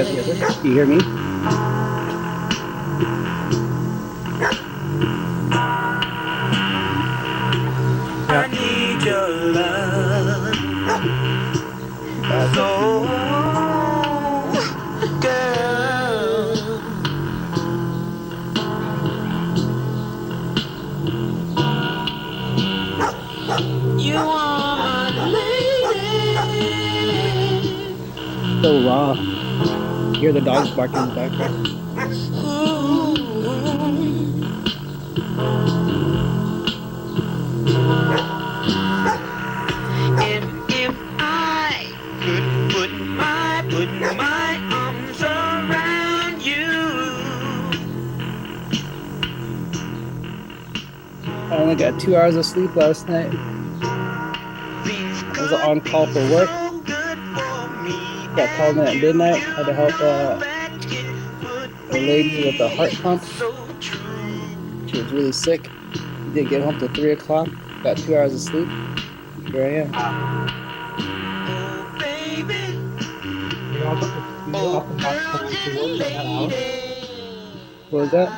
guys hear this? Do you hear me? I need your love. So, girl, you are my lady. So raw. You hear the dogs barking in the background? Ooh. If I could put my arms around you. I only got 2 hours of sleep last night. I was on call for work. Got called in at midnight. Had to help a lady with a heart pump. She was really sick. Didn't get home till 3 o'clock. Got 2 hours of sleep. Here I am. You often got called to work at that hour? What was that?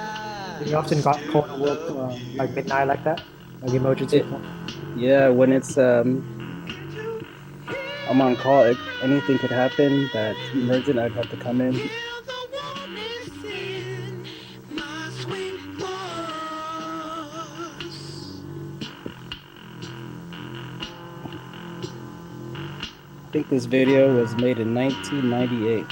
You often got called to work like midnight like that? Like emergency call? Yeah, when it's I'm on call. Anything could happen that's emergent. I'd have to come in. I think this video was made in 1998.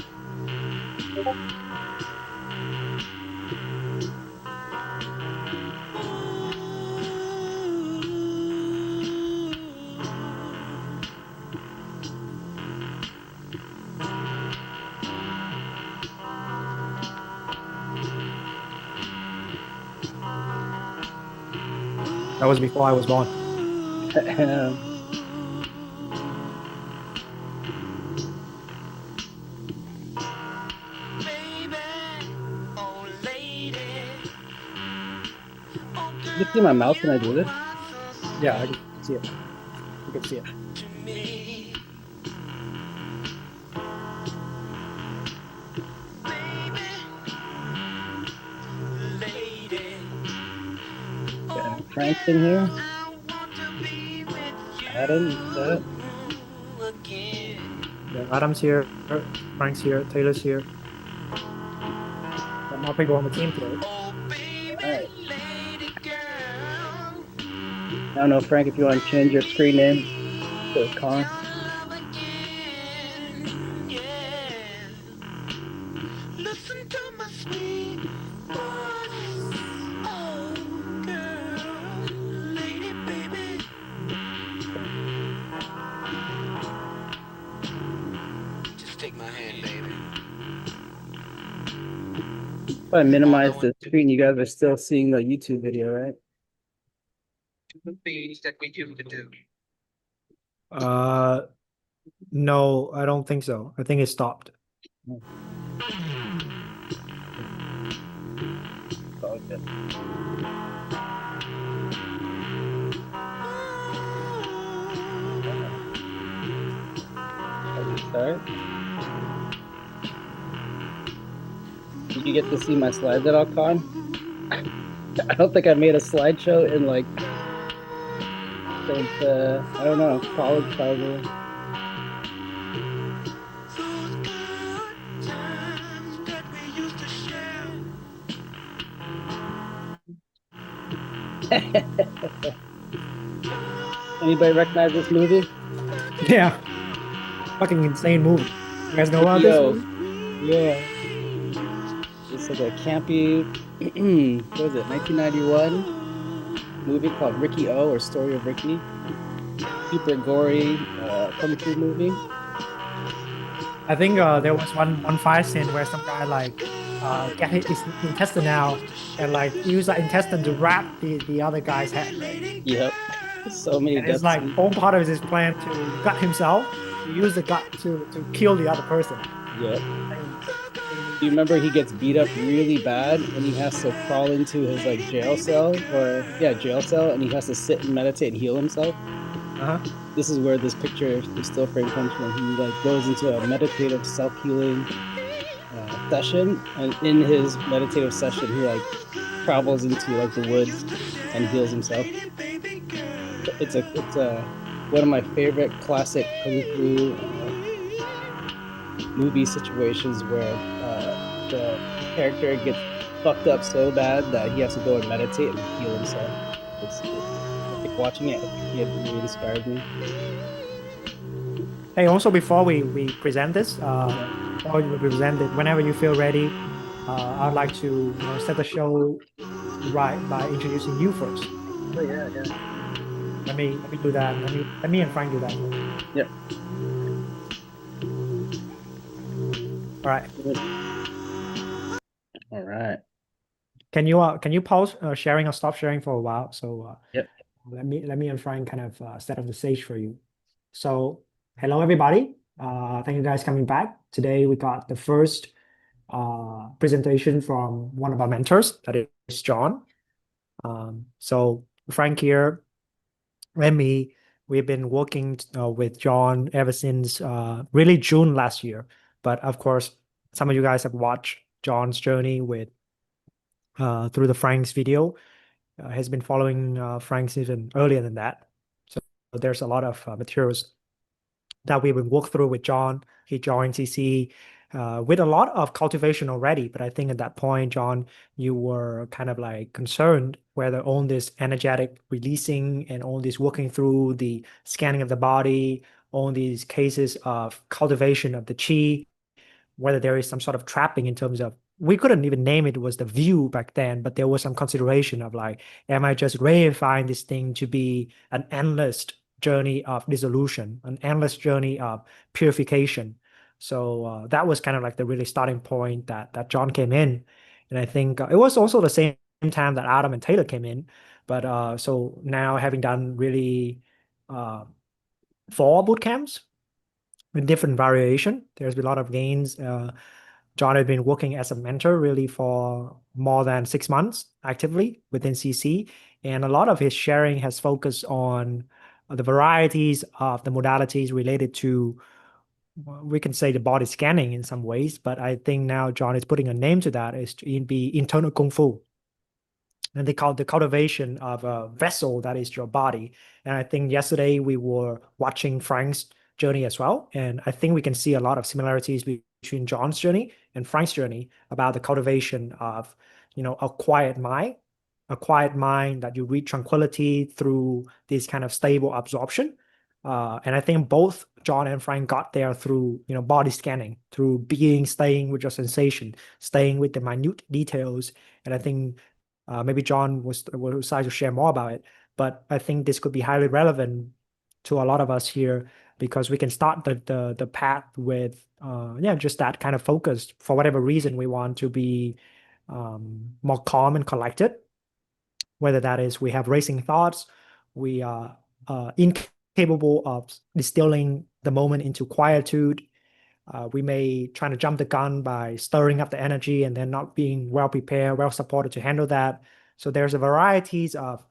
That was before I was born. You see my mouth when I do this? Yeah, I can see it. You can see it. Frank's in here. Adam, that. Yeah, Adam's here, Frank's here, Taylor's here. Got more people on the team today. Alright. I don't know, Frank, if you want to change your screen name to Con. Take my hand, baby. If I minimize the screen, you guys are still seeing the YouTube video, right? The things that we used to do. No, I don't think so. I think it stopped. Oh, good. Start. Did you get to see my slides at all, Con? I don't think I made a slideshow in like since I don't know, college probably. Anybody recognize this movie? Yeah. Fucking insane movie. You guys know about this movie? Yeah. It's like a campy, what was it, 1991 movie called Ricky O, or Story of Ricky. Super gory kung fu movie. I think there was one fight scene where some guy like get his intestine out and like use that intestine to wrap the other guy's head. Yep. So many And deaths. it's like all part of his plan to gut himself, to use the gut to kill the other person. Yep. Do you remember he gets beat up really bad and he has to crawl into his like jail cell, and he has to sit and meditate and heal himself? This is where this picture, the still frame, comes from. He like goes into a meditative self-healing session, and in his meditative session, he like travels into like the woods and heals himself. It's one of my favorite classic kung fu movie situations where the character gets fucked up so bad that he has to go and meditate and heal himself. I think watching it, it really inspired me. Hey, also before we present this, or we present it, whenever you feel ready, I'd like to set the show right by introducing you first. Oh yeah. Let me do that. Let me and Frank do that. Yeah. All right. All right. Can you pause sharing or stop sharing for a while? So Yep. let me and Frank kind of set up the stage for you. So hello everybody. Thank you guys coming back. Today we got the first presentation from one of our mentors, that is John. So Frank here and me, we've been working with John ever since really June last year. But of course, some of you guys have watched John's journey with through the Frank's video. Has been following Frank's even earlier than that. So there's a lot of materials that we would walk through with John. He joined CC with a lot of cultivation already, but I think at that point, John, you were kind of like concerned whether all this energetic releasing and all this working through the scanning of the body, all these cases of cultivation of the chi, whether there is some sort of trapping in terms of, we couldn't even name it was the view back then, but there was some consideration of like, am I just reifying this thing to be an endless journey of dissolution, an endless journey of purification? So that was kind of like the really starting point that John came in. And I think it was also the same time that Adam and Taylor came in. But so now having done really 4 boot camps with different variation, there's been a lot of gains. John had been working as a mentor really for more than 6 months actively within CC. And a lot of his sharing has focused on the varieties of the modalities related to, we can say, the body scanning in some ways. But I think now John is putting a name to that, is to be internal Kung Fu. And they call the cultivation of a vessel that is your body. And I think yesterday we were watching Frank's journey as well. And I think we can see a lot of similarities between John's journey and Frank's journey about the cultivation of, a quiet mind that you reach tranquility through this kind of stable absorption. And I think both John and Frank got there through, body scanning, through staying with your sensation, staying with the minute details. And I think maybe John will decide to share more about it, but I think this could be highly relevant to a lot of us here, because we can start the path with just that kind of focus. For whatever reason, we want to be more calm and collected, whether that is we have racing thoughts, we are incapable of distilling the moment into quietude. We may try to jump the gun by stirring up the energy and then not being well prepared, well supported to handle that. So there's a varieties of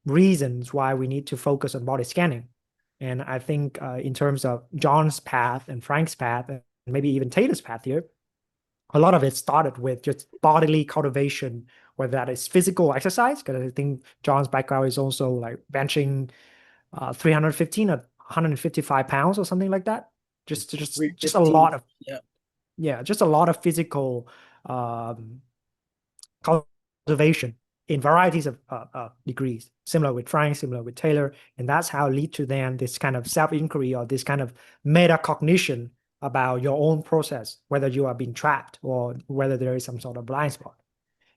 reasons why we need to focus on body scanning. And I think in terms of John's path and Frank's path, and maybe even Taylor's path here, a lot of it started with just bodily cultivation, whether that is physical exercise, because I think John's background is also like benching 315 or 155 pounds or something like that. Just a lot of just a lot of physical cultivation in varieties of degrees, similar with Frank, similar with Taylor. And that's how it lead to then this kind of self-inquiry or this kind of metacognition about your own process, whether you are being trapped or whether there is some sort of blind spot.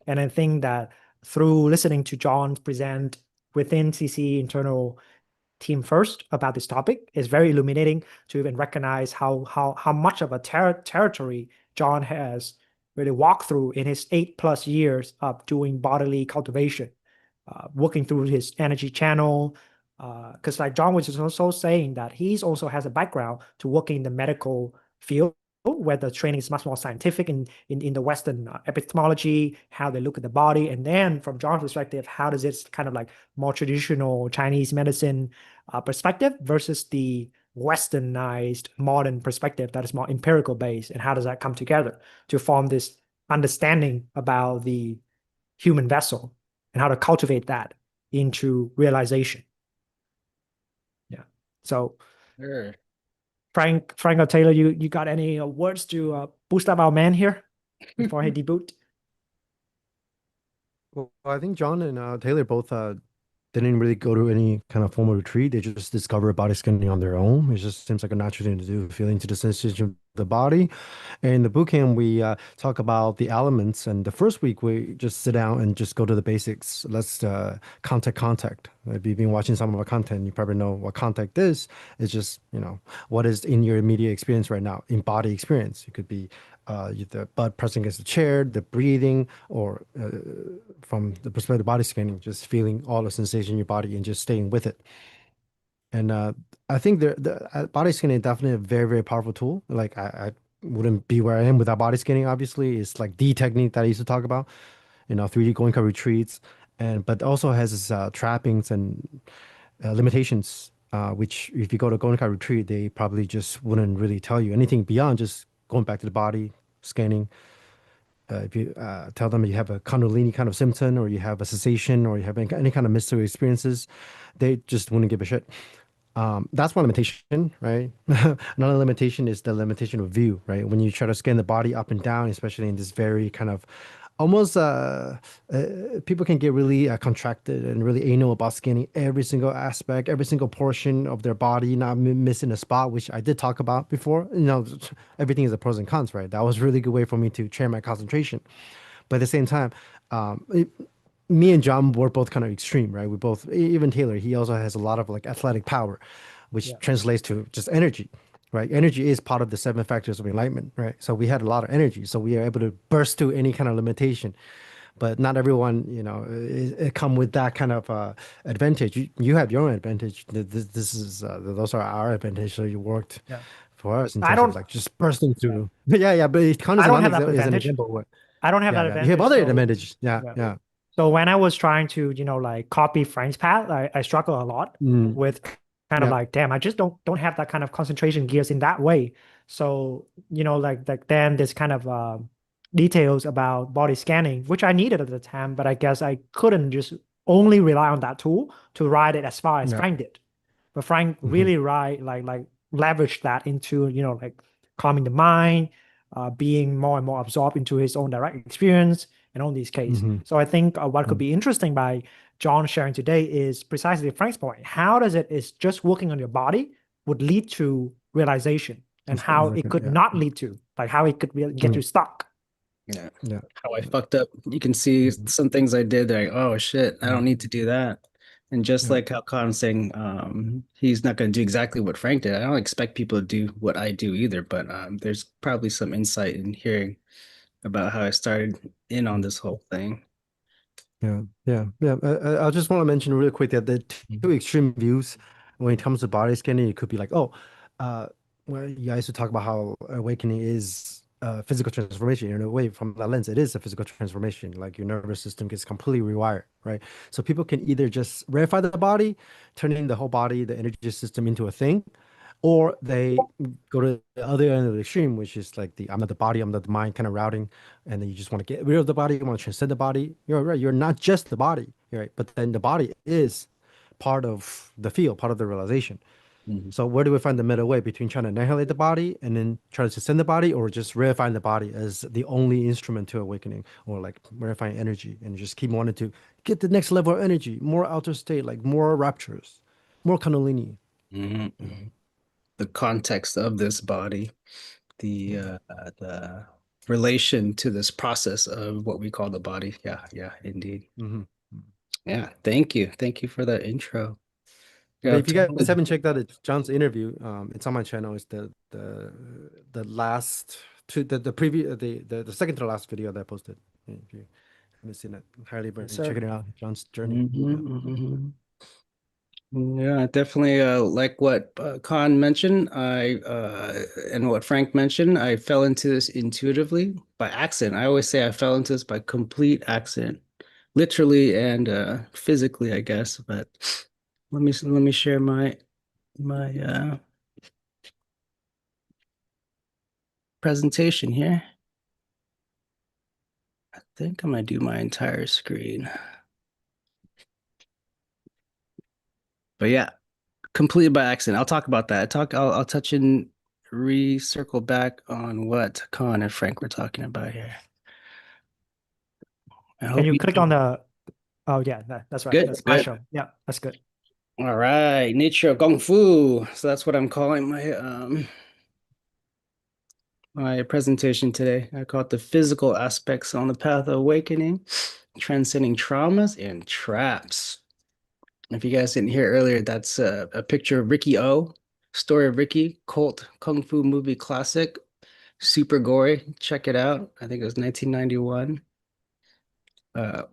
And I think that through listening to John present within CC internal team first about this topic, is very illuminating to even recognize how much of a territory John has really walked through in his 8+ years of doing bodily cultivation, working through his energy channel. Because like John was also saying that he's also has a background to working in the medical field, where the training is much more scientific in the Western epistemology, how they look at the body. And then from John's perspective, how does it kind of like more traditional Chinese medicine perspective versus the westernized modern perspective that is more empirical based, and how does that come together to form this understanding about the human vessel and how to cultivate that into realization. Yeah. So Sure. Frank or Taylor, you got any words to boost up our man here before he debut? Well, I think John and Taylor both didn't really go to any kind of formal retreat. They just discovered body scanning on their own. It just seems like a natural thing to do, feel into the sensation of the body. And in the bootcamp, we talk about the elements. And the first week, we just sit down and just go to the basics. Let's contact. If you've been watching some of our content, you probably know what contact is. It's just, what is in your immediate experience right now, in body experience. It could be the butt pressing against the chair, the breathing, or from the perspective of body scanning, just feeling all the sensation in your body and just staying with it. And I think the body scanning is definitely a very, very powerful tool. Like I wouldn't be where I am without body scanning. Obviously, it's like the technique that I used to talk about, 3D Goenka retreats, but also has its trappings and limitations. Which if you go to Goenka retreat, they probably just wouldn't really tell you anything beyond just going back to the body scanning. If you tell them you have a Kundalini kind of symptom, or you have a cessation, or you have any kind of mystical experiences, they just wouldn't give a shit. That's one limitation, right? Another limitation is the limitation of view, right? When you try to scan the body up and down, especially in this very kind of almost people can get really contracted and really anal about scanning every single aspect, every single portion of their body, not missing a spot, which I did talk about before. Everything is a pros and cons, right? That was a really good way for me to train my concentration. But at the same time, me and John were both kind of extreme, right? We both, even Taylor, he also has a lot of like athletic power, which translates to just energy, right? Energy is part of the 7 factors of enlightenment, right? So we had a lot of energy, so we are able to burst through any kind of limitation. But not everyone, come with that kind of advantage. You have your own advantage. This is those are our advantage. So you worked for us in terms of like just bursting through. Yeah. But Con I don't have that is an advantage. example. Where, I don't have that advantage. You have other so, advantages. Yeah. So when I was trying to, like copy Frank's path, I struggle a lot with kind of like, damn, I just don't have that kind of concentration gears in that way. So, like then this kind of details about body scanning, which I needed at the time, but I guess I couldn't just only rely on that tool to ride it as far as Frank did. But Frank really like leveraged that into, like calming the mind, being more and more absorbed into his own direct experience in all these cases. So I think what could be interesting by John sharing today is precisely Frank's point. How does is just working on your body would lead to realization, and how it could not lead to, like how it could get you stuck. Yeah. How I fucked up. You can see some things I did like, oh shit, I don't need to do that. And just like how Con's saying, he's not going to do exactly what Frank did. I don't expect people to do what I do either, but there's probably some insight in hearing about how I started in on this whole thing. Yeah. I just want to mention real quick that the two extreme views when it comes to body scanning, it could be like, well, you guys would talk about how awakening is physical transformation. In a way, from that lens, it is a physical transformation. Like your nervous system gets completely rewired, right? So people can either just verify the body, turning the whole body, the energy system into a thing, or they go to the other end of the extreme, which is like I'm not the body, I'm not the mind kind of routing, and then you just want to get rid of the body, you want to transcend the body. You're right, you're not just the body, right? But then the body is part of the field, part of the realization. So where do we find the middle way between trying to annihilate the body and then try to transcend the body, or just verifying the body as the only instrument to awakening, or like verifying energy and just keep wanting to get the next level of energy, more outer state, like more raptures, more Kundalini. The context of this body, the relation to this process of what we call the body. Yeah, indeed. Yeah, thank you for that intro. Yeah, if you guys haven't checked out John's interview, it's on my channel. It's the last to the preview, the second to the last video that I posted. If you haven't seen it, highly check it out. John's journey. Yeah, definitely. Like what Con mentioned, and what Frank mentioned, I fell into this intuitively by accident. I always say I fell into this by complete accident, literally and physically, I guess. But let me share my presentation here. I think I'm gonna do my entire screen. But yeah, completely by accident. I'll talk about that. I'll touch and recircle back on what Con and Frank were talking about here. I Can hope you you click on the, oh yeah, that's right. good, That's good. slideshow. Yeah, that's good. All right, nature of Kung Fu. So that's what I'm calling my presentation today. I call it the physical aspects on the path of awakening, transcending traumas and traps. If you guys didn't hear earlier, that's a picture of Ricky O, Story of Ricky, cult kung fu movie classic, super gory. Check it out. I think it was 1991. Uh,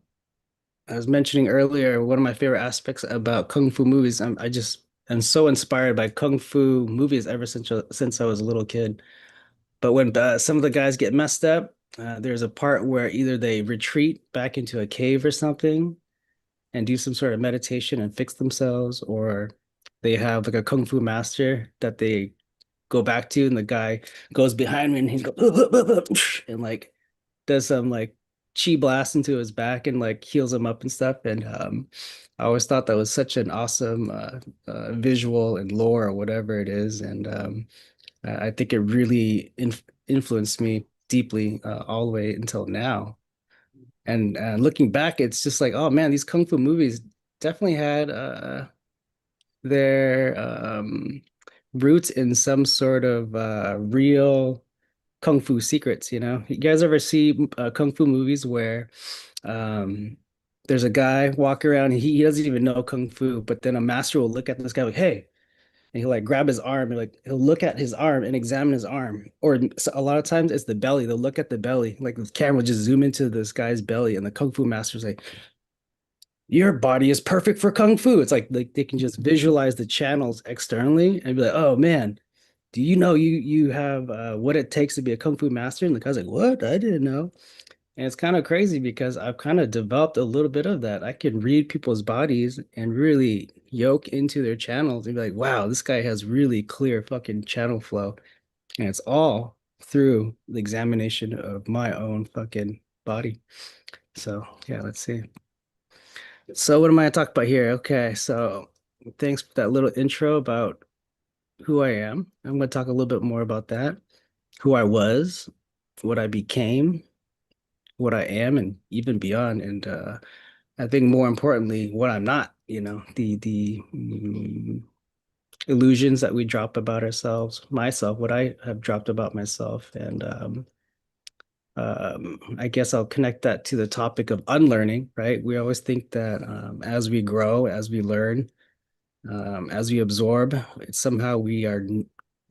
I was mentioning earlier, one of my favorite aspects about kung fu movies. I just am so inspired by kung fu movies ever since I was a little kid. But when some of the guys get messed up, there's a part where either they retreat back into a cave or something and do some sort of meditation and fix themselves, or they have like a kung fu master that they go back to, and the guy goes behind me and he's goes and like does some like chi blast into his back and like heals him up and stuff. And I always thought that was such an awesome visual and lore or whatever it is. And I think it really influenced me deeply all the way until now. And looking back, it's just like, oh man, these kung fu movies definitely had their roots in some sort of real kung fu secrets. You guys ever see kung fu movies where um, there's a guy walk around, he doesn't even know kung fu, but then a master will look at this guy like, hey, and he'll like grab his arm and like he'll look at his arm and examine his arm. Or a lot of times it's the belly. They'll look at the belly, like the camera will just zoom into this guy's belly, and the kung fu master's like, your body is perfect for kung fu. It's like they can just visualize the channels externally and be like, oh man, do you know you have what it takes to be a kung fu master? And the guy's like, what? I didn't know. And it's kind of crazy because I've kind of developed a little bit of that. I can read people's bodies and really yoke into their channels and be like, wow, this guy has really clear fucking channel flow. And it's all through the examination of my own fucking body. So yeah, let's see. So what am I talking about here? Okay, so thanks for that little intro about who I am. I'm going to talk a little bit more about that, who I was, what I became, what I am, and even beyond. And I think more importantly, what I'm not. The illusions that we drop about ourselves, myself, what I have dropped about myself, and I guess I'll connect that to the topic of unlearning. Right? We always think that as we grow, as we learn, as we absorb, it's somehow we are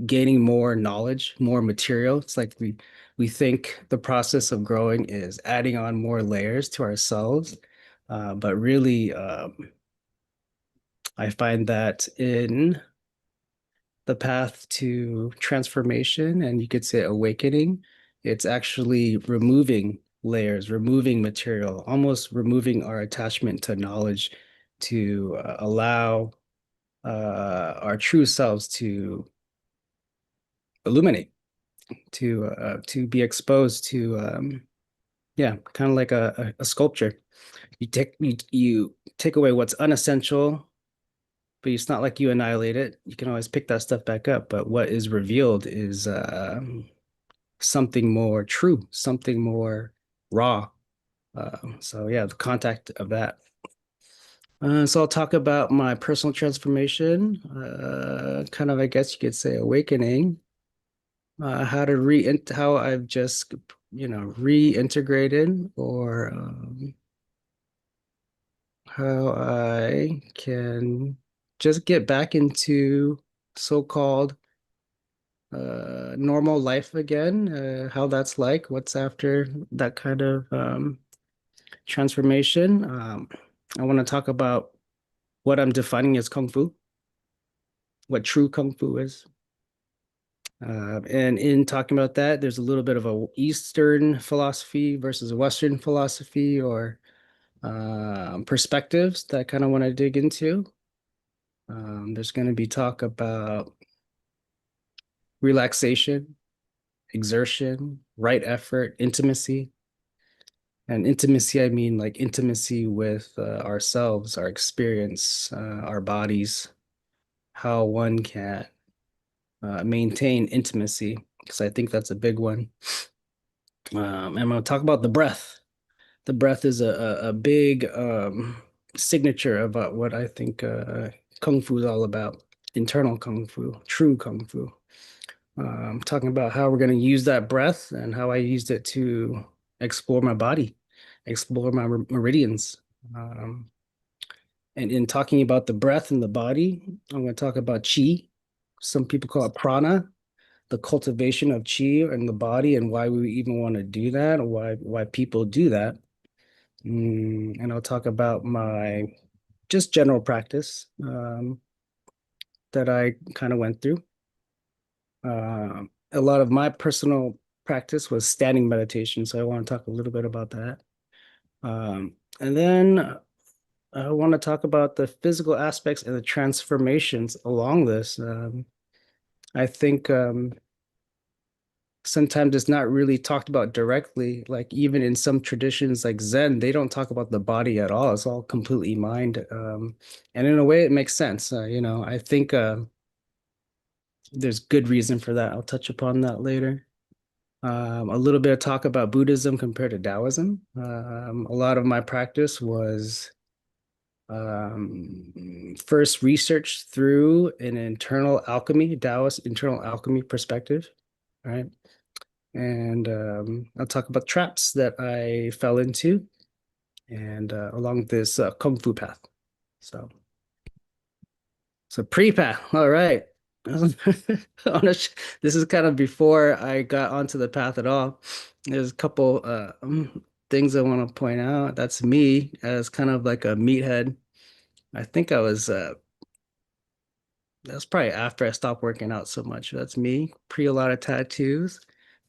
gaining more knowledge, more material. It's like we think the process of growing is adding on more layers to ourselves, but really, I find that in the path to transformation, and you could say awakening, it's actually removing layers, removing material, almost removing our attachment to knowledge to allow our true selves to illuminate, to be exposed to yeah, kind of like a sculpture. You take away what's unessential, but it's not like you annihilate it. You can always pick that stuff back up. But what is revealed is something more true, something more raw. So yeah, the contact of that. So I'll talk about my personal transformation, kind of, I guess you could say, awakening, how I've just, reintegrated, or how I can just get back into so-called normal life again, how that's like, what's after that kind of transformation. I want to talk about what I'm defining as Kung Fu, what true Kung Fu is. And in talking about that, there's a little bit of a Eastern philosophy versus a Western philosophy, or perspectives that I kind of want to dig into. There's going to be talk about relaxation exertion, right effort, intimacy. And intimacy, I mean like intimacy with ourselves, our experience, our bodies, how one can maintain intimacy, because I think that's a big one. And I'm going to talk about the breath. The breath is a big signature about what I think Kung Fu is all about. Internal Kung Fu, true Kung Fu. Talking about how we're going to use that breath and how I used it to explore my body, explore my meridians. And in talking about the breath and the body, I'm going to talk about qi. Some people call it prana, the cultivation of qi in the body, and why we even want to do that, or why people do that. And I'll talk about my just general practice that I kind of went through. A lot of my personal practice was standing meditation, so I want to talk a little bit about that. And then I want to talk about the physical aspects and the transformations along this. I think sometimes it's not really talked about directly. Like even in some traditions like Zen, they don't talk about the body at all. It's all completely mind. And in a way, it makes sense. I think there's good reason for that. I'll touch upon that later. A little bit of talk about Buddhism compared to Taoism. A lot of my practice was first researched through an internal alchemy, Taoist internal alchemy perspective, right? And I'll talk about traps that I fell into and along this Kung Fu path. So pre-path, all right. This is kind of before I got onto the path at all. There's a couple things I want to point out. That's me as kind of like a meathead. I think I was that's probably after I stopped working out so much. That's me, pre a lot of tattoos.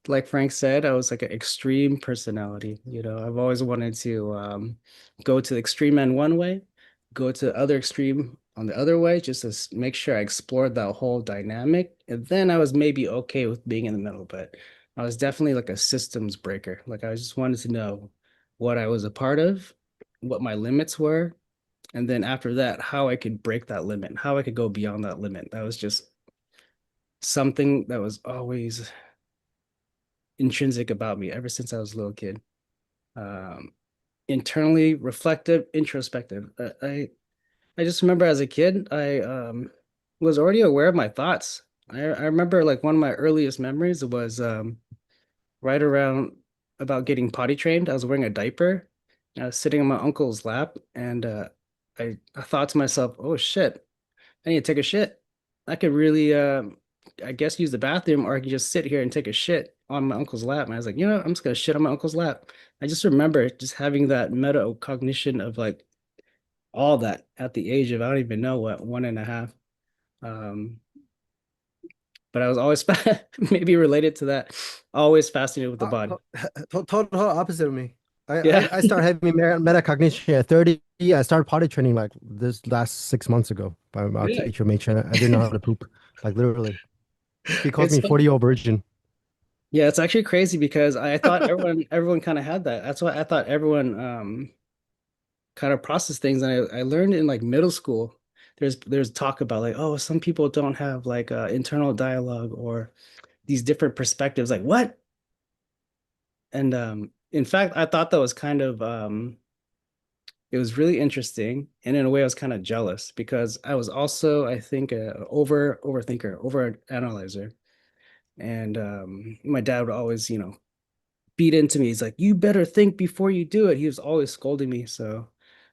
Like Frank said, I was like an extreme personality. I've always wanted to go to the extreme end one way, go to the other extreme on the other way, just to make sure I explored that whole dynamic. And then I was maybe okay with being in the middle, but I was definitely like a systems breaker. Like I just wanted to know what I was a part of, what my limits were, and then after that, how I could break that limit, how I could go beyond that limit. That was just something that was always intrinsic about me ever since I was a little kid. Internally reflective, introspective. I just remember as a kid, I was already aware of my thoughts. I remember like one of my earliest memories was right around about getting potty trained. I was wearing a diaper. I was sitting on my uncle's lap, and I thought to myself, "Oh shit, I need to take a shit. I could really, I guess, use the bathroom, or I could just sit here and take a shit on my uncle's lap." And I was like, I'm just gonna shit on my uncle's lap. I just remember just having that metacognition of like all that at the age of I don't even know what, 1.5. But I was always maybe related to that, always fascinated with the body. Total opposite of me. Yeah. I started having metacognition at 30. I started potty training like this last 6 months ago by my Really? teacher made sure I didn't know how to poop. Like literally. He calls It's me 40-year-old virgin. Yeah, it's actually crazy because I thought everyone kind of had that. That's why I thought everyone kind of processed things. And I learned in like middle school, there's talk about like, oh, some people don't have like internal dialogue or these different perspectives. Like what? And in fact, I thought that was kind of it was really interesting. And in a way, I was kind of jealous because I was also, I think, a overthinker, over analyzer. And my dad would always, beat into me. He's like, you better think before you do it. He was always scolding me. So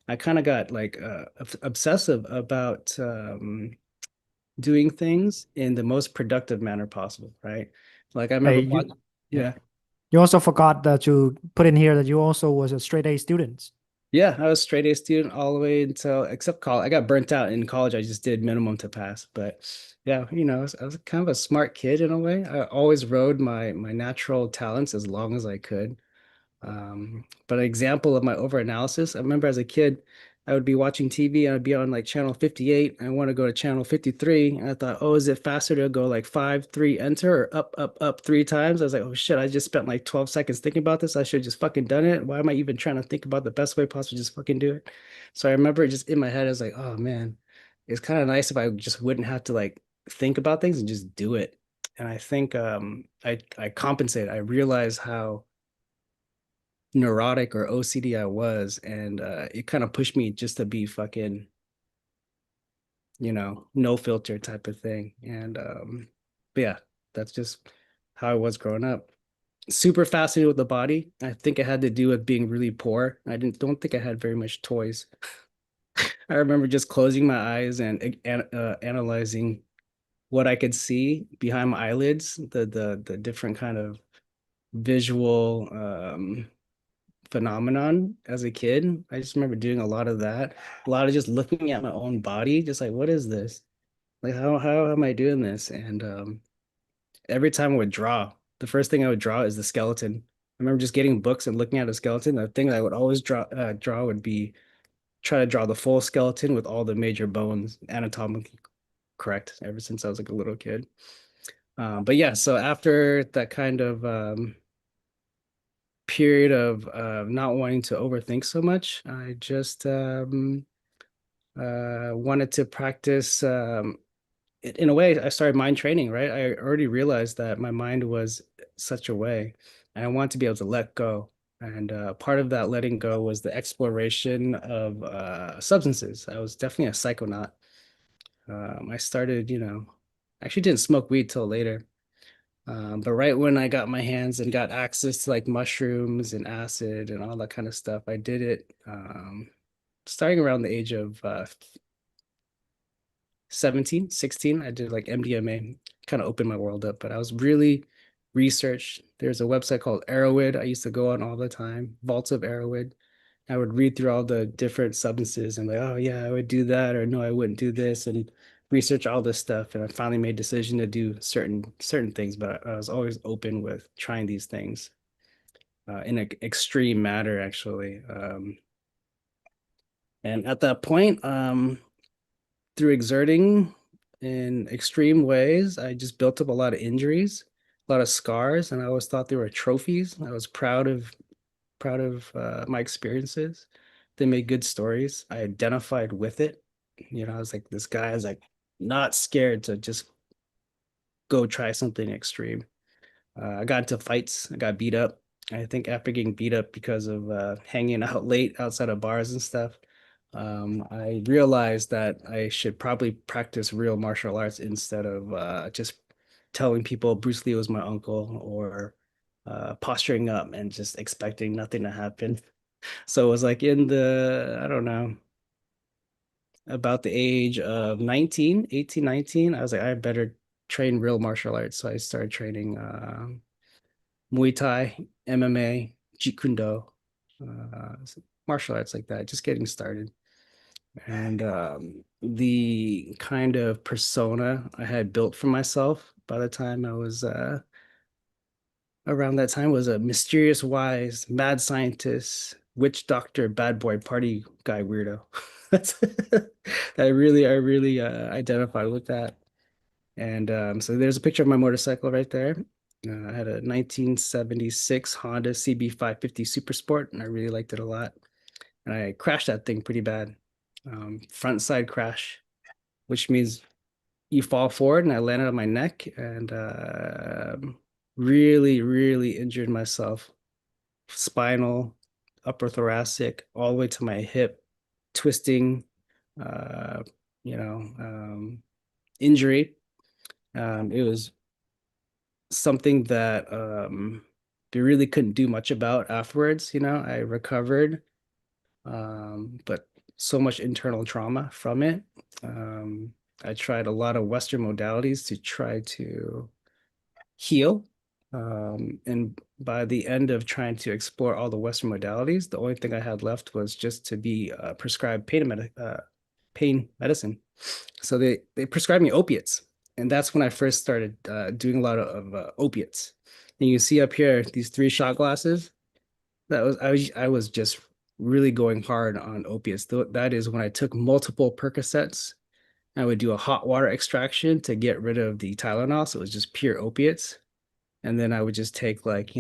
I kind of got like obsessive about doing things in the most productive manner possible, right? Like I remember, Hey, yeah. you also forgot that to put in here that you also was a straight A student. Yeah, I was straight A student all the way until except college. I got burnt out in college. I just did minimum to pass. But yeah, I was kind of a smart kid in a way. I always rode my natural talents as long as I could. But an example of my overanalysis, I remember as a kid, I would be watching TV and I'd be on like channel 58. I want to go to channel 53. And I thought, oh, is it faster to go like 5, 3, enter, or up 3 times? I was like, oh shit, I just spent like 12 seconds thinking about this. I should have just fucking done it. Why am I even trying to think about the best way possible? Just fucking do it. So I remember just in my head, I was like, oh man, it's kind of nice if I just wouldn't have to like think about things and just do it. And I think I compensate. I realized how neurotic or OCD I was, and it kind of pushed me just to be fucking, no filter type of thing. And but yeah, that's just how I was growing up. Super fascinated with the body. I think it had to do with being really poor. I don't think I had very much toys. I remember just closing my eyes and analyzing what I could see behind my eyelids, the different kind of visual phenomenon as a kid. I just remember doing a lot of that, a lot of just looking at my own body, just like, what is this? Like, how am I doing this? And every time I would draw, the first thing I would draw is the skeleton. I remember just getting books and looking at a skeleton. The thing that I would always draw would be try to draw the full skeleton with all the major bones anatomically correct ever since I was like a little kid. But yeah, so after that kind of period of not wanting to overthink so much, I just wanted to practice. In a way, I started mind training, right? I already realized that my mind was such a way, and I want to be able to let go. And part of that letting go was the exploration of substances. I was definitely a psychonaut. I started, actually didn't smoke weed till later. But right when I got my hands and got access to like mushrooms and acid and all that kind of stuff, I did it starting around the age of 17, 16. I did like MDMA, kind of opened my world up, but I was really researched. There's a website called Arrowhead I used to go on all the time, Vaults of Arrowhead. I would read through all the different substances and like, oh yeah, I would do that, or no, I wouldn't do this, and research all this stuff. And I finally made a decision to do certain things, but I was always open with trying these things in an extreme manner, actually. And at that point, through exerting in extreme ways, I just built up a lot of injuries, a lot of scars, and I always thought they were trophies. I was proud of my experiences. They made good stories. I identified with it. I was like, this guy is like not scared to just go try something extreme. I got into fights. I got beat up. I think after getting beat up because of hanging out late outside of bars and stuff, I realized that I should probably practice real martial arts instead of just telling people Bruce Lee was my uncle or posturing up and just expecting nothing to happen. So it was like I don't know, about the age of 19, 18, 19, I was like, I better train real martial arts. So I started training Muay Thai, MMA, Jeet Kune Do, uh, martial arts like that, just getting started. And the kind of persona I had built for myself by the time I was around that time was a mysterious, wise, mad scientist, witch doctor, bad boy, party guy, weirdo. That's I really identified with that. And so there's a picture of my motorcycle right there. I had a 1976 Honda CB550 Super Sport, and I really liked it a lot. And I crashed that thing pretty bad, front side crash, which means you fall forward, and I landed on my neck and really, really injured myself. Spinal, upper thoracic, all the way to my hip, twisting, uh, you know, injury. It was something that they really couldn't do much about afterwards. I recovered, but so much internal trauma from it. I tried a lot of Western modalities to try to heal. And by the end of trying to explore all the Western modalities, the only thing I had left was just to be prescribed pain medicine. So they prescribed me opiates, and that's when I first started doing a lot of opiates. And you see up here these 3 shot glasses. I was just really going hard on opiates. That is when I took multiple Percocets. I would do a hot water extraction to get rid of the Tylenol, so it was just pure opiates. And then I would just take like,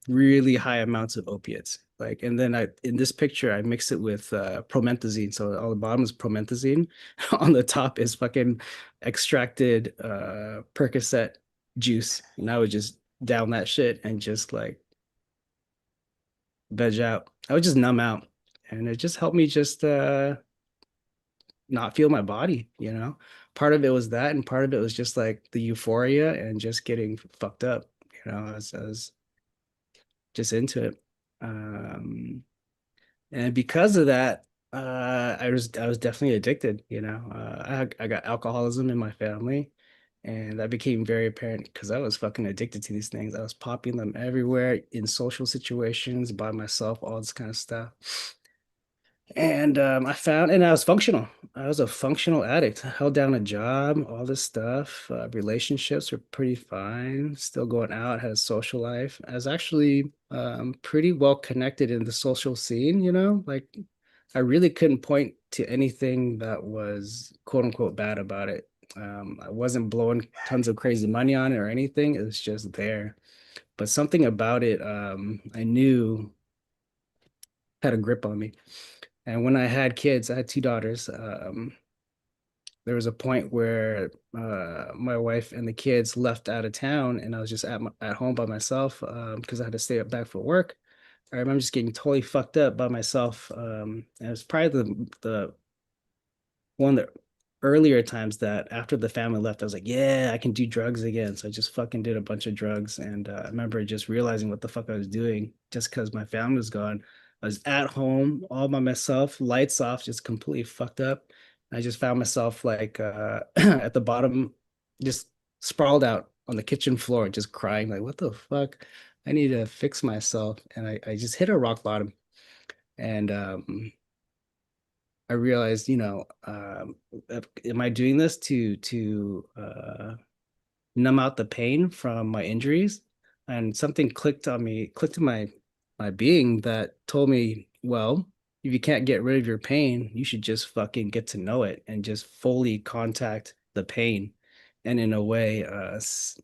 really high amounts of opiates. Like, and then in this picture, I mix it with promethazine. So on the bottom is promethazine, on the top is fucking extracted Percocet juice. And I would just down that shit and just like veg out. I would just numb out. And it just helped me just not feel my body, Part of it was that, and part of it was just like the euphoria and just getting fucked up, as just into it. And because of that, I was definitely addicted, I got alcoholism in my family, and that became very apparent because I was fucking addicted to these things. I was popping them everywhere in social situations by myself, all this kind of stuff. And I was functional. I was a functional addict. I held down a job, all this stuff. Relationships were pretty fine. Still going out, had a social life. I was actually pretty well connected in the social scene, Like I really couldn't point to anything that was quote unquote bad about it. I wasn't blowing tons of crazy money on it or anything. It was just there. But something about it, I knew had a grip on me. And when I had kids, I had two daughters. There was a point where my wife and the kids left out of town, and I was just at home by myself because I had to stay up back for work. I remember just getting totally fucked up by myself. And it was probably the one of the earlier times that after the family left, I was like, yeah, I can do drugs again. So I just fucking did a bunch of drugs. And I remember just realizing what the fuck I was doing just because my family was gone. I was at home all by myself, lights off, just completely fucked up. I just found myself like at the bottom, just sprawled out on the kitchen floor, just crying, like, what the fuck? I need to fix myself. And I just hit a rock bottom. And I realized, am I doing this to numb out the pain from my injuries? And something clicked in my being that told me, well, if you can't get rid of your pain, you should just fucking get to know it and just fully contact the pain. And in a way, as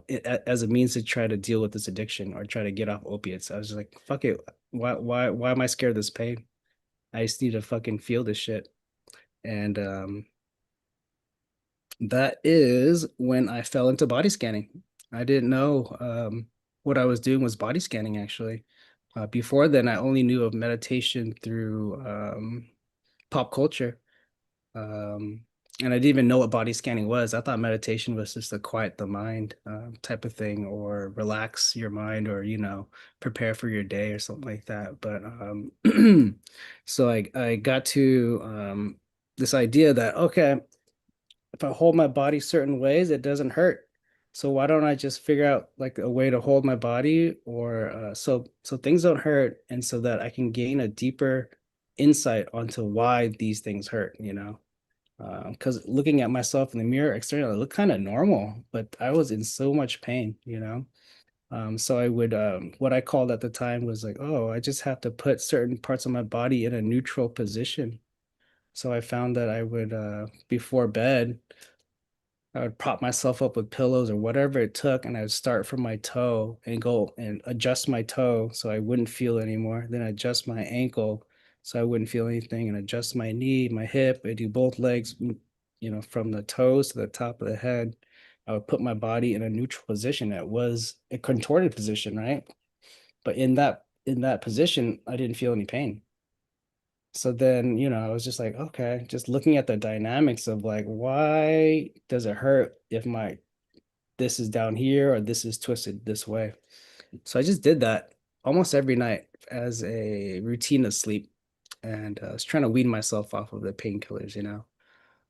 a means to try to deal with this addiction or try to get off opiates, I was just like, fuck it. Why am I scared of this pain? I just need to fucking feel this shit. And that is when I fell into body scanning. I didn't know what I was doing was body scanning, actually. Before then, I only knew of meditation through pop culture. And I didn't even know what body scanning was. I thought meditation was just a quiet the mind type of thing, or relax your mind, or prepare for your day or something like that. But so I got to this idea that, okay, if I hold my body certain ways, it doesn't hurt. So why don't I just figure out like a way to hold my body, or so things don't hurt, and so that I can gain a deeper insight onto why these things hurt, because looking at myself in the mirror externally, I look kind of normal, but I was in so much pain, So I would, what I called at the time was like, oh, I just have to put certain parts of my body in a neutral position. So I found that I would, before bed, I would prop myself up with pillows or whatever it took, and I would start from my toe and go and adjust my toe so I wouldn't feel anymore. Then adjust my ankle so I wouldn't feel anything, and adjust my knee, my hip. I do both legs, from the toes to the top of the head. I would put my body in a neutral position. It was a contorted position, right? But in that position, I didn't feel any pain. So then, I was just like, okay, just looking at the dynamics of like, why does it hurt if this is down here or this is twisted this way? So I just did that almost every night as a routine of sleep. And I was trying to wean myself off of the painkillers,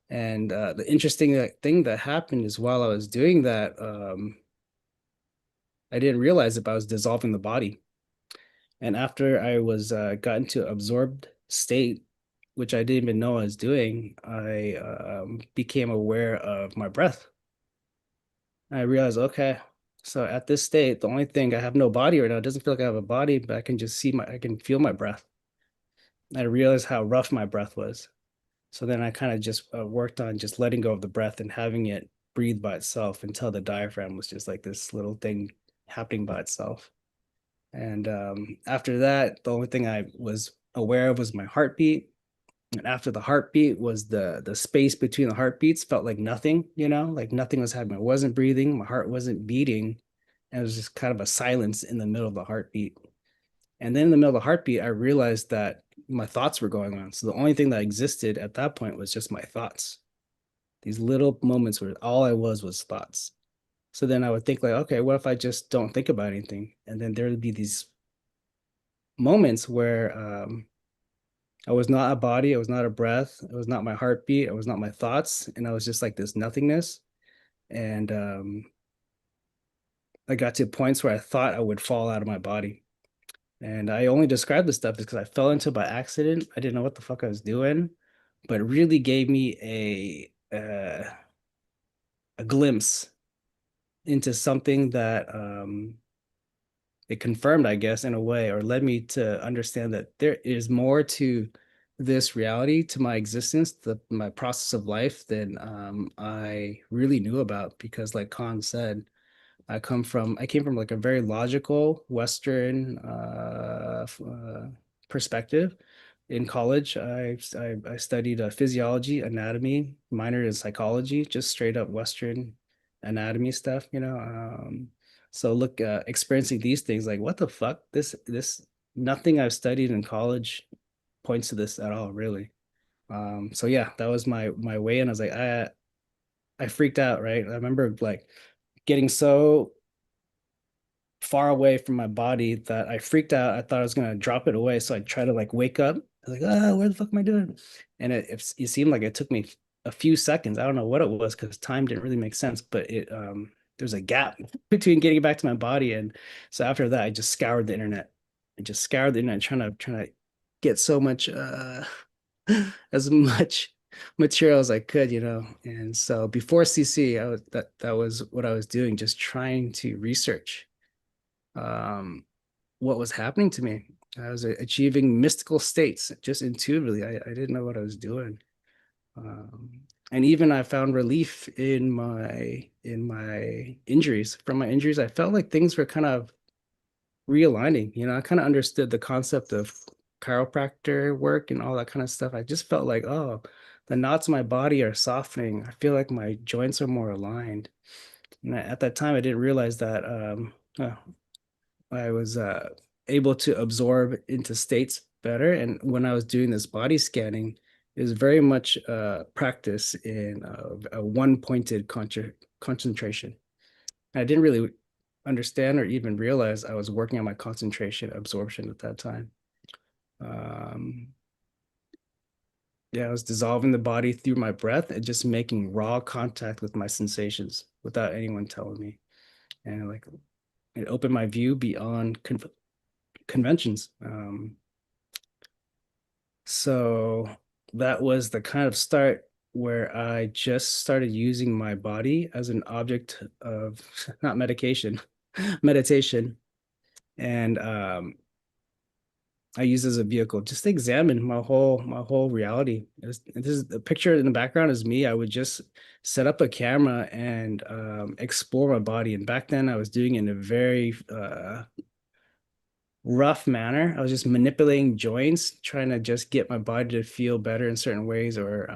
And the interesting thing that happened is while I was doing that, I didn't realize if I was dissolving the body. And after I was got into absorbed state, which I didn't even know I was doing, I became aware of my breath. I realized, okay, so at this state, the only thing, I have no body right now. It doesn't feel like I have a body, but I can just I can feel my breath. I realized how rough my breath was. So then I kind of just worked on just letting go of the breath and having it breathe by itself until the diaphragm was just like this little thing happening by itself. And after that, the only thing I was aware of was my heartbeat. And after the heartbeat was the space between the heartbeats felt like nothing, like nothing was happening. I wasn't breathing, my heart wasn't beating. And it was just kind of a silence in the middle of the heartbeat. And then in the middle of the heartbeat, I realized that my thoughts were going on. So the only thing that existed at that point was just my thoughts. These little moments where all I was thoughts. So then I would think like, okay, what if I just don't think about anything? And then there would be these moments where I was not a body, I was not a breath, it was not my heartbeat, it was not my thoughts, and I was just like this nothingness. And I got to points where I thought I would fall out of my body. And I only describe this stuff because I fell into it by accident. I didn't know what the fuck I was doing, but it really gave me a glimpse into something that it confirmed, I guess, in a way, or led me to understand that there is more to this reality, to my existence, my process of life than I really knew about. Because, like Khan said, I came from like a very logical Western perspective. In college, I studied physiology, anatomy, minored in psychology, just straight up Western anatomy stuff, so look, experiencing these things, like what the fuck? This nothing I've studied in college points to this at all, really. So yeah, that was my way, and I was like, I freaked out, right? I remember like getting so far away from my body that I freaked out. I thought I was gonna drop it away, so I tried to like wake up. I was like, where the fuck am I doing? And it seemed like it took me a few seconds. I don't know what it was because time didn't really make sense, but there's a gap between getting back to my body. And so after that, I just scoured the internet. I just scoured the internet, trying to get so much as much material as I could, And so before CC, that was what I was doing, just trying to research what was happening to me. I was achieving mystical states just intuitively. I didn't know what I was doing. And even I found relief in my injuries. From my injuries, I felt like things were kind of realigning. I kind of understood the concept of chiropractor work and all that kind of stuff. I just felt like, oh, the knots in my body are softening. I feel like my joints are more aligned. And at that time, I didn't realize that I was able to absorb into states better. And when I was doing this body scanning, it was very much practice in a one-pointed concentration. I didn't really understand or even realize I was working on my concentration absorption at that time. Yeah, I was dissolving the body through my breath and just making raw contact with my sensations without anyone telling me. And like it opened my view beyond conventions. So that was the kind of start where I just started using my body as an object of not medication, meditation. And I use as a vehicle just to examine my whole reality. This is the picture in the background is me. I would just set up a camera and explore my body. And back then I was doing it in a very rough manner. I was just manipulating joints, trying to just get my body to feel better in certain ways, or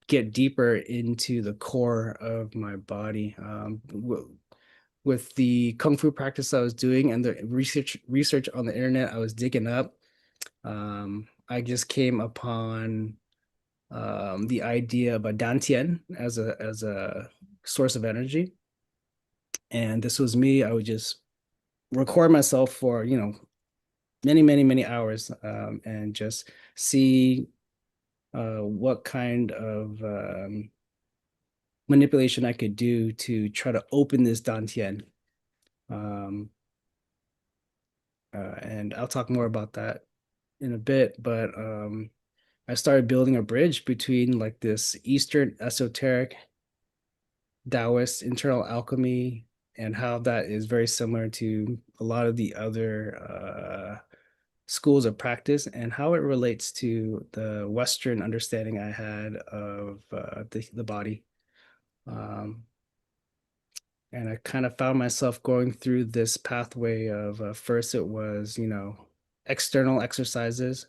get deeper into the core of my body. With the kung fu practice I was doing and the research on the internet I was digging up, I just came upon the idea of a dantian as a source of energy. And this was me. I would just record myself for many hours, and just see what kind of manipulation I could do to try to open this dantian. And I'll talk more about that in a bit, but I started building a bridge between like this Eastern esoteric Taoist internal alchemy and how that is very similar to a lot of the other schools of practice and how it relates to the Western understanding I had of the body. And I kind of found myself going through this pathway of first it was, external exercises.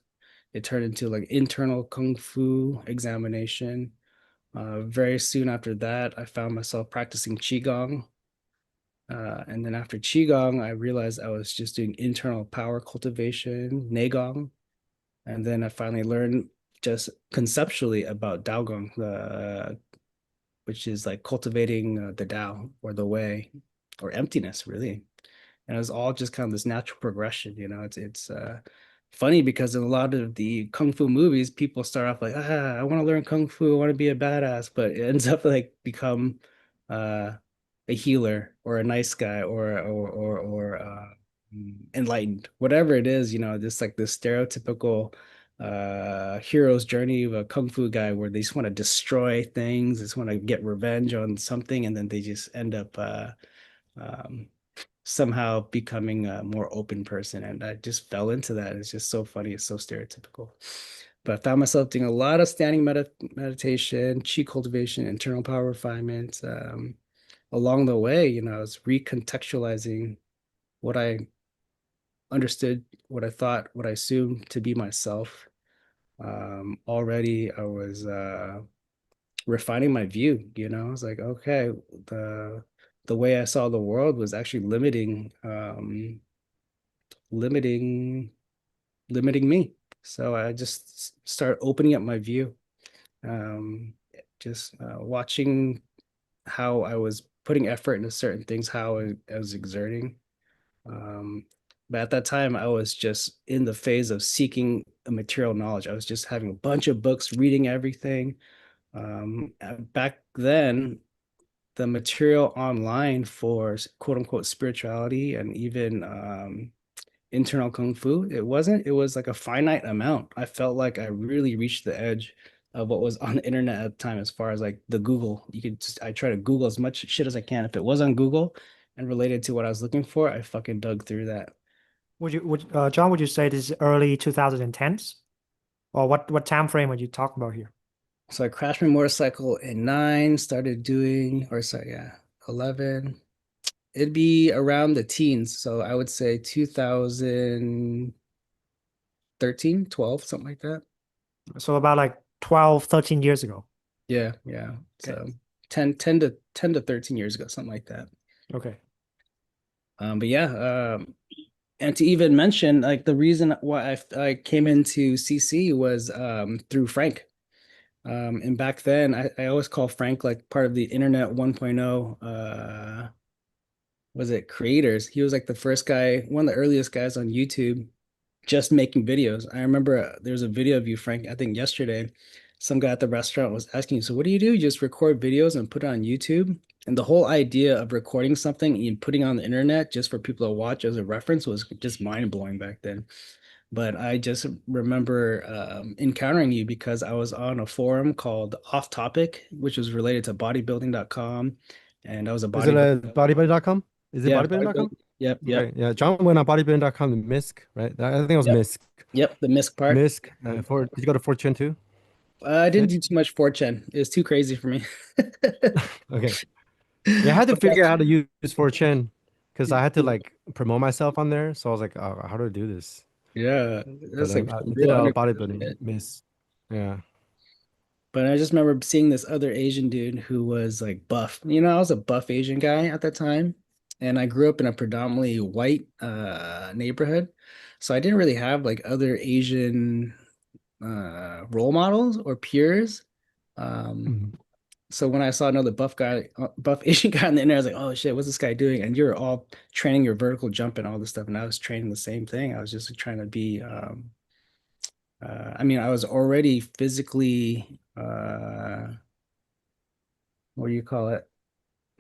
It turned into like internal kung fu examination. Very soon after that, I found myself practicing qigong. And then after qigong, I realized I was just doing internal power cultivation, neigong. And then I finally learned just conceptually about daogong, which is like cultivating the Tao or the way or emptiness, really. And it was all just kind of this natural progression. It's funny because in a lot of the kung fu movies, people start off like, I want to learn kung fu, I want to be a badass, but it ends up like become uh, a healer or a nice guy or enlightened, whatever it is. Just like this stereotypical hero's journey of a kung fu guy where they just want to destroy things, just want to get revenge on something, and then they just end up um, somehow becoming a more open person. And I just fell into that. It's just so funny. It's so stereotypical. But I found myself doing a lot of standing meditation, chi cultivation, internal power refinement. Along the way, I was recontextualizing what I understood, what I thought, what I assumed to be myself. Already I was refining my view. I was like, okay, the way I saw the world was actually limiting me. So I just start opening up my view. Just watching how I was putting effort into certain things, how I was exerting. But at that time, I was just in the phase of seeking a material knowledge. I was just having a bunch of books, reading everything. Back then, the material online for quote unquote spirituality and even internal kung fu, it was like a finite amount. I felt like I really reached the edge of what was on the internet at the time as far as like the Google. I try to Google as much shit as I can. If it was on Google and related to what I was looking for, I fucking dug through that. John, would you say this is early 2010s? Or what time frame would you talk about here? So I crashed my motorcycle in 9, started doing, or sorry, yeah, 11. It'd be around the teens. So I would say 2013, 12, something like that. So about like 12, 13 years ago. Yeah, yeah. So Okay. 10 to 13 years ago, something like that. Okay. But yeah, and to even mention, like the reason why I came into CC was through Frank. And back then, I always call Frank like part of the Internet 1.0 was it creators. He was like the first guy, one of the earliest guys on YouTube just making videos. I remember there's a video of you, Frank, I think yesterday. Some guy at the restaurant was asking you, so what do? You just record videos and put it on YouTube? And the whole idea of recording something and putting it on the internet just for people to watch as a reference was just mind blowing back then. But I just remember encountering you because I was on a forum called Off Topic, which was related to bodybuilding.com. And I was a Is it bodybuilder. bodybuilding.com? Is it Yeah, bodybuilding.com? Yep, yep, Okay, yeah. John went on bodybuilding.com to MISC, right? I think it was yep, MISC. yep. The misc part. MISC. Did you go to 4chan too? I didn't Okay. do too much 4chan. It was too crazy for me. Okay. Yeah, I had to figure out how to use 4chan because I had to like promote myself on there. So I was like, oh, how do I do this? Yeah, But that's like I some did real underground bodybuilding, shit. miss. Yeah. But I just remember seeing this other Asian dude who was like buff. I was a buff Asian guy at that time, and I grew up in a predominantly white neighborhood. So I didn't really have like other Asian role models or peers. Um, Mhm. so when I saw another buff Asian guy on the internet, I was like, "Oh shit, what's this guy doing?" And you're all training your vertical jump and all this stuff, and I was training the same thing. I was just trying to be. I mean, I was already physically, what do you call it?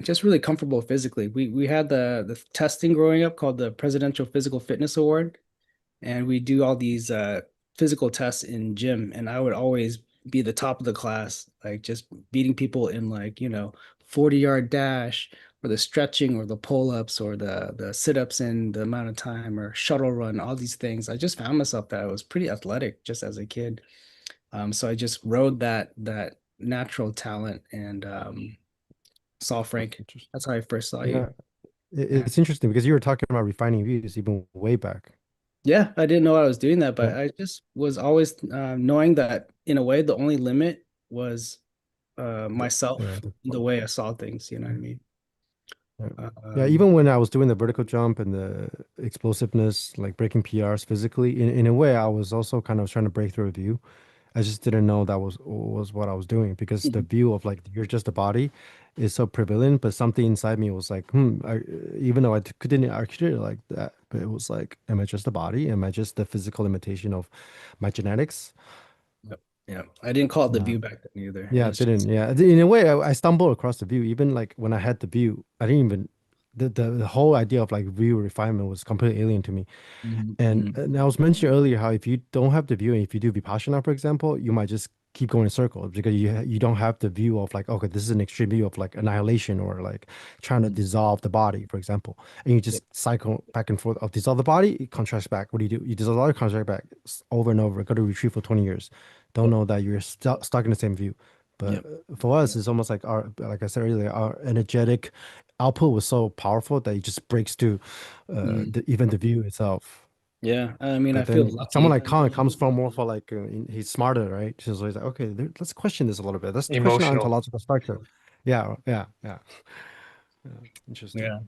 Just really comfortable physically. We had the testing growing up called the Presidential Physical Fitness Award, and we do all these physical tests in gym, and I would always be the top of the class, like just beating people in like 40-yard dash or the stretching or the pull-ups or the sit-ups in the amount of time or shuttle run, all these things. I just found myself that I was pretty athletic just as a kid. So I just rode that natural talent and saw Frank. Interesting. That's how I first saw Yeah, you. Yeah. it's interesting because you were talking about refining views even way back. Yeah, I didn't know I was doing that, Yeah, but I just was always knowing that in a way the only limit was yeah, myself, the way I saw things, you know what I mean? yeah. Yeah, Um, even when I was doing the vertical jump and the explosiveness, like breaking PRs physically, in a way, I was also kind of trying to break through a view. I just didn't know that was what I was doing because the mhm, view of like you're just a body is so prevalent, but something inside me was like, even though couldn't articulate it like that, but it was like, am I just a body? Am I just the physical limitation of my genetics? yep, yeah. I didn't call it the Yeah. view back then either. It Yeah, it was didn't. just Yeah, in a way, I stumbled across the view. Even like when I had the view, I didn't even the whole idea of like view refinement was completely alien to me. mhm, mhm, And I was mentioning earlier how if you don't have the view and if you do Vipassana, for example, you might just keep going in circles because you don't have the view of like, okay, this is an extreme view of like annihilation or like trying to mhm. dissolve the body, for example. And you Yep, just cycle back and forth of dissolve the body, it contracts back. What do? You dissolve the body, contract back over and over. Go to retreat for 20 years. Don't yep, know that you're stuck in the same view. But yep, for us, yep. it's almost like our, like I said earlier, our energetic output was so powerful that it just breaks through Mhm. even the view itself. Yeah, I mean, I But feel then someone lucky. like Khan comes from more for like he's smarter, right? So he's like, okay, let's question this a little bit. Let's question our Emotional. ontological structure. Yeah, yeah, yeah. Yeah, interesting. Yeah.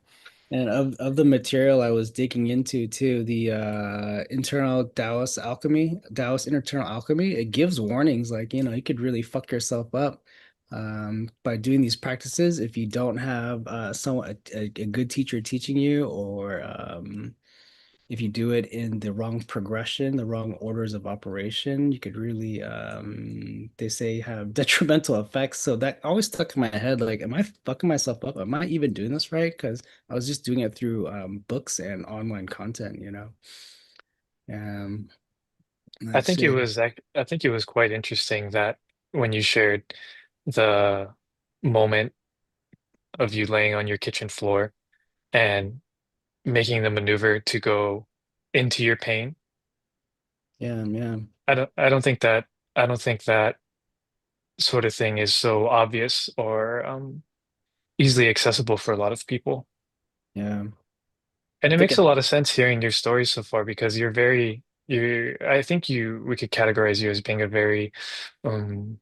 And of the material I was digging into too, the internal Taoist internal alchemy, it gives warnings like, you could really fuck yourself up by doing these practices if you don't have a good teacher teaching you, or if you do it in the wrong progression, the wrong orders of operation, you could really, they say, have detrimental effects. So that always stuck in my head. Like, am I fucking myself up? Am I even doing this right? Because I was just doing it through books and online content. Um, I that think it shit. was I think it was quite interesting that when you shared the moment of you laying on your kitchen floor and making the maneuver to go into your pain. Yeah, yeah, I don't think that sort of thing is so obvious or easily accessible for a lot of people. yeah. I And it think makes a it, lot of sense hearing your story so far because I think we could categorize you as being a very um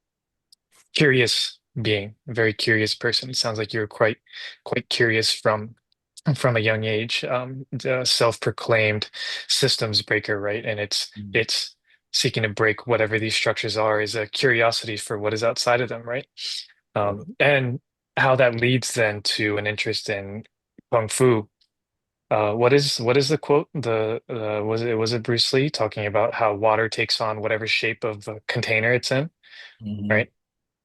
curious being, a very curious person. It sounds like you're quite curious from a young age, the self-proclaimed systems breaker, right? And it's seeking to break whatever these structures are is a curiosity for what is outside of them, right? And how that leads then to an interest in Kung Fu. What is the quote? Was it Bruce Lee talking about how water takes on whatever shape of the container it's in, Mhm. right?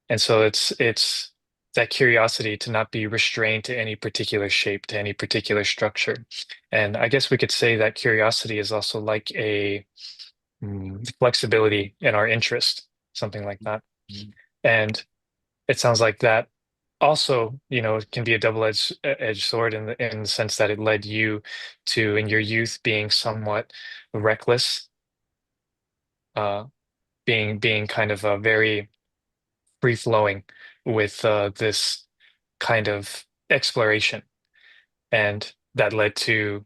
And so it's that curiosity to not be restrained to any particular shape, to any particular structure. And I guess we could say that curiosity is also like a flexibility in our interest, something like that. And it sounds like that also, it can be a double-edged sword in the sense that it led you to, in your youth, being somewhat reckless, uh, being kind of a very free-flowing with this kind of exploration, and that led to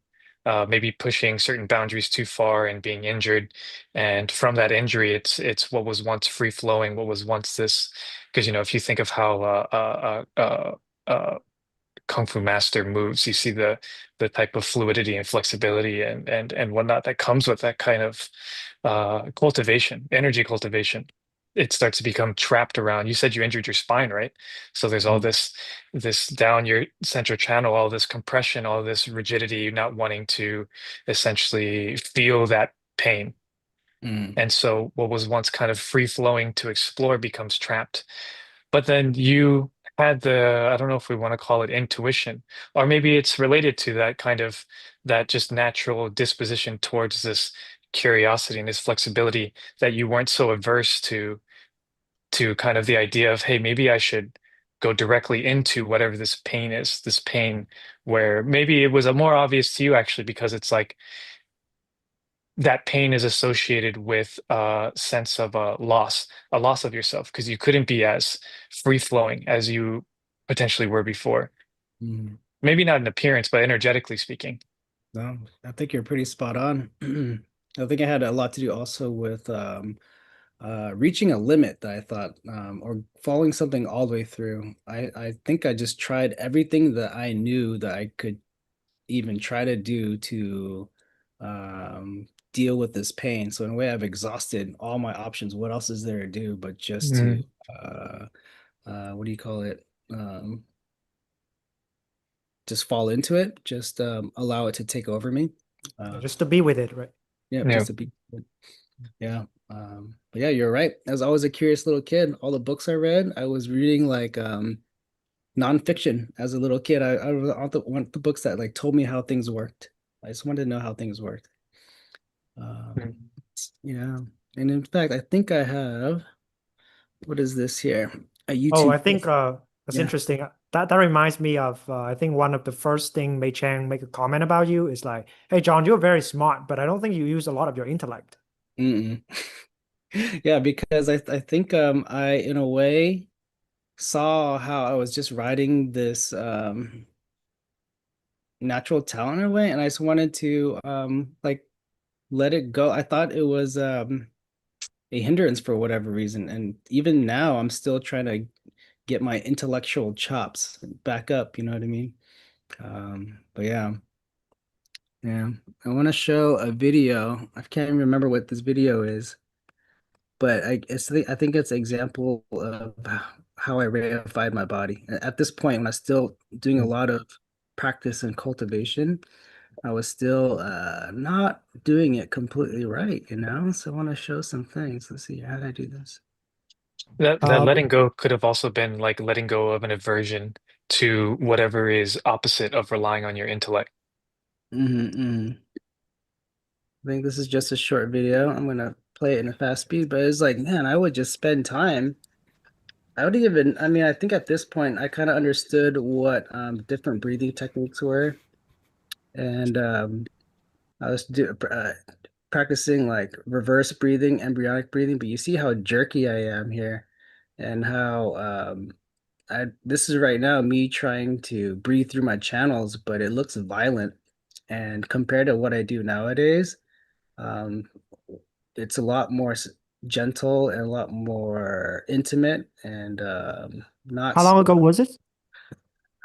maybe pushing certain boundaries too far and being injured. And from that injury, it's what was once free flowing, what was once this, because if you think of how Kung Fu master moves, you see the type of fluidity and flexibility and whatnot that comes with that kind of cultivation, energy cultivation. It starts to become trapped around. You said you injured your spine, right? So there's all this down your central channel, all this compression, all this rigidity, not wanting to essentially feel that pain. Mhm. And so what was once kind of free flowing to explore becomes trapped. But then you had I don't know if we want to call it intuition, or maybe it's related to that kind of that just natural disposition towards this curiosity and this flexibility that you weren't so averse to kind of the idea of, hey, maybe I should go directly into whatever this pain is, this pain where maybe it was a more obvious to you actually because it's like that pain is associated with a sense of a loss of yourself because you couldn't be as free flowing as you potentially were before. Mhm. Maybe not in appearance, but energetically speaking. No, I think you're pretty spot on. I think it had a lot to do also with reaching a limit that I thought, or following something all the way through. I think I just tried everything that I knew that I could even try to do to deal with this pain. So in a way, I've exhausted all my options. What else is there to do but just to Mm. what do you call it? Just fall into it, just allow it to take over me. Just to be with it, right? Yeah, Yeah. just to be. Yeah. But yeah, you're right. I was always a curious little kid. All the books I read, I was reading like nonfiction as a little kid. I want the books that like told me how things worked. I just wanted to know how things worked. Mm. Yeah. And in fact, I think I have, what is this here? A Oh, YouTube. I think that's Yeah. interesting. That reminds me of I think one of the first thing Mei Chang make a comment about you is like, "Hey, John, you're very smart, but I don't think you use a lot of your intellect." Mm-mm. Yeah, because I think I in a way saw how I was just riding this natural talent in a way, and I just wanted to like let it go. I thought it was a hindrance for whatever reason, and even now I'm still trying to get my intellectual chops back up, you know what I mean? But yeah. Yeah. I want to show a video. I can't even remember what this video is, but I think it's an example of how I reified my body. At this point, when I was still doing a lot of practice and cultivation, I was still not doing it completely right, you know? So I want to show some things. Let's see, how did I do this? That Uh, letting go could have also been like letting go of an aversion to whatever is opposite of relying on your intellect. I think this is just a short video. I'm gonna play it in a fast speed, but it's like, man, I would just spend time. I would even, I mean, I think at this point I kind of understood what different breathing techniques were. And I was practicing like reverse breathing, embryonic breathing, but you see how jerky I am here and how this is right now me trying to breathe through my channels, but it looks violent. And compared to what I do nowadays, um, it's a lot more gentle and a lot more intimate and not how long ago was it?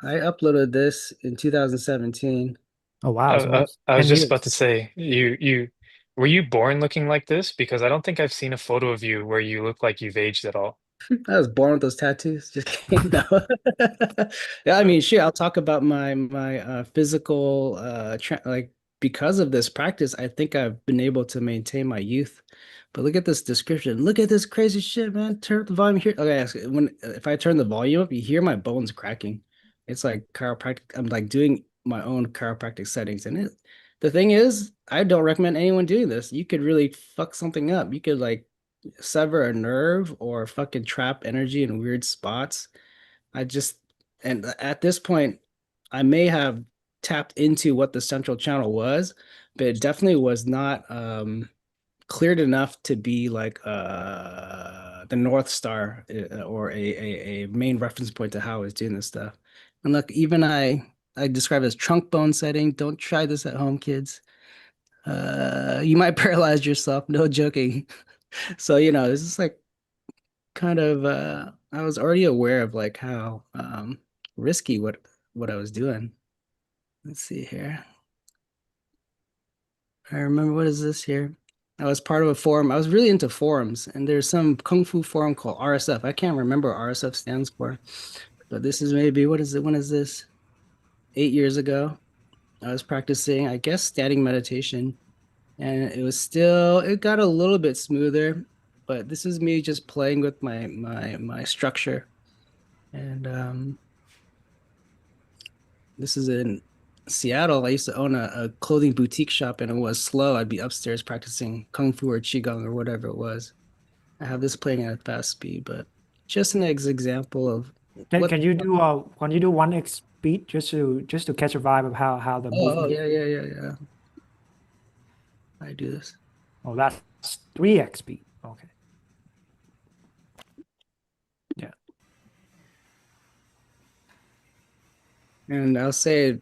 I uploaded this in 2017. Oh wow, so almost I was 10 just about to years. say, you were you born looking like this? Because I don't think I've seen a photo of you where you look like you've aged at all. I was born with those tattoos. Just kidding. No. Yeah, I mean, shit, I'll talk about my physical like because of this practice, I think I've been able to maintain my youth. But look at this description. Look at this crazy shit, man. Turn up the volume here. Okay, when if I turn the volume up, you hear my bones cracking. It's like chiropractic. I'm like doing my own chiropractic settings, and the thing is, I don't recommend anyone doing this. You could really fuck something up. You could like sever a nerve or fucking trap energy in weird spots. I just, and at this point, I may have tapped into what the central channel was, but it definitely was not cleared enough to be like the North Star or a main reference point to how I was doing this stuff. And look, even I describe it as trunk bone setting. Don't try this at home, kids. You might paralyze yourself. No joking. So, you know, this is like kind of I was already aware of like how risky what I was doing. Let's see here. I remember, what is this here? I was part of a forum. I was really into forums, and there's some kung fu forum called RSF. I can't remember what RSF stands for, but this is maybe, what is it? When is this? 8 years ago. I was practicing, I guess, standing meditation, and it got a little bit smoother, but this is me just playing with my structure. And this is in Seattle. I used to own a clothing boutique shop, and it was slow. I'd be upstairs practicing kung fu or qigong or whatever it was. I have this playing at a fast speed, but just an example of what? Can you do 1x speed just to catch a vibe of how the movement? Yeah. I do this. Oh, that's 3x speed. Okay. Yeah. And I'll say,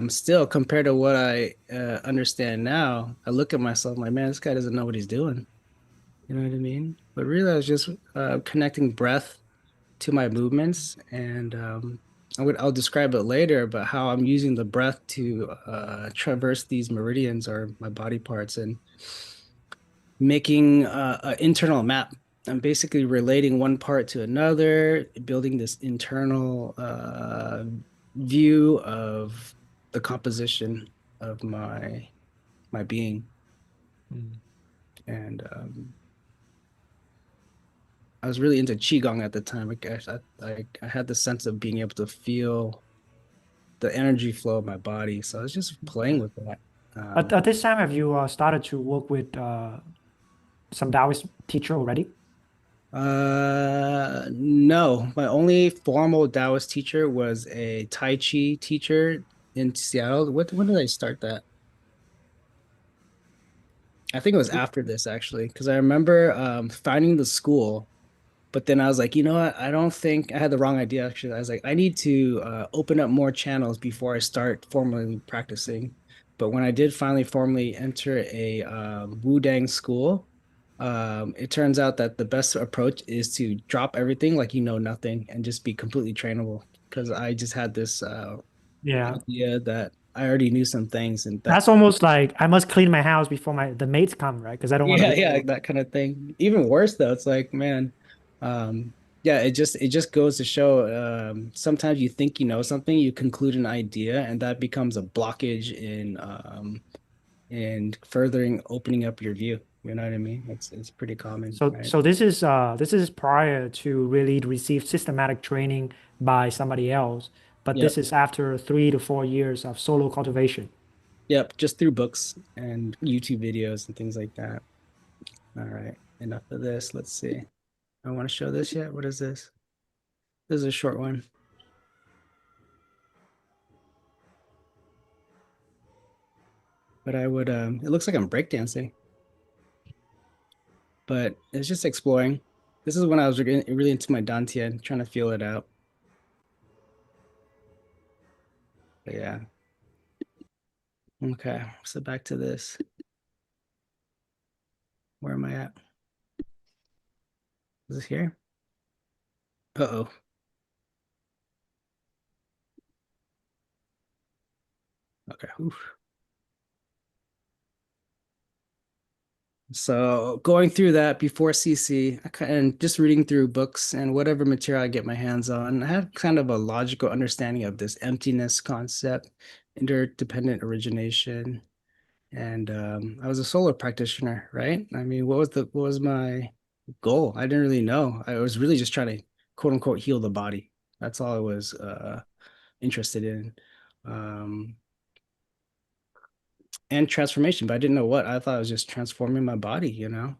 still compared to what I understand now, I look at myself like, man, this guy doesn't know what he's doing. You know what I mean? But really, I was just connecting breath to my movements, and I'll describe it later, but how I'm using the breath to traverse these meridians or my body parts and making an internal map. I'm basically relating one part to another, building this internal view of the composition of my being. Mm. And I was really into qigong at the time. I had the sense of being able to feel the energy flow of my body, so I was just playing with that. At this time, have you started to work with some Taoist teacher already? No, my only formal Taoist teacher was a Tai Chi teacher in Seattle. When did I start that? I think it was after this actually, because I remember finding the school, but then I was like, you know what? I don't think I had the wrong idea actually. I was like, I need to open up more channels before I start formally practicing. But when I did finally formally enter a Wudang school, it turns out that the best approach is to drop everything like you know nothing and just be completely trainable. Because I just had this Yeah. idea that I already knew some things, and that That's almost like I must clean my house before the mates come, right? Because I don't want to yeah, that kind of thing. Even worse though, it's like, man, yeah, it just goes to show sometimes you think you know something, you conclude an idea, and that becomes a blockage in furthering opening up your view. You know what I mean? It's pretty common, right? So this is prior to really receive systematic training by somebody else, but this Yep. is after 3 to 4 years of solo cultivation. Yep, just through books and YouTube videos and things like that. All right, enough of this. Let's see. I want to show this yet. What is this? This is a short one. But I would it looks like I'm breakdancing, but it's just exploring. This is when I was really into my Dantian, trying to feel it out. But yeah. Okay, so back to this. Where am I at? Is this here? Uh-oh. Okay. Oof. So going through that before CC and just reading through books and whatever material I get my hands on, I had kind of a logical understanding of this emptiness concept, interdependent origination, and I was a solo practitioner, right? I mean, what was my goal? I didn't really know. I was really just trying to quote unquote heal the body. That's all I was interested in. Um, and transformation, but I didn't know what. I thought I was just transforming my body, you know?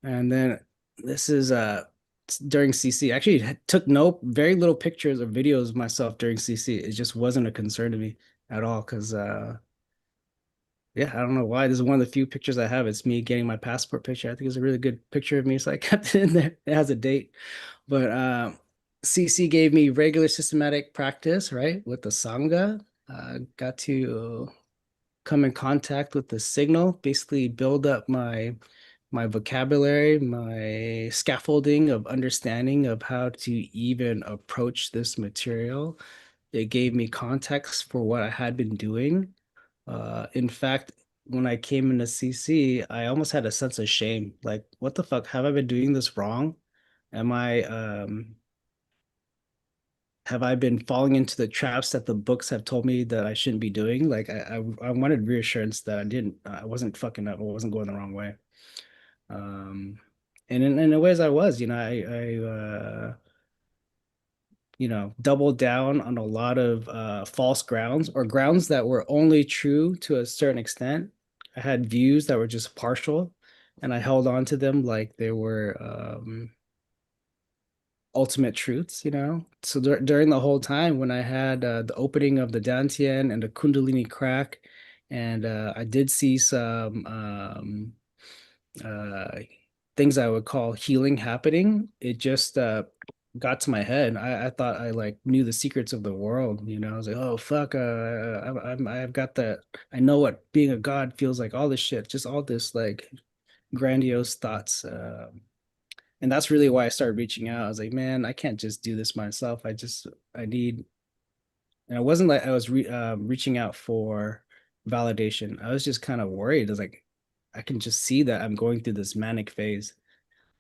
And then this is during CC. Actually, took no very little pictures or videos of myself during CC. It just wasn't a concern to me at all because yeah, I don't know why. This is one of the few pictures I have. It's me getting my passport picture. I think it's a really good picture of me, so I kept it in there. It has a date. But CC gave me regular systematic practice, right, with the Sangha. Got to come in contact with the signal, basically build up my vocabulary, my scaffolding of understanding of how to even approach this material. It gave me context for what I had been doing. In fact, when I came into CC, I almost had a sense of shame. Like, what the fuck? Have I been doing this wrong? Am I have I been falling into the traps that the books have told me that I shouldn't be doing? Like I wanted reassurance that I wasn't fucking up, I wasn't going the wrong way. And in the ways I was, you know, doubled down on a lot of false grounds or grounds that were only true to a certain extent. I had views that were just partial, and I held on to them like they were ultimate truths, you know. So during the whole time when I had the opening of the Dantian and the Kundalini crack, and I did see some uh, things I would call healing happening, it just got to my head. I thought I like knew the secrets of the world, you know. I was like, oh fuck, I've got that. I know what being a god feels like. All this shit, just all this like grandiose thoughts. And that's really why I started reaching out. I was like, man, I can't just do this myself. I need. And it wasn't like I was reaching out for validation. I was just kind of worried. I was like, I can just see that I'm going through this manic phase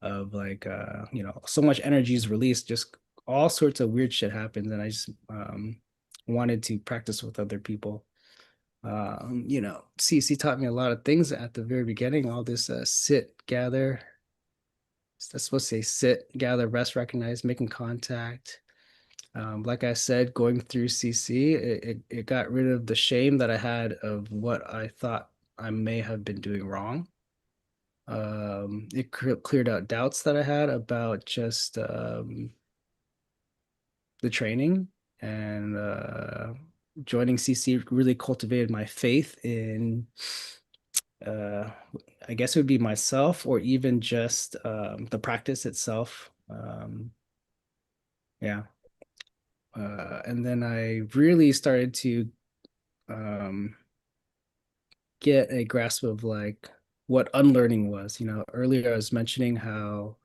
of like, you know, so much energy is released, just all sorts of weird shit happens, and I just wanted to practice with other people. You know, CC taught me a lot of things at the very beginning. All this sit, gather. That's supposed to say sit, gather, rest, recognize, making contact. Like I said, going through CC, it got rid of the shame that I had of what I thought I may have been doing wrong. It cleared out doubts that I had about just the training, and joining CC really cultivated my faith in I guess it would be myself, or even just the practice itself. Yeah. And then I really started to get a grasp of like what unlearning was. You know, earlier I was mentioning how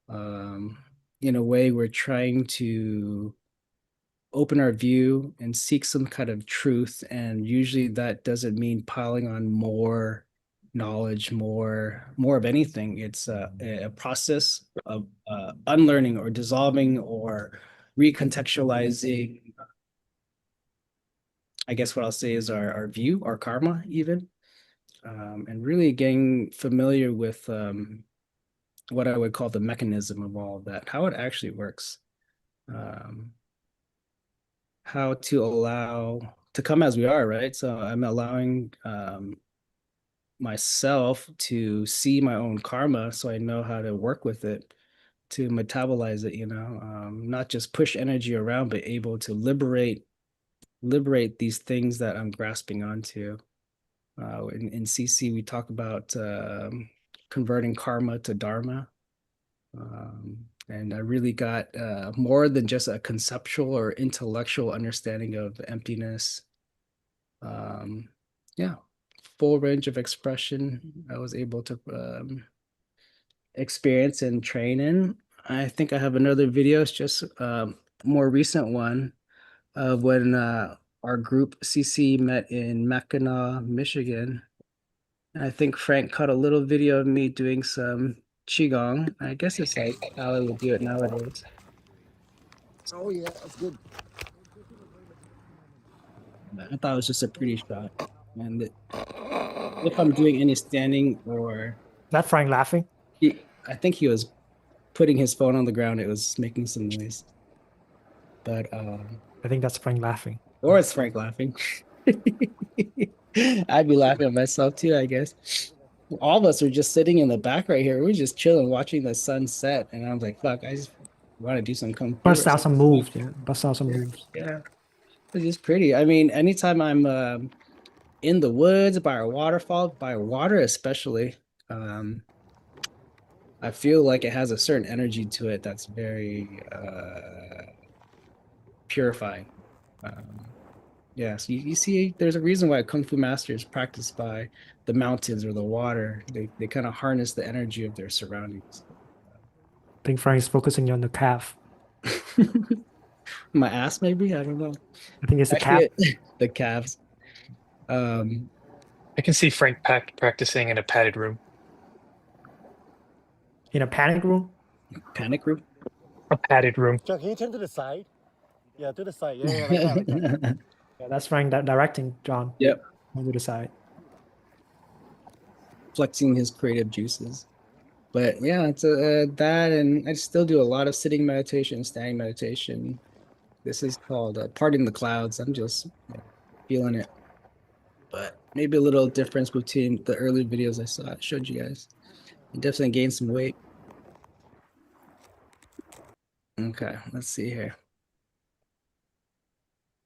in a way we're trying to open our view and seek some kind of truth, and usually that doesn't mean piling on more knowledge, more of anything. It's a process of unlearning or dissolving or recontextualizing. I guess what I'll say is our view, our karma, even, and really getting familiar with what I would call the mechanism of all of that, how it actually works, how to allow to come as we are, right? So I'm allowing myself to see my own karma, so I know how to work with it, to metabolize it, you know, not just push energy around, but able to liberate these things that I'm grasping onto. In CC, we talk about converting karma to dharma. And I really got more than just a conceptual or intellectual understanding of emptiness. Yeah, full range of expression I was able to experience and train in. I think I have another video. It's just more recent one of when our group CC met in Mackinac, Michigan. I think Frank caught a little video of me doing some qigong. I guess it's like how I would do it nowadays. Oh yeah, that's good. I thought it was just a pretty shot. And if I'm doing any standing or That Frank laughing? I think he was putting his phone on the ground, it was making some noise. But I think that's Frank laughing. or it's Frank laughing. I'd be laughing at myself too, I guess. All of us were just sitting in the back right here. We were just chilling, watching the sun set, and I was like, "Fuck, I just want to do some kung fu." Bust out some moves, yeah. Bust out some moves. Yeah, it's just pretty. I mean, anytime I'm in the woods by a waterfall, by water especially, I feel like it has a certain energy to it that's very purifying. Yeah, so you see, there's a reason why Kung Fu masters practice by the mountains or the water. They kind of harness the energy of their surroundings. I think Frank is focusing on the calf. My ass, maybe? I don't know. I think it's a calf. Actually, the calves. I can see Frank practicing in a padded room. In a panic room? Panic room? A padded room. John, can you turn to the side? Yeah, to the side. Yeah, like that, like that. Yeah, that's Frank directing John. Yep. On the side. Flexing his creative juices. But yeah, it's that, and I still do a lot of sitting meditation, standing meditation. This is called Parting the Clouds. I'm just feeling it. But maybe a little difference between the early videos I showed you guys. I definitely gained some weight. Okay, let's see here.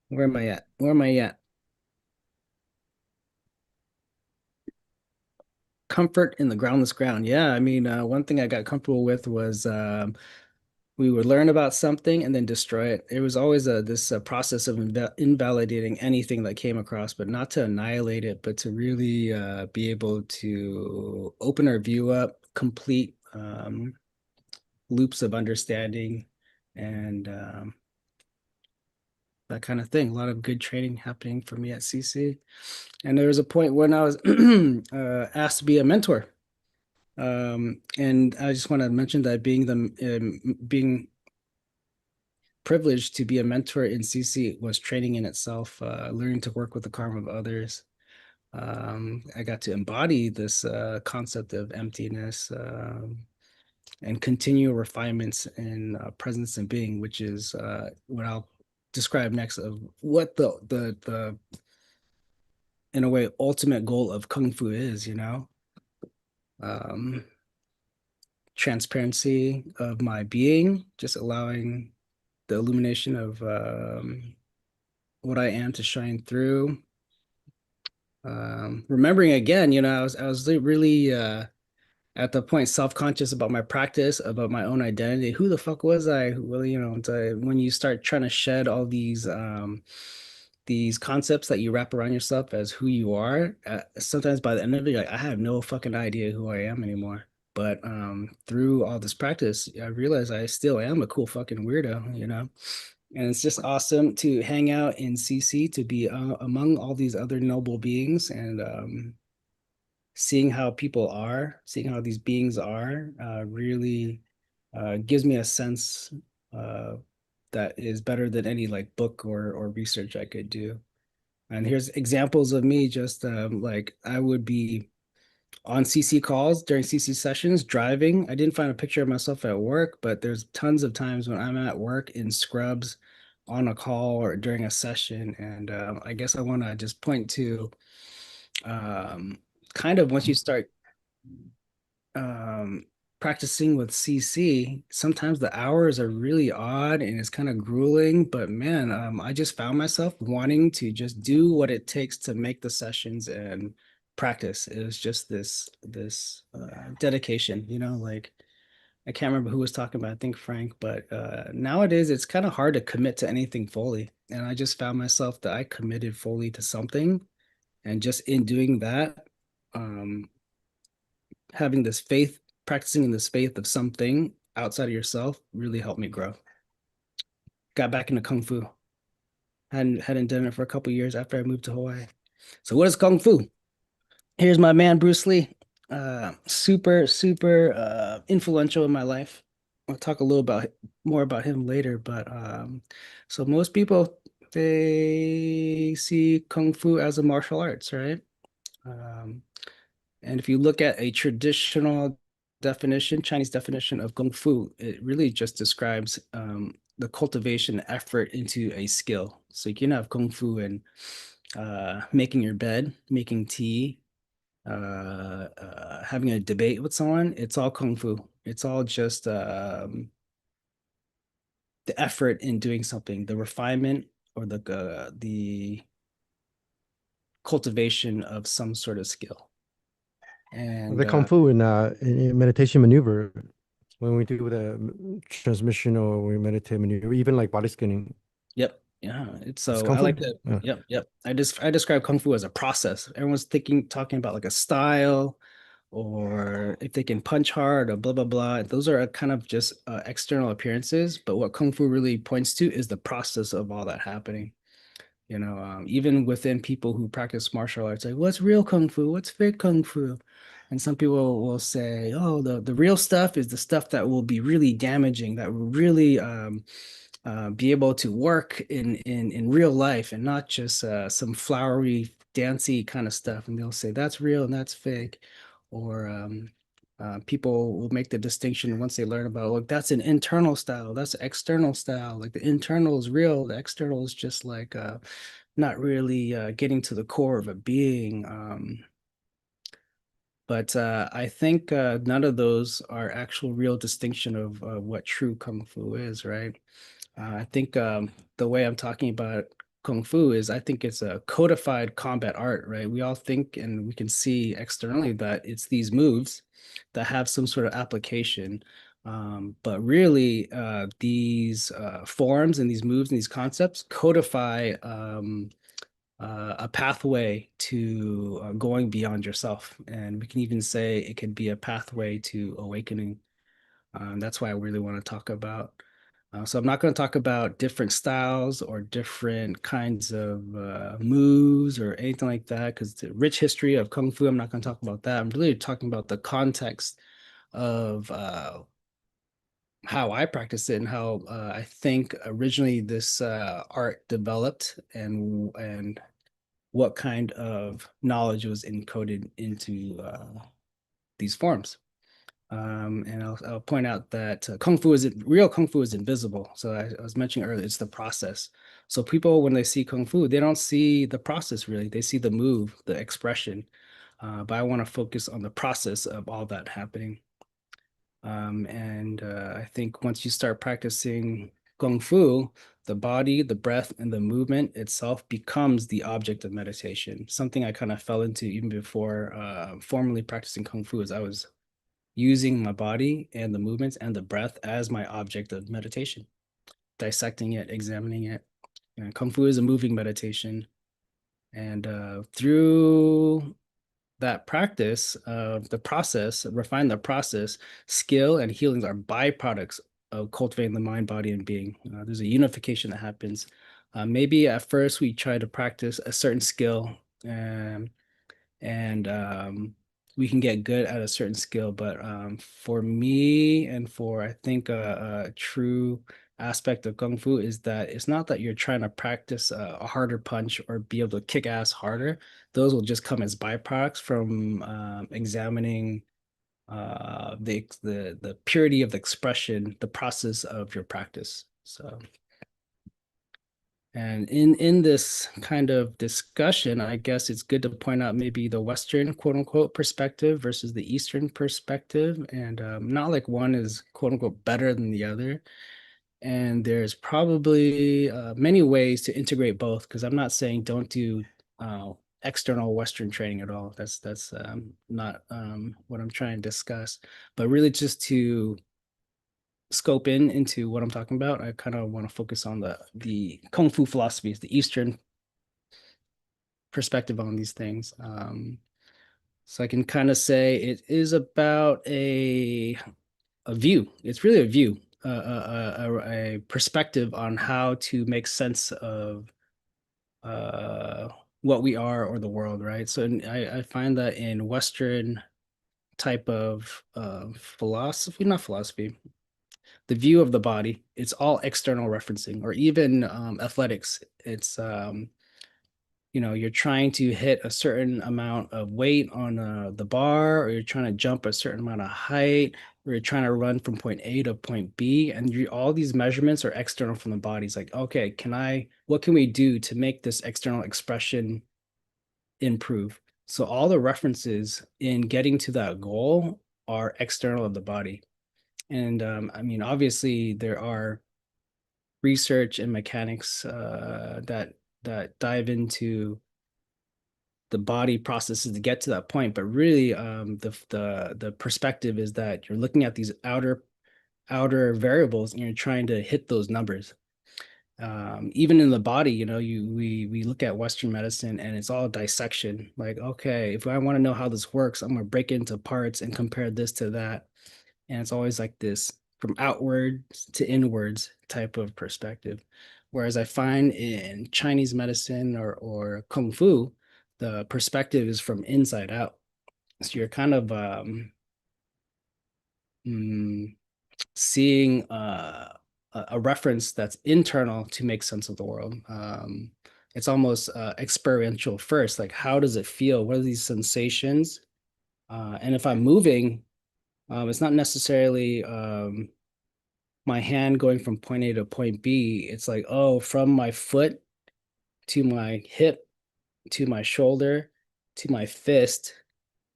Where am I at? Where am I at? Comfort in the groundless ground. Yeah, I mean, one thing I got comfortable with was we would learn about something and then destroy it. It was always this process of invalidating anything that came across, but not to annihilate it, but to really be able to open our view up, complete loops of understanding, and that kind of thing. A lot of good training happening for me at CC. And there was a point when I was asked to be a mentor. And I just want to mention that being privileged to be a mentor in CC was training in itself, learning to work with the karma of others. I got to embody this concept of emptiness and continual refinements in presence and being, which is what I'll describe next of what the in a way ultimate goal of Kung Fu is, you know. Transparency of my being, just allowing the illumination of what I am to shine through. Remembering again, you know, I was really at the point self-conscious about my practice, about my own identity. Who the fuck was I? Well, you know, when you start trying to shed all these concepts that you wrap around yourself as who you are, sometimes by the end of it, like, I have no fucking idea who I am anymore. But through all this practice, I realized I still am a cool fucking weirdo, you know? And it's just awesome to hang out in CC, to be among all these other noble beings, and seeing how people are, seeing how these beings are, really gives me a sense that is better than any like book or research I could do. And here's examples of me just like I would be on CC calls during CC sessions driving. I didn't find a picture of myself at work, but there's tons of times when I'm at work in scrubs on a call or during a session. And I guess I want to just point to kind of once you start practicing with CC, sometimes the hours are really odd and it's kind of grueling, but man, I just found myself wanting to just do what it takes to make the sessions and practice. It was just this dedication, you know, like I can't remember who was talking about, I think Frank, but nowadays it's kind of hard to commit to anything fully. And I just found myself that I committed fully to something. And just in doing that, having this faith, practicing in this faith of something outside of yourself really helped me grow. Got back into Kung Fu. Hadn't done it for a couple years after I moved to Hawaii. So what is Kung Fu? Here's my man, Bruce Lee. Super influential in my life. I'll talk a little more about him later, but so most people, they see Kung Fu as a martial arts, right? And if you look at a traditional definition, Chinese definition of Kung Fu, it really just describes the cultivation effort into a skill. So you can have Kung Fu and making your bed, making tea, having a debate with someone. It's all Kung Fu. It's all just the effort in doing something, the refinement or the cultivation of some sort of skill. And The Kung Fu in meditation maneuver, when we do the transmission or we meditate maneuver, even like body scanning. Yep. Yeah. It's so Kung I Fu. like to. Yeah. Yep. I describe Kung Fu as a process. Everyone's talking about like a style, or if they can punch hard or blah blah blah. Those are kind of just external appearances. But what Kung Fu really points to is the process of all that happening. You know, even within people who practice martial arts, like what's real Kung Fu? What's fake Kung Fu? And some people will say, oh, the real stuff is the stuff that will be really damaging, that will really be able to work in real life and not just some flowery, dancey kind of stuff. And they'll say that's real and that's fake. Or people will make the distinction once they learn about, look, that's an internal style, that's an external style. Like the internal is real, the external is just like not really getting to the core of a being. But I think none of those are actual real distinction of what true kung fu is, right? I think the way I'm talking about kung fu is I think it's a codified combat art, right? We all think and we can see externally that it's these moves that have some sort of application. But really, these forms and these moves and these concepts codify a pathway to going beyond yourself. And we can even say it could be a pathway to awakening. That's why I really want to talk about. So I'm not going to talk about different styles or different kinds of moves or anything like that, because the rich history of Kung Fu, I'm not going to talk about that. I'm really talking about the context of how I practice it and how I think originally this art developed and what kind of knowledge was encoded into these forms. And I'll point out that real Kung Fu is invisible. So I was mentioning earlier, it's the process. So people, when they see Kung Fu, they don't see the process really. They see the move, the expression. But I want to focus on the process of all that happening. And I think once you start practicing Kung Fu, the body, the breath, and the movement itself becomes the object of meditation. Something I kind of fell into even before formally practicing Kung Fu is I was using my body and the movements and the breath as my object of meditation, dissecting it, examining it. And Kung Fu is a moving meditation. And through that practice of the process, refine the process, skill and healings are byproducts of cultivating the mind, body, and being. There's a unification that happens. Maybe at first we try to practice a certain skill and we can get good at a certain skill. But for me and for I think a true aspect of Kung Fu is that it's not that you're trying to practice a harder punch or be able to kick ass harder. Those will just come as byproducts from examining the purity of the expression, the process of your practice. So. And in this kind of discussion, I guess it's good to point out maybe the Western quote unquote perspective versus the Eastern perspective. And not like one is quote unquote better than the other. And there's probably many ways to integrate both, because I'm not saying don't do external Western training at all. That's not what I'm trying to discuss, but really just to scope into what I'm talking about, I kind of want to focus on the Kung Fu philosophies, the Eastern perspective on these things. So I can kind of say it is about a view. It's really a view, a perspective on how to make sense of what we are or the world, right? So I find that in Western type of not philosophy, the view of the body, it's all external referencing, or even athletics. It's you're trying to hit a certain amount of weight on the bar, or you're trying to jump a certain amount of height, or you're trying to run from point A to point B, and all these measurements are external from the body. It's like, okay, what can we do to make this external expression improve? So all the references in getting to that goal are external of the body. And I mean, obviously, there are research and mechanics that dive into the body processes to get to that point. But really, the perspective is that you're looking at these outer variables and you're trying to hit those numbers. Even in the body, we look at Western medicine and it's all dissection. Like, okay, if I want to know how this works, I'm gonna break it into parts and compare this to that. And it's always like this from outwards to inwards type of perspective. Whereas I find in Chinese medicine or Kung Fu, the perspective is from inside out. So you're kind of seeing a reference that's internal to make sense of the world. It's almost experiential first. Like, how does it feel? What are these sensations? And if I'm moving, it's not necessarily my hand going from point A to point B. It's like, oh, from my foot to my hip, to my shoulder, to my fist,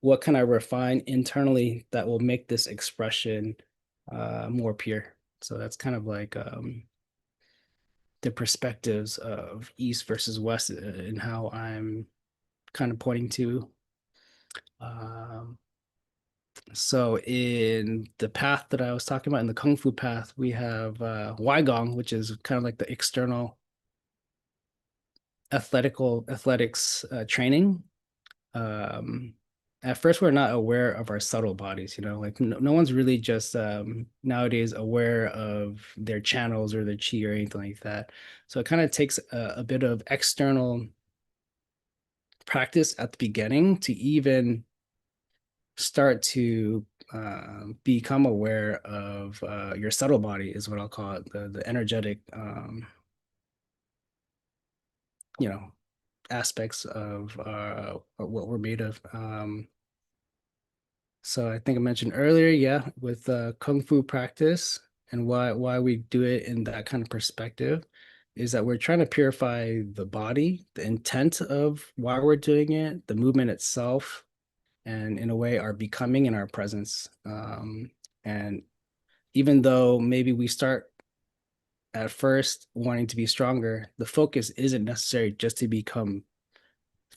what can I refine internally that will make this expression more pure. So that's kind of like the perspectives of East versus West and how I'm kind of pointing to. So in the path that I was talking about, in the Kung Fu path, we have Weigong, which is kind of like the external athletics training. At first, we're not aware of our subtle bodies, like no one's really just nowadays aware of their channels or their chi or anything like that. So it kind of takes a bit of external practice at the beginning to even start to become aware of your subtle body, is what I'll call it, the energetic aspects of what we're made of. So I think I mentioned earlier, yeah, with Kung Fu practice and why we do it in that kind of perspective is that we're trying to purify the body, the intent of why we're doing it, the movement itself, and in a way our becoming and our presence. And even though maybe we start at first wanting to be stronger, the focus isn't necessary just to become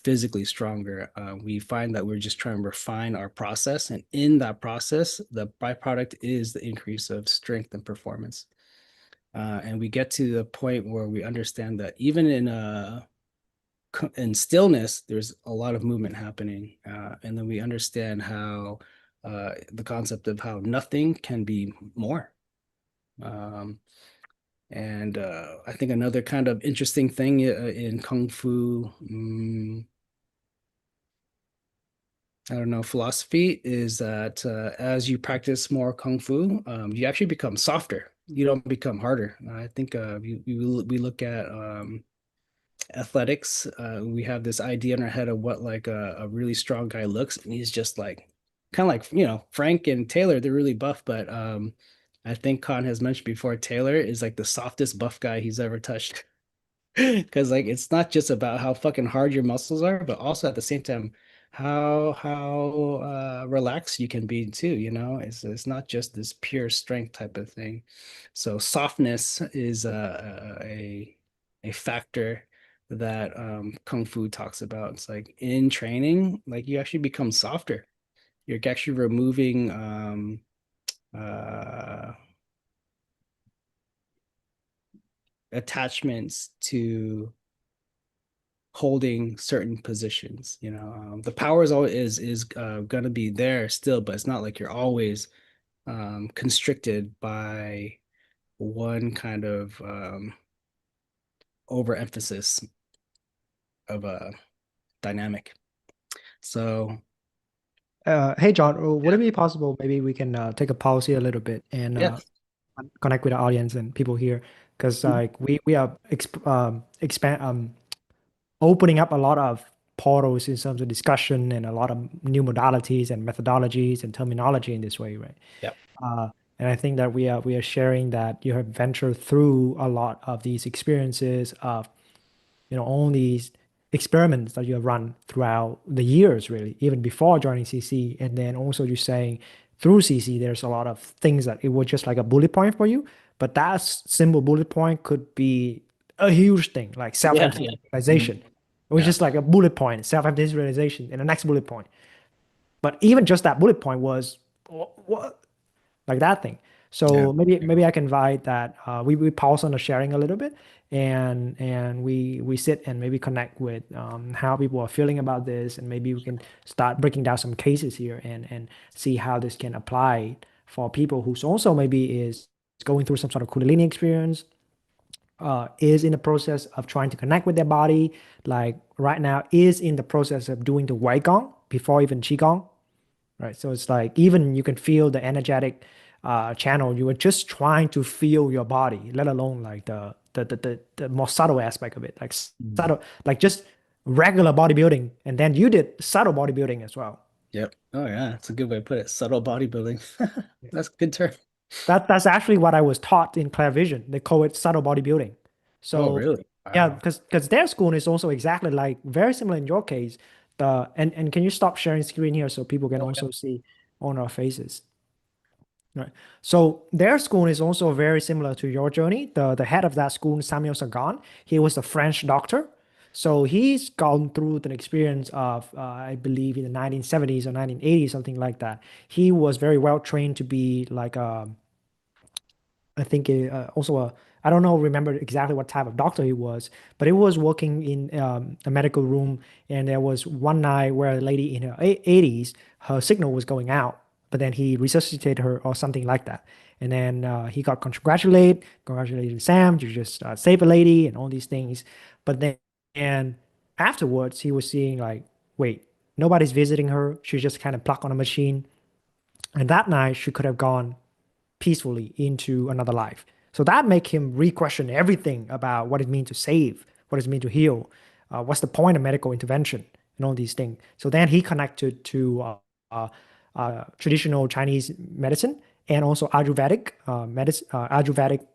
physically stronger. We find that we're just trying to refine our process, and in that process, the byproduct is the increase of strength and performance. And we get to the point where we understand that even in stillness, there's a lot of movement happening, and then we understand how the concept of how nothing can be more. And I think another kind of interesting thing in Kung Fu, I don't know, philosophy is that as you practice more Kung Fu, you actually become softer. You don't become harder. I think we look at athletics. We have this idea in our head of what like a really strong guy looks, and he's just like kind of like, Frank and Taylor, they're really buff, but I think Khan has mentioned before, Taylor is like the softest buff guy he's ever touched. Because like it's not just about how fucking hard your muscles are, but also at the same time how relaxed you can be too. It's not just this pure strength type of thing. So softness is a factor that Kung Fu talks about. It's like in training, like you actually become softer. You're actually removing attachments to holding certain positions. The power is going to be there still, but it's not like you're always constricted by one kind of overemphasis of a dynamic. So Hey, John, would it be possible maybe we can take a pause here a little bit and yeah, connect with the audience and people here? Because like we are opening up a lot of portals in terms of discussion and a lot of new modalities and methodologies and terminology in this way, right? Yep. And I think that we are sharing that you have ventured through a lot of these experiences of, all these experiments that you have run throughout the years, really, even before joining CC. And then also you're saying through CC, there's a lot of things that it was just like a bullet point for you, but that simple bullet point could be a huge thing, like self-evident realization. It was just like a bullet point, self-evident realization, and the next bullet point. But even just that bullet point was what, like that thing. So maybe I can invite that we pause on the sharing a little bit, and we sit and maybe connect with how people are feeling about this, and maybe we can start breaking down some cases here and see how this can apply for people who's also maybe is going through some sort of Kundalini experience, is in the process of trying to connect with their body, like right now is in the process of doing the Wei Gong before even Qigong, right? So it's like even you can feel the energetic channel. You were just trying to feel your body, let alone like the more subtle aspect of it, like subtle, like just regular bodybuilding, and then you did subtle bodybuilding as well. Yep. Oh yeah, that's a good way to put it. Subtle bodybuilding. That's a good term. That's actually what I was taught in Clair Vision. They call it subtle bodybuilding. So really? yeah, Wow. because their school is also exactly like very similar in your case, and can you stop sharing screen here so people can also see on our faces? Right. So their school is also very similar to your journey. The head of that school, Samuel Sagan, he was a French doctor. So he's gone through the experience of, I believe, in the 1970s or 1980s, something like that. He was very well trained to be like I think also I don't know, remember exactly what type of doctor he was, but he was working in a medical room, and there was one night where a lady in her 80s, her signal was going out, but then he resuscitated her or something like that. And then he got congratulated Sam, you just saved a lady and all these things. But then and afterwards, he was seeing like, wait, nobody's visiting her. She just kind of plugged on a machine. And that night, she could have gone peacefully into another life. So that make him re-question everything about what it means to save, what it means to heal, what's the point of medical intervention, and all these things. So then he connected to traditional Chinese medicine and also Ayurvedic medicine, Ayurvedic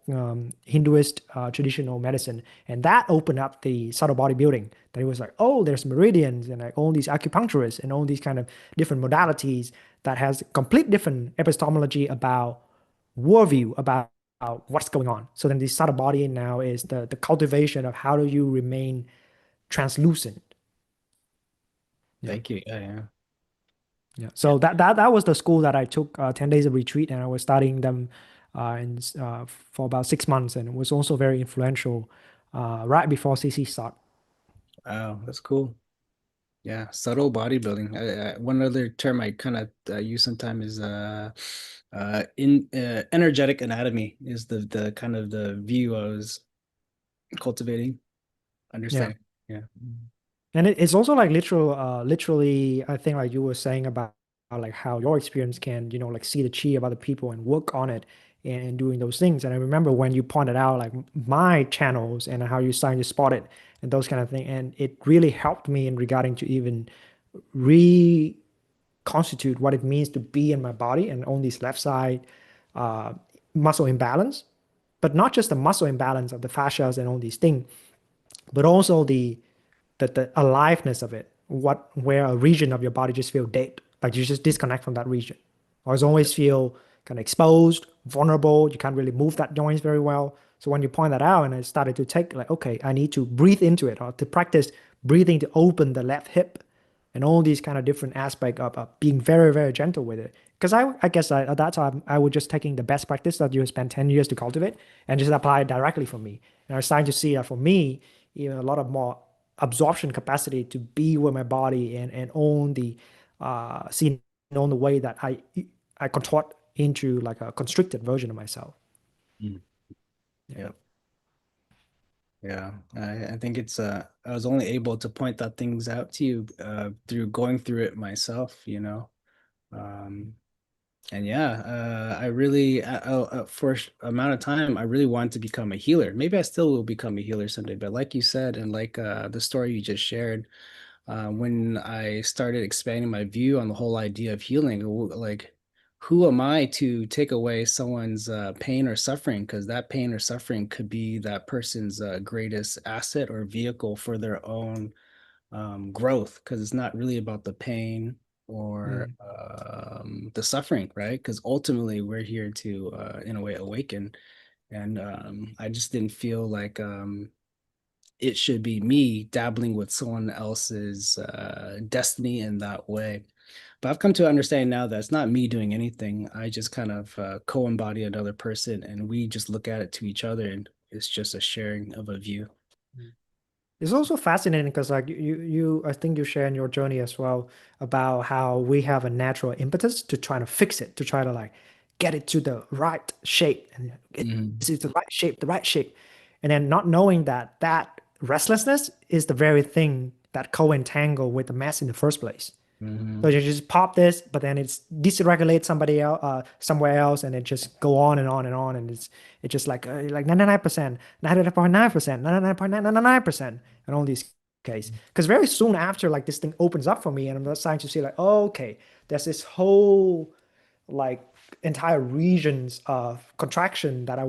Hinduist traditional medicine, and that opened up the subtle bodybuilding. That it was like, oh, there's meridians and like all these acupuncturists and all these kind of different modalities that has complete different epistemology about worldview about what's going on. So then the subtle body now is the cultivation of how do you remain translucent. Yeah. Thank you. Yeah. Yeah. So that was the school that I took 10 days of retreat, and I was studying them for about 6 months, and it was also very influential right before CC start. Wow, that's cool. Yeah, subtle bodybuilding. One other term I kind of use sometimes is energetic anatomy is the kind of the view I was cultivating, understanding. Yeah. And it's also like literally, I think like you were saying about like how your experience can, like see the chi of other people and work on it and doing those things. And I remember when you pointed out like my channels and how you're starting to spot it and those kind of things. And it really helped me in regarding to even reconstitute what it means to be in my body and on this left side uh, muscle imbalance, but not just the muscle imbalance of the fascias and all these things, but also the aliveness of it, where a region of your body just feel dead, like you just disconnect from that region, or it's always feel kind of exposed, vulnerable. You can't really move that joints very well. So when you point that out, and I started to take like, okay, I need to breathe into it, or to practice breathing to open the left hip, and all these kind of different aspects of being very, very gentle with it. Because I guess at that time, I was just taking the best practice that you spent 10 years to cultivate and just apply it directly for me. And I was starting to see that for me, even a lot of more absorption capacity to be with my body and own the scene, own the way that I contort into like a constricted version of myself. Mm. Yeah. Yeah, I think it's I was only able to point that things out to you through going through it myself, and yeah, I really for amount of time I really wanted to become a healer. Maybe I still will become a healer someday, but like you said, and like the story you just shared, when I started expanding my view on the whole idea of healing, like who am I to take away someone's pain or suffering? Because that pain or suffering could be that person's greatest asset or vehicle for their own growth. Because it's not really about the pain or the suffering, right? Because ultimately we're here to, in a way, awaken. And I just didn't feel like it should be me dabbling with someone else's destiny in that way. But I've come to understand now that it's not me doing anything. I just kind of co-embody another person, and we just look at it to each other, and it's just a sharing of a view. It's also fascinating because like I think you share in your journey as well about how we have a natural impetus to try to fix it, to try to like get it to the right shape, and it's the right shape, and then not knowing that that restlessness is the very thing that co-entangle with the mess in the first place. So you just pop this, but then it's dysregulate somebody else, somewhere else, and it just go on and on and on, and it's just like 99%, 99.9%, 99.999%, and all these cases. Because very soon after, like this thing opens up for me, and I'm starting to see like, oh, okay, there's this whole like entire regions of contraction that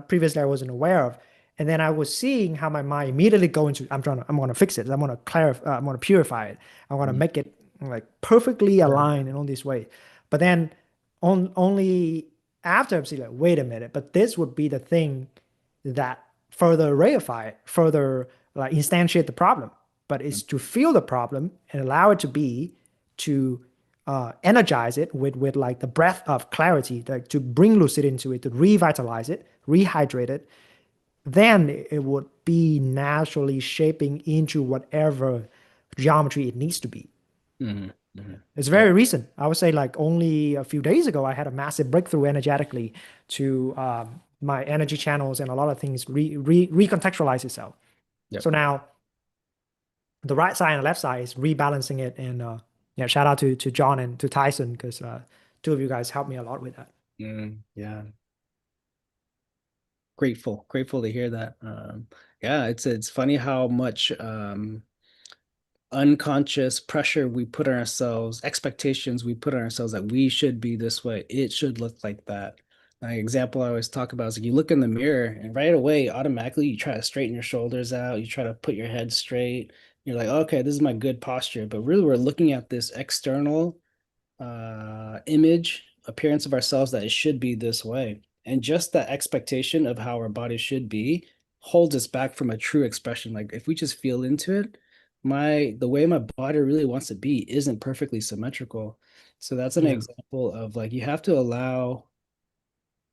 previously I wasn't aware of, And then I was seeing how my mind immediately go into, I'm going to fix it. I'm going to clarify, I'm going to purify it. I want to make it like perfectly aligned in all this way. But then only after I'm seeing like, wait a minute, but this would be the thing that further reify it, further like instantiate the problem. But it's to feel the problem and allow it to be, to energize it with like the breath of clarity, like to bring lucid into it, to revitalize it, rehydrate it. Then it would be naturally shaping into whatever geometry it needs to be. It's very recent. I would say like only a few days ago, I had a massive breakthrough energetically to my energy channels and a lot of things recontextualize itself. So now the right side and the left side is rebalancing it. And yeah, shout out to John and to Tyson, because two of you guys helped me a lot with that. Yeah. Grateful to hear that. Yeah, it's funny how much unconscious pressure we put on ourselves, expectations we put on ourselves that we should be this way, it should look like that. An example I always talk about is like you look in the mirror and right away, automatically, you try to straighten your shoulders out, you try to put your head straight. You're like, okay, this is my good posture. But really, we're looking at this external image, appearance of ourselves that it should be this way. And just that expectation of how our body should be holds us back from a true expression. Like if we just feel into it, the way my body really wants to be isn't perfectly symmetrical. So that's an example of like you have to allow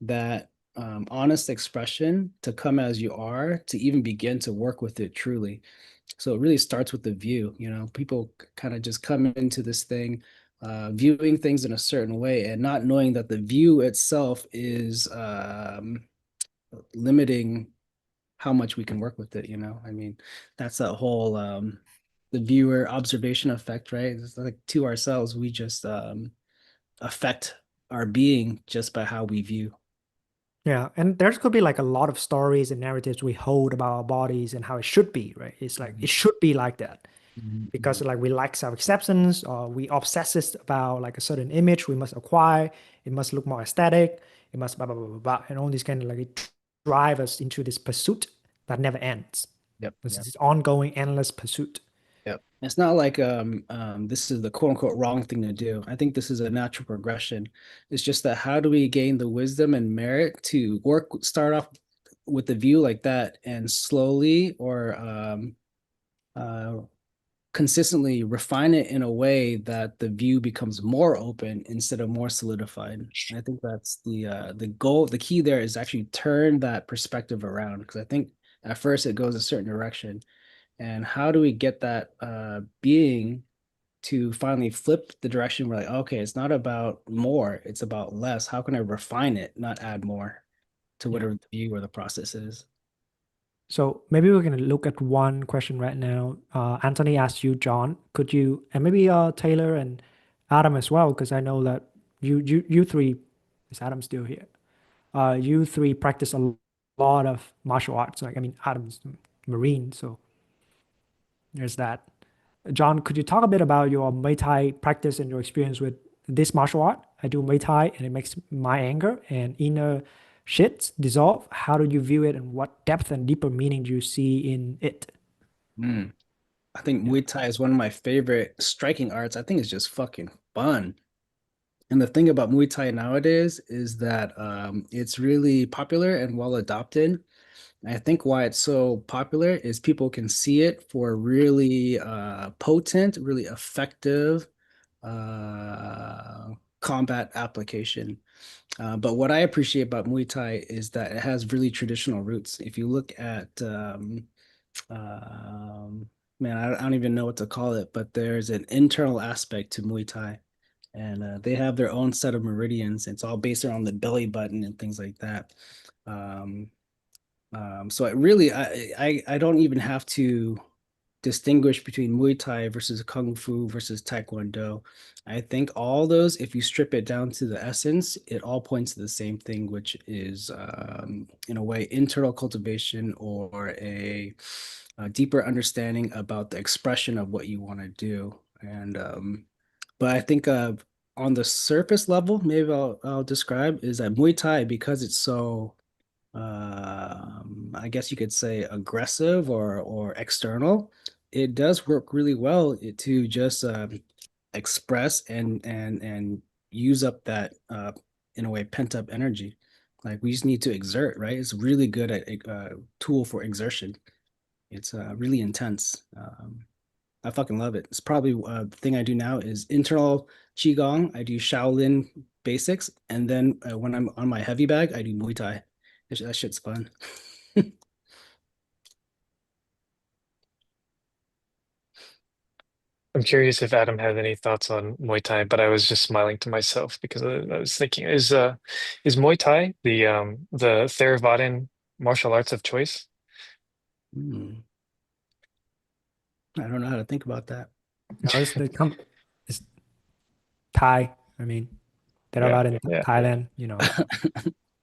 that honest expression to come as you are to even begin to work with it truly. So it really starts with the view. People kind of just come into this thing viewing things in a certain way and not knowing that the view itself is limiting how much we can work with it. I mean, that's that whole the viewer observation effect, right? It's like to ourselves, we just affect our being just by how we view. Yeah, and there could be like a lot of stories and narratives we hold about our bodies and how it should be, right? It's like it should be like that because like we like self-acceptance, or we obsess about like a certain image we must acquire. It must look more aesthetic. It must blah blah blah blah blah, and all these kind of like it drive us into this pursuit that never ends. This is this ongoing, endless pursuit. Yep. It's not like this is the quote unquote wrong thing to do. I think this is a natural progression. It's just that how do we gain the wisdom and merit to start off with the view like that and slowly or consistently refine it in a way that the view becomes more open instead of more solidified. And I think that's the goal. The key there is actually turn that perspective around, because I think at first it goes a certain direction. And how do we get that being to finally flip the direction? We're like, okay, it's not about more, it's about less. How can I refine it, not add more to whatever the view or the process is? So maybe we're going to look at one question right now. Anthony asked you, John, could you, and maybe Taylor and Adam as well, because I know that you three, is Adam still here? You three practice a lot of martial arts. Like, I mean, Adam's Marine, so there's that. John, could you talk a bit about your Muay Thai practice and your experience with this martial art? I do Muay Thai and it makes my anger and inner shits dissolve. How do you view it, and what depth and deeper meaning do you see in it? I think Muay Thai is one of my favorite striking arts. I think it's just fucking fun. And the thing about Muay Thai nowadays is that it's really popular and well adopted. I think why it's so popular is people can see it for really potent, really effective combat application. But what I appreciate about Muay Thai is that it has really traditional roots. If you look at, man, I don't even know what to call it, but there's an internal aspect to Muay Thai. And they have their own set of meridians. It's all based around the belly button and things like that. So I don't even have to distinguish between Muay Thai versus Kung Fu versus Taekwondo. I think all those, if you strip it down to the essence, it all points to the same thing, which is in a way internal cultivation or a deeper understanding about the expression of what you want to do. And but I think on the surface level, maybe I'll describe is that Muay Thai, because it's so I guess you could say aggressive or external, it does work really well to just express and use up that in a way pent up energy. Like we just need to exert, right? It's really good at tool for exertion. It's really intense. I fucking love it. It's probably the thing I do now is internal qigong. I do Shaolin basics, and then when I'm on my heavy bag, I do Muay Thai. That shit's fun. I'm curious if Adam has any thoughts on Muay Thai, but I was just smiling to myself because I was thinking, is Muay Thai the Theravadan martial arts of choice? Hmm. I don't know how to think about that. No, it's Thai. I mean, Yeah, Theravada in yeah. Thailand,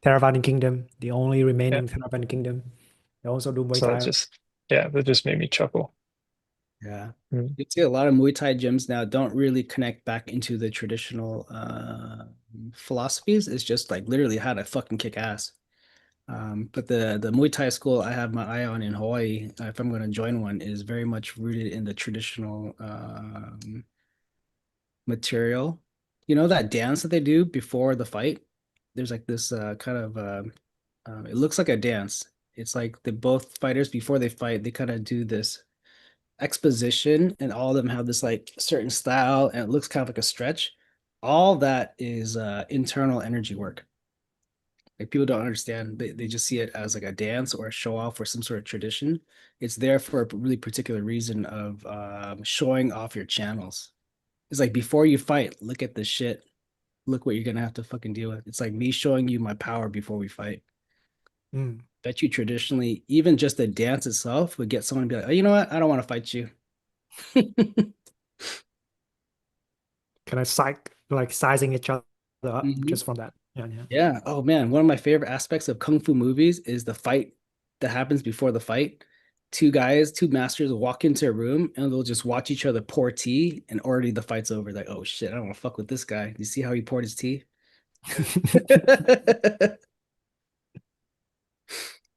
Theravada Kingdom, the only remaining Theravada Kingdom. They also do Muay So Thai. that just made me chuckle. Yeah. Mm. You see a lot of Muay Thai gyms now don't really connect back into the traditional philosophies. It's just like literally how to fucking kick ass. But the Muay Thai school I have my eye on in Hawaii, if I'm going to join one, is very much rooted in the traditional material. You know that dance that they do before the fight? There's like this kind of it looks like a dance. It's like the both fighters before they fight, they kind of do this exposition, and all of them have this like certain style, and it looks kind of like a stretch. All that is internal energy work. Like people don't understand. They just see it as like a dance or a show off or some sort of tradition. It's there for a really particular reason of showing off your channels. It's like before you fight, look at this shit. Look what you're gonna have to fucking deal with. It's like me showing you my power before we fight. Mm. Bet you traditionally, even just the dance itself would get someone to be like, oh, you know what? I don't want to fight you. Kind of sizing each other up Mhm. just from that. Yeah, yeah. Yeah. Oh man, one of my favorite aspects of kung fu movies is the fight that happens before the fight. Two guys, two masters will walk into a room and they'll just watch each other pour tea, and already the fight's over. Like, oh shit, I don't want to fuck with this guy. You see how he poured his tea?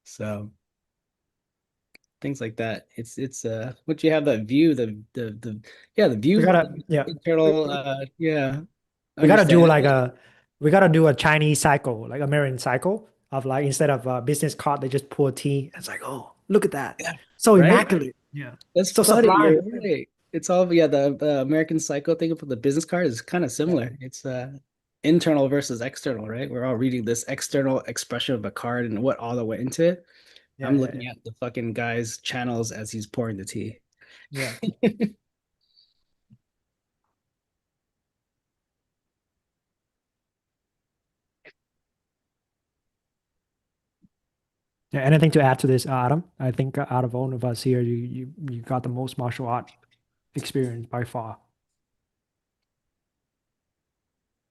So things like that. It's once you have that view, the yeah, the We view, gotta, yeah. internal yeah, We gotta do understand. like we gotta do a Chinese cycle, like American cycle of like instead of a business card, they just pour tea. It's like, oh, look at that. Yeah, So right? immaculate. Yeah. That's So funny. You're sublime. right. It's all yeah, the American Psycho thing for the business card is kind of Yeah. similar. It's internal versus external, right? We're all reading this external expression of a card and what all that went into it. Yeah, I'm yeah, looking yeah. at the fucking guy's channels as he's pouring the tea. Yeah. Yeah. Anything to add to this, Adam? I think out of all of us here, you got the most martial art experience by far.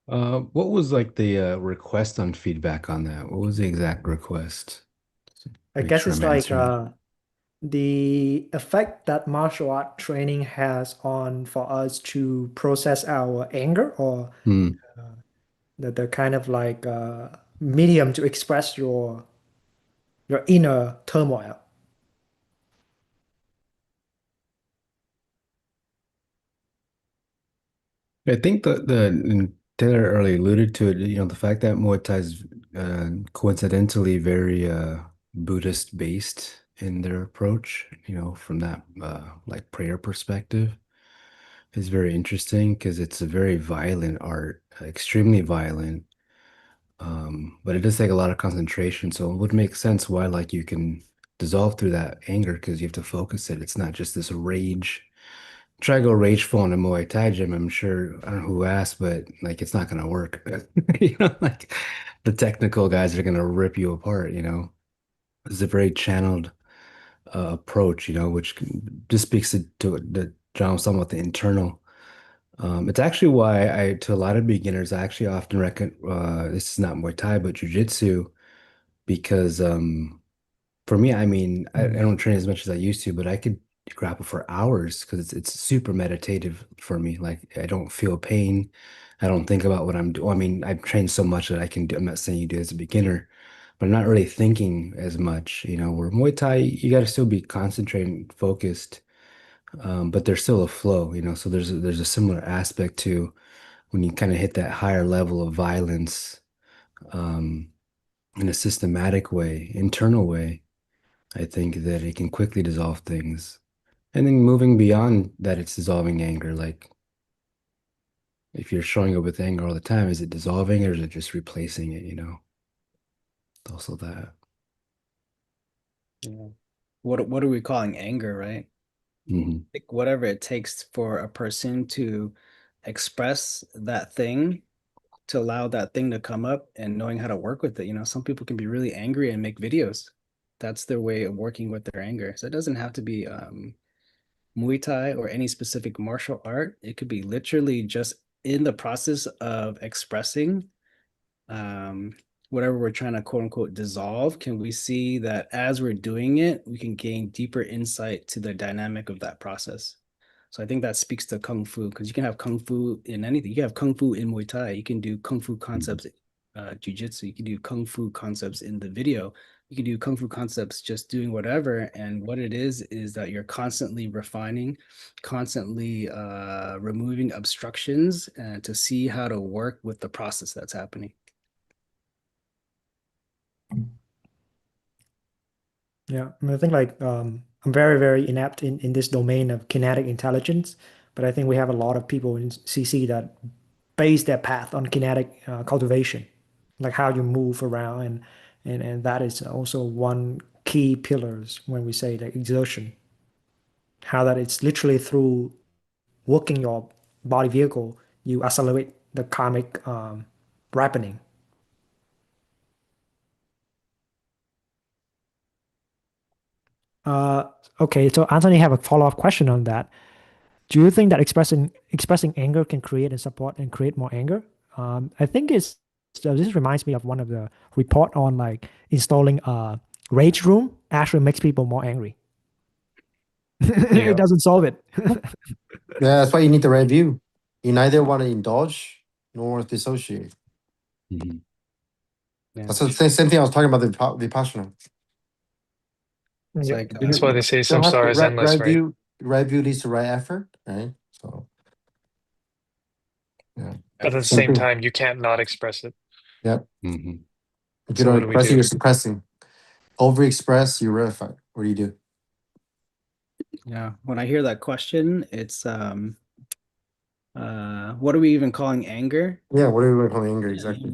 What was like the request on feedback on that? What was the exact request? I Make guess sure it's I'm like answering. the effect that martial art training has on for us to process our anger or Hmm. the kind of like medium to express your inner turmoil. I think and Taylor earlier alluded to it, the fact that Muay Thai is coincidentally very Buddhist based in their approach, from that like prayer perspective is very interesting because it's a very violent art, extremely violent. But it does take a lot of concentration, so it would make sense why like you can dissolve through that anger because you have to focus it. It's not just this rage. Try to go rageful in a Muay Thai gym. I'm sure I don't know who asked, but like it's not gonna work. Like the technical guys are gonna rip you apart. It's a very channeled approach. Which just speaks to the John was talking about the internal. It's actually why to a lot of beginners, I actually often recommend, this is not Muay Thai, but Jiu-Jitsu, because for me, I mean, I don't train as much as I used to, but I could grapple for hours because it's super meditative for me. Like I don't feel pain. I don't think about what I'm doing. I mean, I've trained so much that I can do. I'm not saying you do as a beginner, but not really thinking as much, you know, where Muay Thai, you got to still be concentrated, focused, but there's still a flow, you know, so there's a similar aspect to when you kind of hit that higher level of violence, um, in a systematic way, internal way. I think that it can quickly dissolve things. And then moving beyond that, it's dissolving anger. Like if you're showing up with anger all the time, is it dissolving or is it just replacing it, you know? Also that. Yeah. What are we calling anger, right? Mhm. Like whatever it takes for a person to express that thing, to allow that thing to come up and knowing how to work with it. You know, some people can be really angry and make videos. That's their way of working with their anger. So it doesn't have to be Muay Thai or any specific martial art. It could be literally just in the process of expressing um, whatever we're trying to quote unquote dissolve. Can we see that as we're doing it, we can gain deeper insight to the dynamic of that process? So I think that speaks to Kung Fu, because you can have Kung Fu in anything. You can have Kung Fu in Muay Thai. You can do Kung Fu concepts, Jiu-Jitsu. You can do Kung Fu concepts in the video. You can do Kung Fu concepts just doing whatever. And what it is that you're constantly refining, constantly removing obstructions and to see how to work with the process that's happening. Yeah, I mean, I think like I'm very, very inept in this domain of kinetic intelligence, but I think we have a lot of people in CC that base their path on kinetic cultivation, like how you move around, and that is also one key pillars when we say the exertion, how that it's literally through working your body vehicle, you accelerate the karmic ripening. Uh, okay, so Anthony have a follow-up question on that. Do you think that expressing anger can create and support and create more anger? I think it's so this reminds me of one of the report on like installing a rage room actually makes people more angry. Yeah. It doesn't solve it. Yeah, that's why you need the right view. You neither want to indulge nor dissociate. Mhm. Yeah. That's the same thing I was talking about the Vipassana. It's Yeah, like that's why they say Still have samsara the is endless, right right? view. Right view leads to right effort, right? So yeah, But at the same same thing. time, you can't not express it. Yep. Mhm. If So you don't what do we express it, do? you're suppressing. Overexpress, you rarefied. What do you do? yeah, when I hear that question, it's what are we even calling anger? Yeah, what are we going to call anger exactly?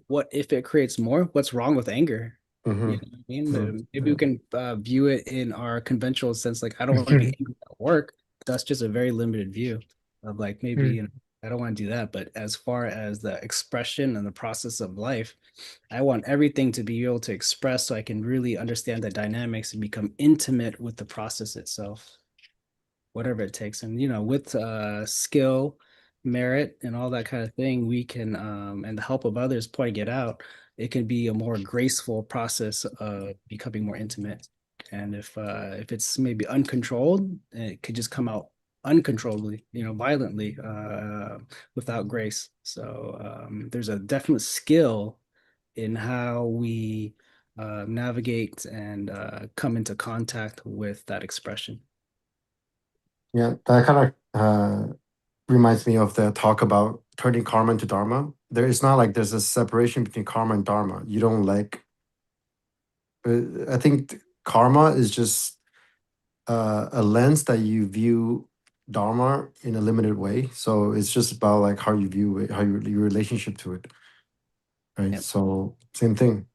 What if it creates more? What's wrong with anger? Mm-hmm. You know what I mean? Mhm. Maybe we can view it in our conventional sense, like I don't want to be angry at work. That's just a very limited view of like maybe, Mm. you know, I don't want to do that. But as far as the expression and the process of life, I want everything to be able to express so I can really understand the dynamics and become intimate with the process itself, whatever it takes. And, you know, with skill, merit, and all that kind of thing, we can, and the help of others pointing it out, it can be a more graceful process of becoming more intimate. And if it's maybe uncontrolled, it could just come out uncontrollably, you know, violently, without grace. So there's a definite skill in how we navigate and come into contact with that expression. Yeah, that kind of reminds me of the talk about turning karma into dharma. It's not like there's a separation between karma and dharma. You don't like. I think karma is just a lens that you view dharma in a limited way. So it's just about like how you view it, how your relationship to it, right? Yep. So same thing.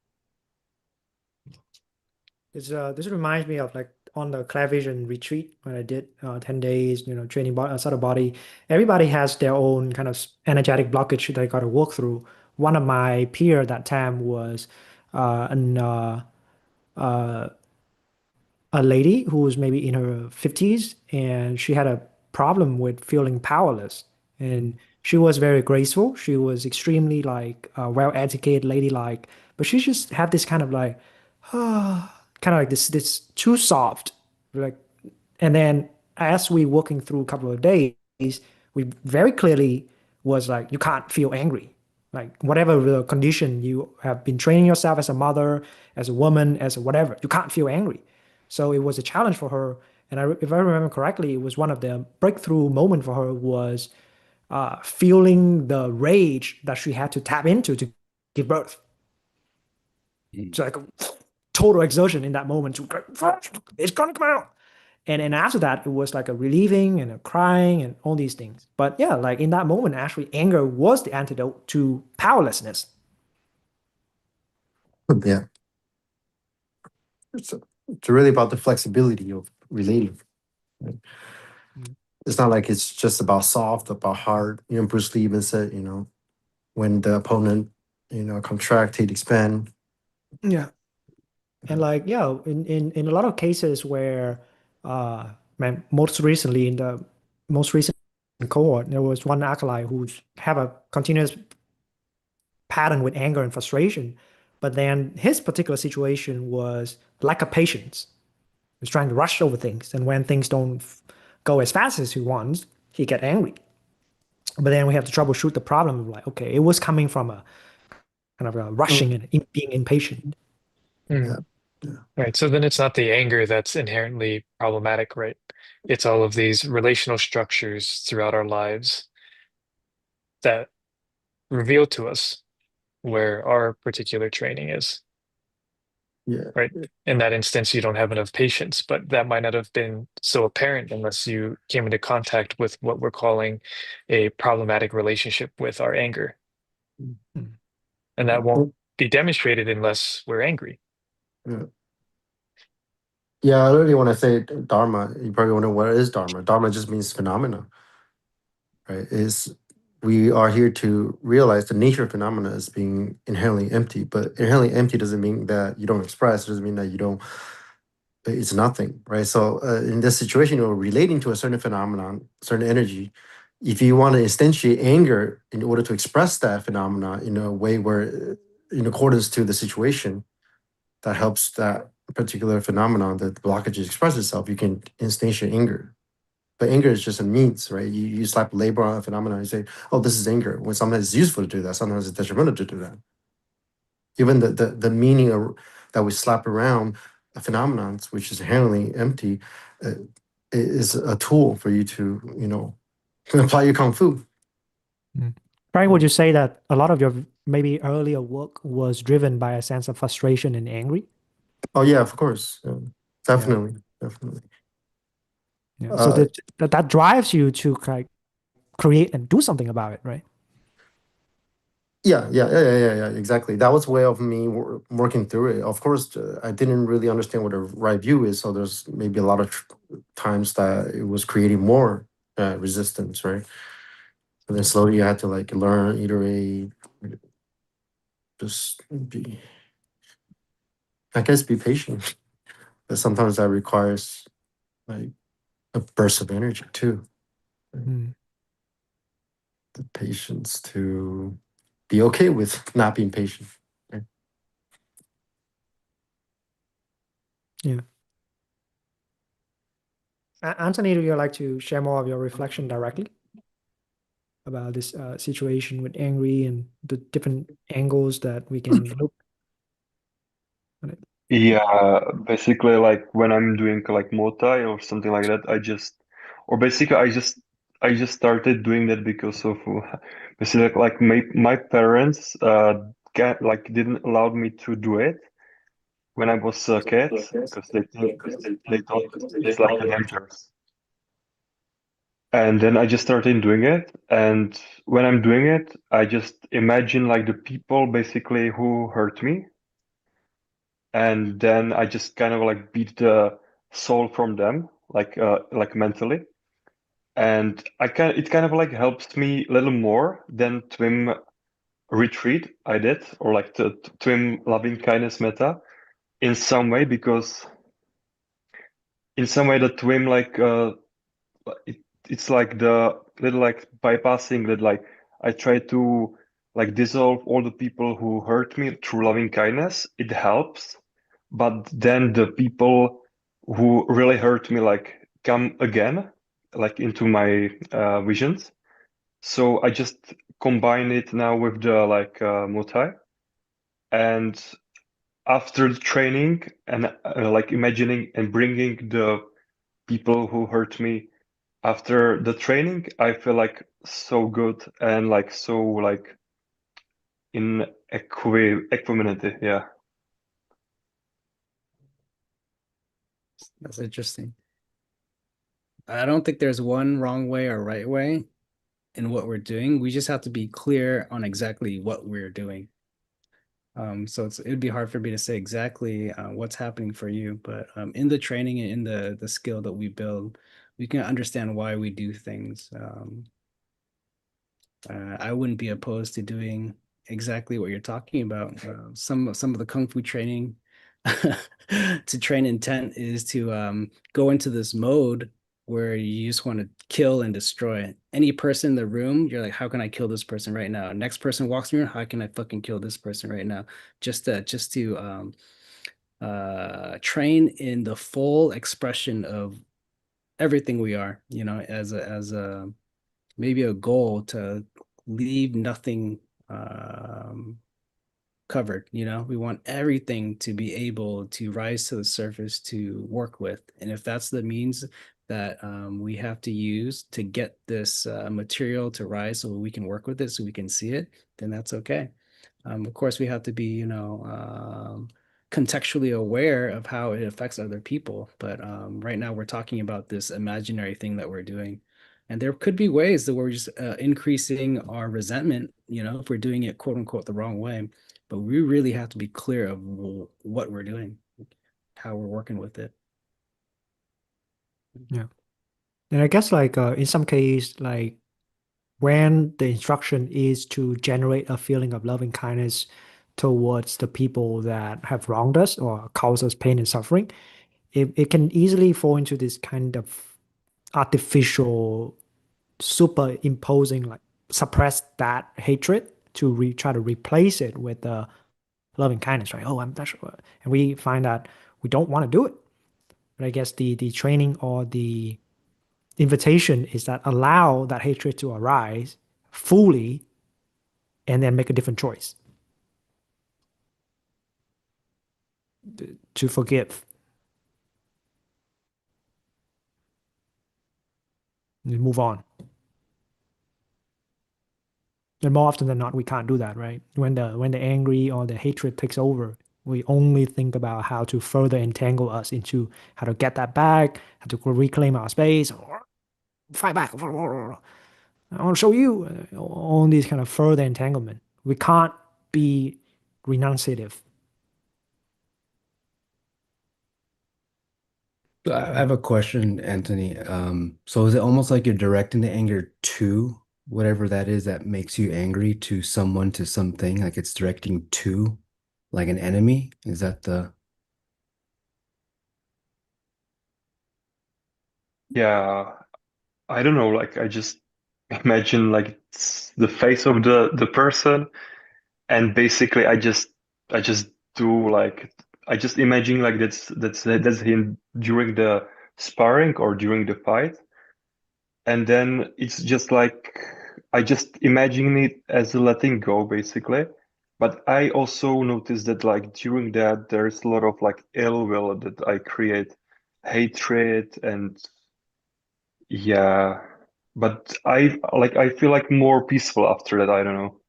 It's this reminds me of like on the Clavision retreat when I did 10 days, you know, training body, outside of body. Everybody has their own kind of energetic blockage they got to work through. One of my peer at that time was an uh, a lady who was maybe in her 50s and she had a problem with feeling powerless. And she was very graceful. She was extremely like well educated, ladylike, but she just had this kind of like kind of like this too soft. Like, and then as we working through a couple of days, we very clearly was like, you can't feel angry. Like whatever the condition you have been training yourself as a mother, as a woman, as a whatever, you can't feel angry. So it was a challenge for her. And if I remember correctly, it was one of the breakthrough moment for her was feeling the rage that she had to tap into to give birth. It's like total exertion in that moment. It's gonna come out. And after that, it was like a relieving and a crying and all these things. But yeah, like in that moment, actually, anger was the antidote to powerlessness. Yeah. It's really about the flexibility of relating. Right? It's not like it's just about soft, about hard. Bruce Lee even said, when the opponent, contract, he'd expand. Yeah. And like, yeah, in a lot of cases where, most recently in the most recent cohort, there was one acolyte who's have a continuous pattern with anger and frustration. But then his particular situation was lack of patience. He was trying to rush over things. And when things don't go as fast as he wants, he get angry. But then we have to troubleshoot the problem of like, okay, it was coming from a kind of a rushing and being impatient. Mm. Right. So then it's not the anger that's inherently problematic, right? It's all of these relational structures throughout our lives that reveal to us where our particular training is, Yeah. right? In that instance, you don't have enough patience, but that might not have been so apparent unless you came into contact with what we're calling a problematic relationship with our anger. And that won't be demonstrated unless we're angry. Yeah. Yeah, I really want to say Dharma. You probably wonder what is Dharma. Dharma just means phenomena, right? We are here to realize the nature of phenomena as being inherently empty. But inherently empty doesn't mean that you don't express. It doesn't mean that you don't. It's nothing, right? So in this situation, you're relating to a certain phenomenon, certain energy. If you want to instantiate anger in order to express that phenomena in a way where, in accordance to the situation, that helps that particular phenomenon, that the blockage express itself, you can instantiate anger. But anger is just a means, right? You slap a label on a phenomenon, you say, oh, this is anger. When sometimes it's useful to do that, sometimes it's detrimental to do that. Even the meaning that we slap around a phenomenon, which is inherently empty, is a tool for you to, apply your kung fu. Frank, would you say that a lot of your maybe earlier work was driven by a sense of frustration and angry? Oh yeah, of course, definitely. Yeah. So that drives you to like create and do something about it, right? Yeah, exactly. That was a way of me working through it. Of course, I didn't really understand what a right view is, so there's maybe a lot of times that it was creating more resistance, right? And then slowly you had to like learn, iterate, just be, I guess, be patient. But sometimes that requires like a burst of energy too. Mm. The patience to be okay with not being patient. Right? Yeah. Anthony, do you like to share more of your reflection directly about this situation with angry and the different angles that we can look at it? Yeah, basically like when I'm doing like Muay Thai or something like that, I just started doing that because of basically like my parents didn't allow me to do it when I was a kid because they thought it's like dangerous. And then I just started doing it, and when I'm doing it, I just imagine like the people basically who hurt me, and then I just kind of like beat the soul from them, like mentally, and it kind of like helps me a little more than Twim retreat I did, or like the Twim loving kindness meta, in some way, because in some way the Twim it's like the little like bypassing that, like I try to like dissolve all the people who hurt me through loving kindness. It helps, but then the people who really hurt me like come again, like into my visions. So I just combine it now with the like Muay Thai. And after the training and like imagining and bringing the people who hurt me after the training, I feel like so good and like so like in equanimity. Yeah. That's interesting. I don't think there's one wrong way or right way in what we're doing. We just have to be clear on exactly what we're doing. So it'd be hard for me to say exactly what's happening for you, but in the training and in the skill that we build, we can understand why we do things. I wouldn't be opposed to doing exactly what you're talking about. Some of the kung fu training to train intent is to go into this mode where you just want to kill and destroy any person in the room. You're like, how can I kill this person right now? Next person walks in here, how can I fucking kill this person right now? Just to train in the full expression of everything we are, you know, as a maybe a goal to leave nothing covered. You know, we want everything to be able to rise to the surface to work with. And if that's the means that we have to use to get this material to rise so we can work with it, so we can see it, then that's okay. Of course, we have to be, you know, contextually aware of how it affects other people. But right now, we're talking about this imaginary thing that we're doing. And there could be ways that we're just increasing our resentment, you know, if we're doing it quote unquote the wrong way. But we really have to be clear of what we're doing, how we're working with it. Yeah. And I guess like in some case, like when the instruction is to generate a feeling of loving kindness towards the people that have wronged us or caused us pain and suffering, it can easily fall into this kind of artificial superimposing, like suppress that hatred to try to replace it with the loving kindness, right? Oh, I'm that's and we find that we don't want to do it. But I guess the training or the invitation is that allow that hatred to arise fully and then make a different choice to forgive and move on. And more often than not, we can't do that, right? When the angry or the hatred takes over, we only think about how to further entangle us into how to get that back, how to reclaim our space, or fight back. I want to show you all these kind of further entanglement. We can't be renunciative. I have a question, Anthony. So is it almost like you're directing the anger to whatever that is that makes you angry, to someone, to something, like it's directing to like an enemy? Is that the Yeah. I don't know, like I just imagine like it's the face of the person, and basically I just do like I just imagine like that's him during the sparring or during the fight, and then it's just like I just imagine it as a letting go basically. But I also noticed that like during that there's a lot of like ill will that I create, hatred and yeah. But I feel like more peaceful after that. I don't know.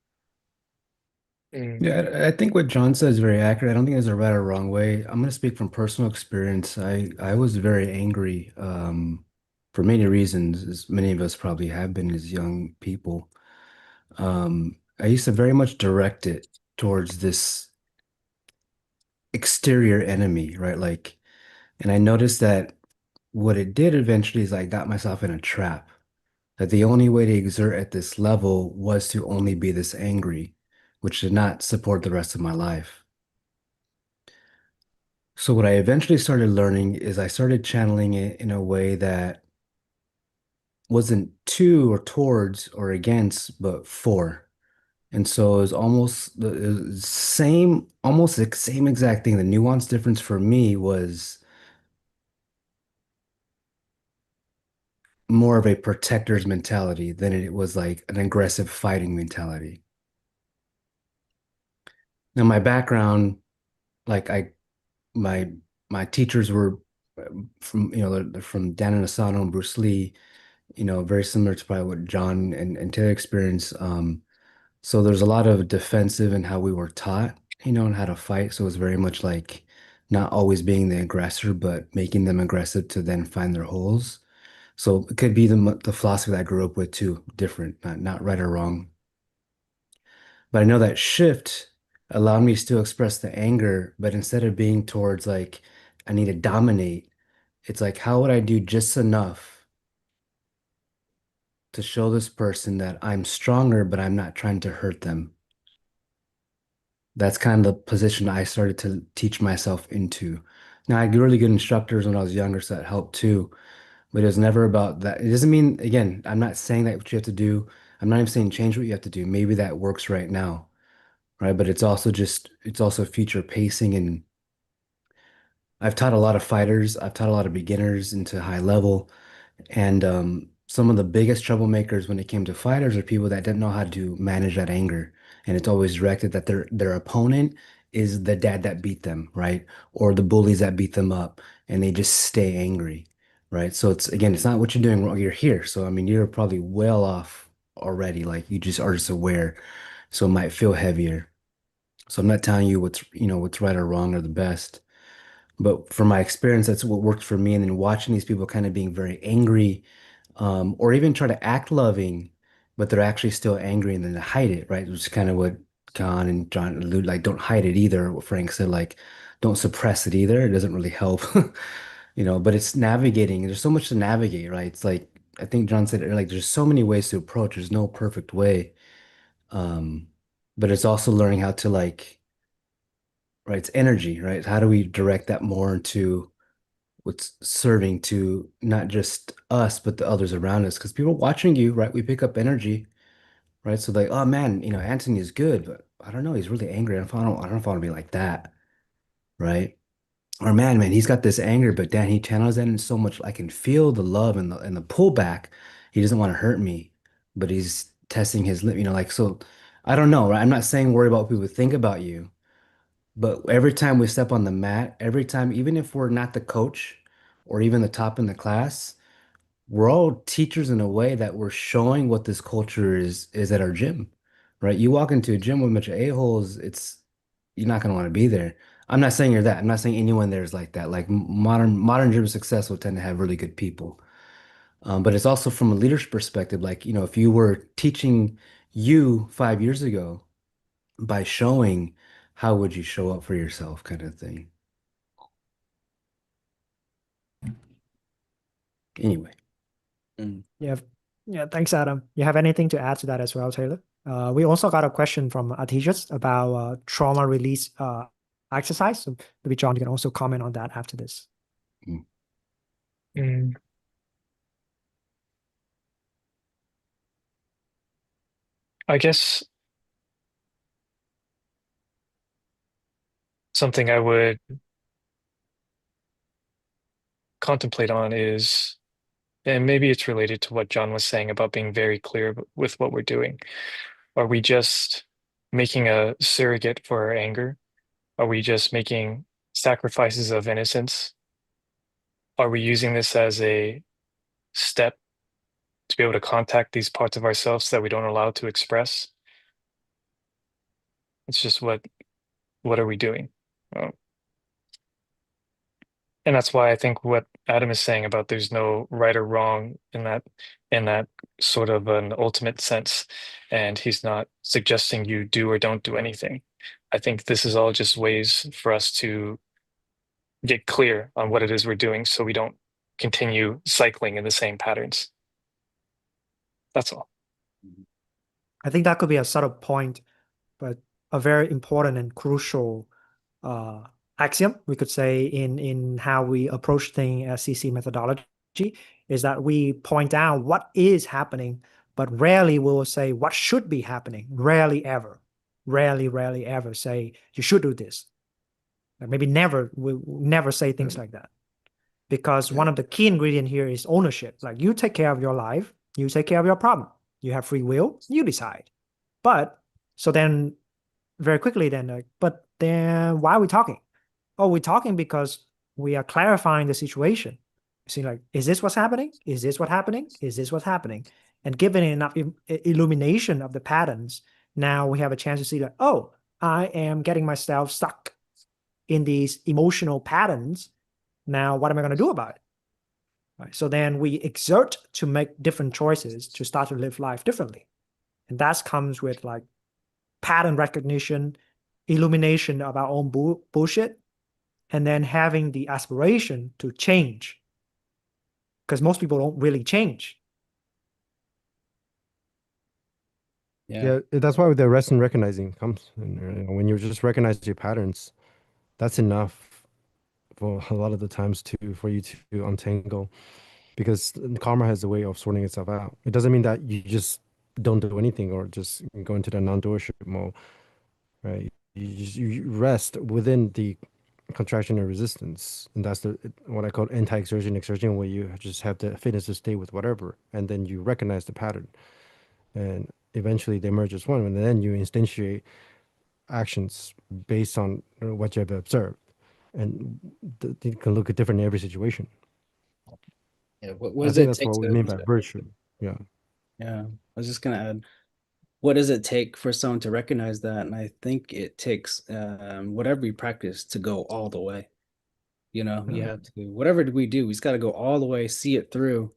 Mm. Yeah, I think what John said is very accurate. I don't think there's a right or wrong way. I'm going to speak from personal experience. I was very angry for many reasons, as many of us probably have been as young people. I used to very much direct it towards this exterior enemy, right? Like, and I noticed that what it did eventually is I got myself in a trap. That the only way to exert at this level was to only be this angry, which did not support the rest of my life. So what I eventually started learning is I started channeling it in a way that wasn't to or towards or against, but for. And so it was almost the same, almost the same exact thing. The nuance difference for me was more of a protector's mentality than it was like an aggressive fighting mentality. Now, my background, like my my teachers were from, they're from Dan Inosanto and Bruce Lee, very similar to probably what John and Taylor experienced. So there's a lot of defensive in how we were taught, and how to fight. So it's very much like not always being the aggressor, but making them aggressive to then find their holes. So it could be the philosophy that I grew up with too, different, not right or wrong. But I know that shift allowed me to still express the anger, but instead of being towards like I need to dominate, it's like how would I do just enough to show this person that I'm stronger, but I'm not trying to hurt them. That's kind of the position I started to teach myself into. Now, I had really good instructors when I was younger, so that helped too. But it was never about that. It doesn't mean, again, I'm not saying that what you have to do. I'm not even saying change what you have to do. Maybe that works right now, right? But it's also future pacing. And I've taught a lot of fighters, I've taught a lot of beginners into high level. And some of the biggest troublemakers when it came to fighters are people that didn't know how to manage that anger. And it's always directed that their opponent is the dad that beat them, right? Or the bullies that beat them up, and they just stay angry, right? So it's not what you're doing wrong. You're here. So I mean, you're probably well off already. Like you just are just aware. So it might feel heavier. So I'm not telling you what's right or wrong or the best. But from my experience, that's what worked for me. And then watching these people kind of being very angry, or even try to act loving, but they're actually still angry and then they hide it, right? Which is kind of what Khan and John allude, like, don't hide it either. What Frank said, like, don't suppress it either. It doesn't really help, but it's navigating. There's so much to navigate, right? It's like, I think John said, like, there's so many ways to approach. There's no perfect way. Um, but it's also learning how to like, right? It's energy, right? How do we direct that more into what's serving to not just us, but the others around us? Because people watching you, right? We pick up energy, right? So like, oh man, Anthony is good, but I don't know, he's really angry. I don't know if I want to be like that, right? Or man, he's got this anger, but Dan, he channels that in so much. I can feel the love and the pullback. He doesn't want to hurt me, but he's testing his lip, like so. I don't know, right? I'm not saying worry about what people think about you. But every time we step on the mat, every time, even if we're not the coach or even the top in the class, we're all teachers in a way that we're showing what this culture is at our gym, right? You walk into a gym with a bunch of a-holes, you're not gonna want to be there. I'm not saying you're that. I'm not saying anyone there is like that. Like modern gym success will tend to have really good people. But it's also from a leadership perspective, like, if you were teaching you 5 years ago by showing how would you show up for yourself kind of thing. Anyway, Yeah, yeah. Thanks, Adam. You have anything to add to that as well, Taylor? We also got a question from Atijas about trauma release exercise. So maybe John, you can also comment on that after this. Mm. I guess something I would contemplate on is, and maybe it's related to what John was saying about being very clear with what we're doing. Are we just making a surrogate for our anger? Are we just making sacrifices of innocence? Are we using this as a step to be able to contact these parts of ourselves that we don't allow to express? It's just what are we doing? And that's why I think what Adam is saying about there's no right or wrong in that sort of an ultimate sense, and he's not suggesting you do or don't do anything. I think this is all just ways for us to get clear on what it is we're doing so we don't continue cycling in the same patterns. That's all. I think that could be a subtle point, but a very important and crucial axiom, we could say, in how we approach things as CC methodology, is that we point out what is happening, but rarely we will say what should be happening. Rarely ever say you should do this. Like maybe never, we'll never say things like that. because one of the key ingredient here is ownership. Like you take care of your life, you take care of your problem. You have free will, you decide. But so then very quickly then like, but then why are we talking? Oh, we're talking because we are clarifying the situation. See, like, is this what's happening? Is this what's happening? Is this what's happening? And given enough illumination of the patterns, now we have a chance to see that, oh, I am getting myself stuck in these emotional patterns. Now, what am I going to do about it? Right. So then we exert to make different choices to start to live life differently. And that comes with like pattern recognition, illumination of our own bullshit, and then having the aspiration to change. Because most people don't really change. Yeah, that's why the rest and recognizing comes. And when you just recognize your patterns, that's enough for a lot of the times for you to untangle, because karma has a way of sorting itself out. It doesn't mean that you just don't do anything or just go into the non-doership mode, right? You rest within the contraction and resistance, and that's what I call anti-exertion, where you just have the fitness to stay with whatever, and then you recognize the pattern, and eventually they merge as one, and then you instantiate actions based on what you have observed, and you can look at different in every situation. Yeah. What I does think it that's take what we mean by virtue. Yeah. Yeah. I was just gonna add, what does it take for someone to recognize that? And I think it takes whatever we practice to go all the way. You know, you have to, whatever we do, we just got to go all the way, see it through.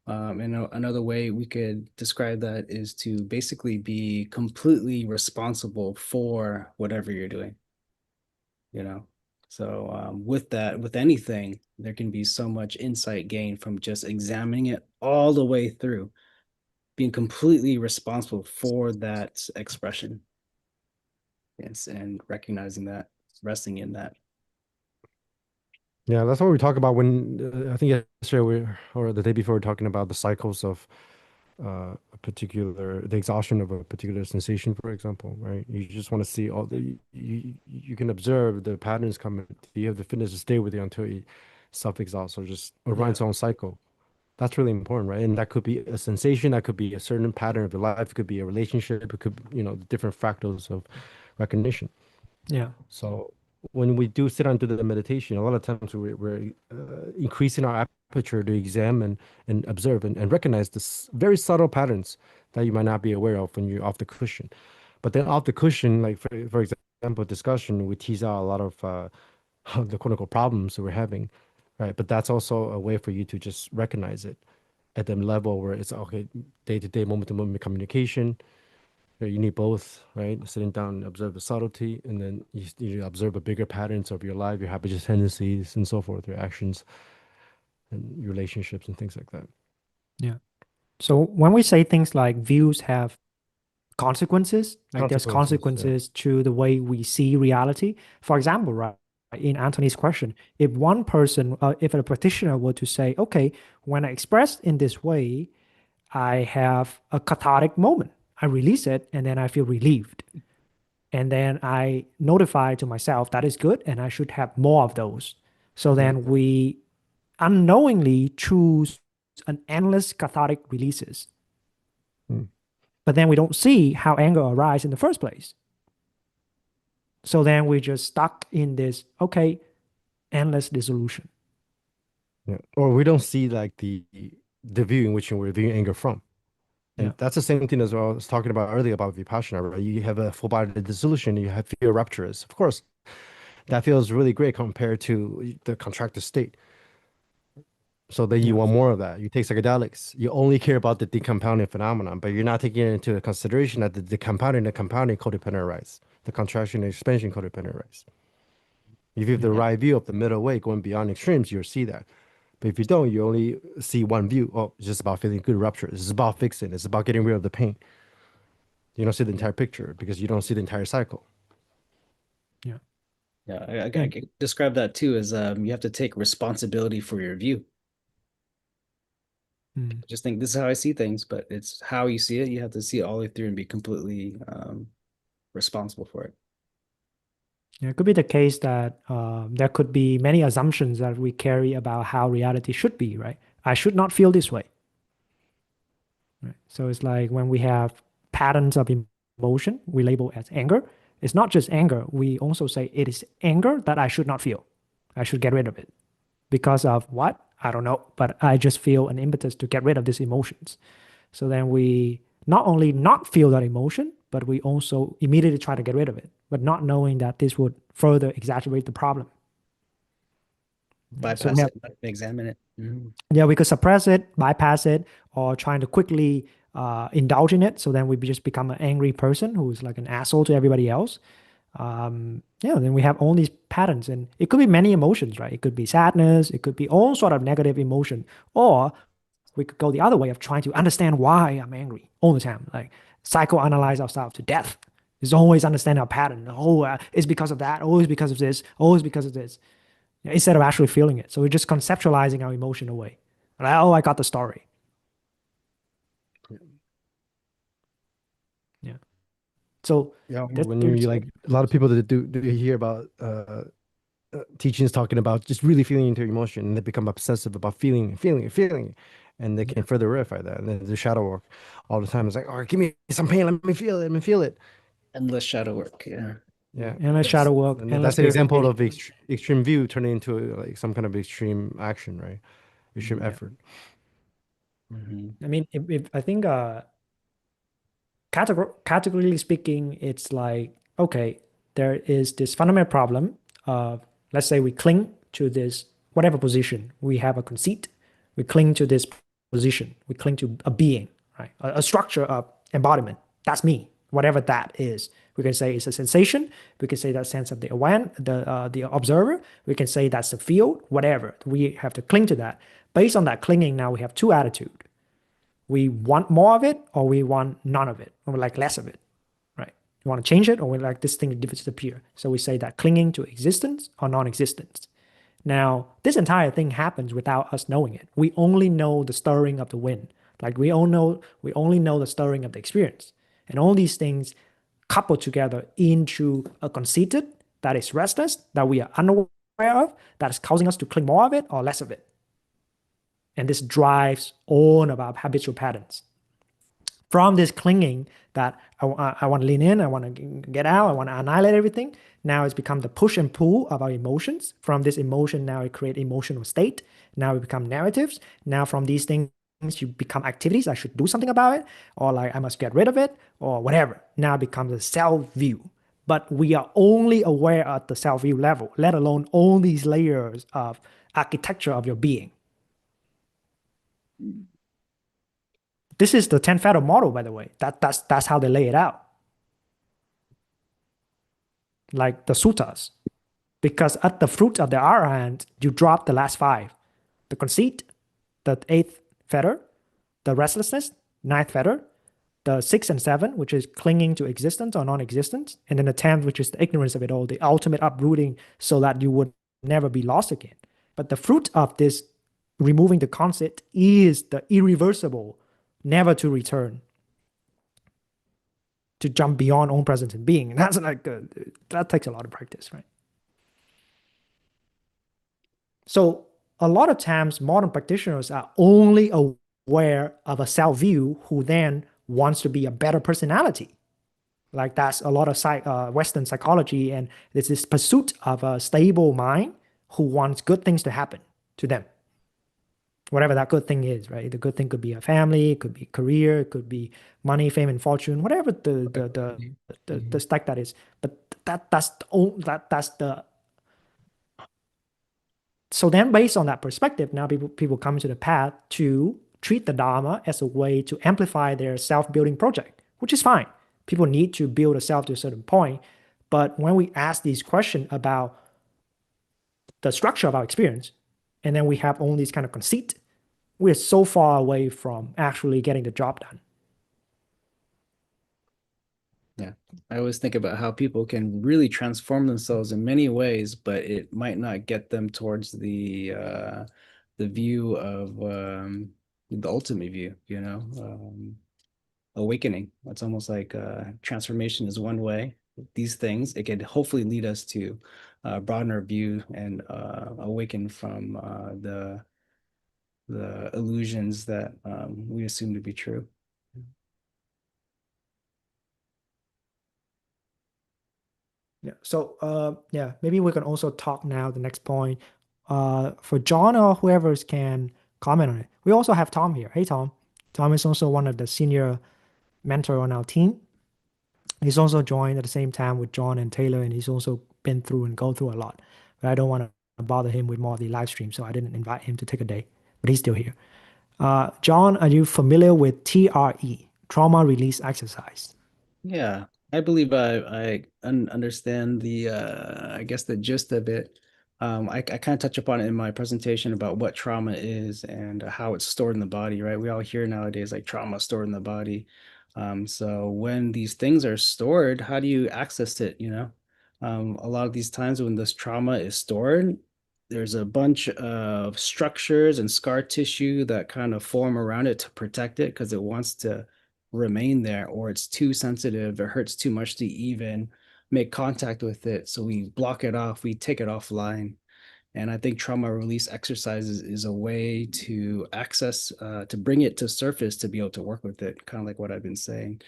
And another way we could describe that is to basically be completely responsible for whatever you're doing. You know, so with that, with anything, there can be so much insight gained from just examining it all the way through, being completely responsible for that expression. Yes, and recognizing that, resting in that. Yeah, that's what we talk about when I think yesterday or the day before we were talking about the cycles of the exhaustion of a particular sensation, for example, right? You just want to see you can observe the patterns coming. You have the fitness to stay with it until you self-exhaust or run its own cycle. That's really important, right? And that could be a sensation, that could be a certain pattern of your life, it could be a relationship, it could, different fractals of recognition. Yeah. So when we do sit and do the meditation, a lot of times we're increasing our aperture to examine and observe and recognize this very subtle patterns that you might not be aware of when you're off the cushion. But then off the cushion, like for example, discussion, we tease out a lot of the quote unquote problems that we're having, right? But that's also a way for you to just recognize it at the level where it's okay, day to day, moment to moment communication. You need both, right? Sitting down and observe the subtlety, and then you observe the bigger patterns of your life, your habits, tendencies, and so forth, your actions and your relationships and things like that. Yeah. So when we say things like views have consequences, like there's consequences to the way we see reality. For example, right, in Anthony's question, if one person, if a practitioner were to say, okay, when I express in this way, I have a cathartic moment. I release it and then I feel relieved. And then I notify to myself that is good and I should have more of those. So then we unknowingly choose an endless cathartic releases. But then we don't see how anger arises in the first place. So then we're just stuck in this, okay, endless dissolution. Yeah. Or we don't see like the view in which we're viewing anger from. And that's the same thing as I was talking about earlier about Vipassana, right? You have a full body dissolution, you have feel rapturous. Of course, that feels really great compared to the contracted state. So then you want more of that. You take psychedelics. You only care about the decompounding phenomenon, but you're not taking into consideration that the compounding codependent arise. The contraction and expansion codependent arise. If you have the right view of the middle way, going beyond extremes, you'll see that. But if you don't, you only see one view. Oh, it's just about feeling good rupture. It's about fixing. It's about getting rid of the pain. You don't see the entire picture because you don't see the entire cycle. Yeah. Yeah, I can describe that too as you have to take responsibility for your view. Just think this is how I see things, but it's how you see it. You have to see it all the way through and be completely responsible for it. Yeah, it could be the case that there could be many assumptions that we carry about how reality should be, right? I should not feel this way. Right? So it's like when we have patterns of emotion, we label as anger. It's not just anger. We also say it is anger that I should not feel. I should get rid of it. Because of what? I don't know. But I just feel an impetus to get rid of these emotions. So then we not only not feel that emotion, but we also immediately try to get rid of it, but not knowing that this would further exacerbate the problem. So Bypass we it, not examine it. Mhm. yeah, we could suppress it, bypass it, or trying to quickly indulge in it. So then we just become an angry person who's like an asshole to everybody else. Yeah, then we have all these patterns, and it could be many emotions, right? It could be sadness, it could be all sort of negative emotion, or we could go the other way of trying to understand why I'm angry all the time, like psychoanalyze ourselves to death. It's always understand our pattern. Oh, it's because of that. Always because of this. Always because of this. Instead of actually feeling it. So we're just conceptualizing our emotion away. Like, oh, I got the story. Yeah. So Yeah, that, when you like a lot of people that do hear about teachings talking about just really feeling into emotion, and they become obsessive about feeling, and they can further verify that. And then the shadow work all the time. It's like, all right, give me some pain, let me feel it, let me feel it. Endless shadow work. Yeah. Yeah, endless shadow work, and endless that's an example of purification. extreme view turning into like some kind of extreme action, right? Extreme effort. Mhm. I mean, if I think categorically speaking, it's like, okay, there is this fundamental problem of, let's say we cling to this whatever position. We have a conceit, we cling to this position, we cling to a being, right? A structure of embodiment. That's me, whatever that is. We can say it's a sensation. We can say that sense of the observer. We can say that's the field, whatever. We have to cling to that. Based on that clinging, now we have two attitudes. We want more of it, or we want none of it, or we like less of it, right? We want to change it, or we like this thing to disappear. So we say that clinging to existence or non-existence. Now, this entire thing happens without us knowing it. We only know the stirring of the wind. Like we only know the stirring of the experience. And all these things coupled together into a conceited that is restless, that we are unaware of, that is causing us to cling more of it or less of it. And this drives on of our habitual patterns. From this clinging that I want to lean in, I want to get out, I want to annihilate everything. Now it's become the push and pull of our emotions. From this emotion, now it creates emotional state. Now we become narratives. Now from these things, you become activities. I should do something about it, or like I must get rid of it, or whatever. Now it becomes a self view. But we are only aware at the self view level, let alone all these layers of architecture of your being. This is the 10 fathom model, by the way. That's how they lay it out. Like the suttas. Because at the fruit of the arahant, you drop the last five. The conceit, the eighth fetter, the restlessness, ninth fetter, the 6 and 7, which is clinging to existence or non-existence, and then the 10th, which is the ignorance of it all, the ultimate uprooting so that you would never be lost again. But the fruit of this removing the conceit is the irreversible, never to return, to jump beyond own presence and being. And that's like that takes a lot of practice, right? So a lot of times modern practitioners are only aware of a self view who then wants to be a better personality. Like that's a lot of Western psychology, and there's this pursuit of a stable mind who wants good things to happen to them. Whatever that good thing is, right? The good thing could be a family, it could be career, it could be money, fame, and fortune, whatever the stack that is. But that's the so then based on that perspective, now people come to the path to treat the Dharma as a way to amplify their self-building project, which is fine. People need to build a self to a certain point. But when we ask these questions about the structure of our experience, and then we have all these kind of conceit, we're so far away from actually getting the job done. Yeah. I always think about how people can really transform themselves in many ways, but it might not get them towards the view of the ultimate view, awakening. It's almost like transformation is one way, these things, it can hopefully lead us to broaden our view and awaken from the illusions that we assume to be true. Yeah. So yeah, maybe we can also talk now the next point. For John or whoever can comment on it. We also have Tom here. Hey Tom. Tom is also one of the senior mentor on our team. He's also joined at the same time with John and Taylor, and he's also been through and go through a lot. But I don't want to bother him with more of the live stream, so I didn't invite him to take a day. But he's still here. John, are you familiar with TRE, trauma release exercise? Yeah, I believe I understand the I guess the gist of it. I kind of touch upon it in my presentation about what trauma is and how it's stored in the body, right? We all hear nowadays like trauma stored in the body. So when these things are stored, how do you access it, you know? A lot of these times when this trauma is stored, there's a bunch of structures and scar tissue that kind of form around it to protect it because it wants to remain there, or it's too sensitive, it hurts too much to even make contact with it. So we block it off, we take it offline. And I think trauma release exercises is a way to access, to bring it to surface to be able to work with it, kind of like what I've been saying.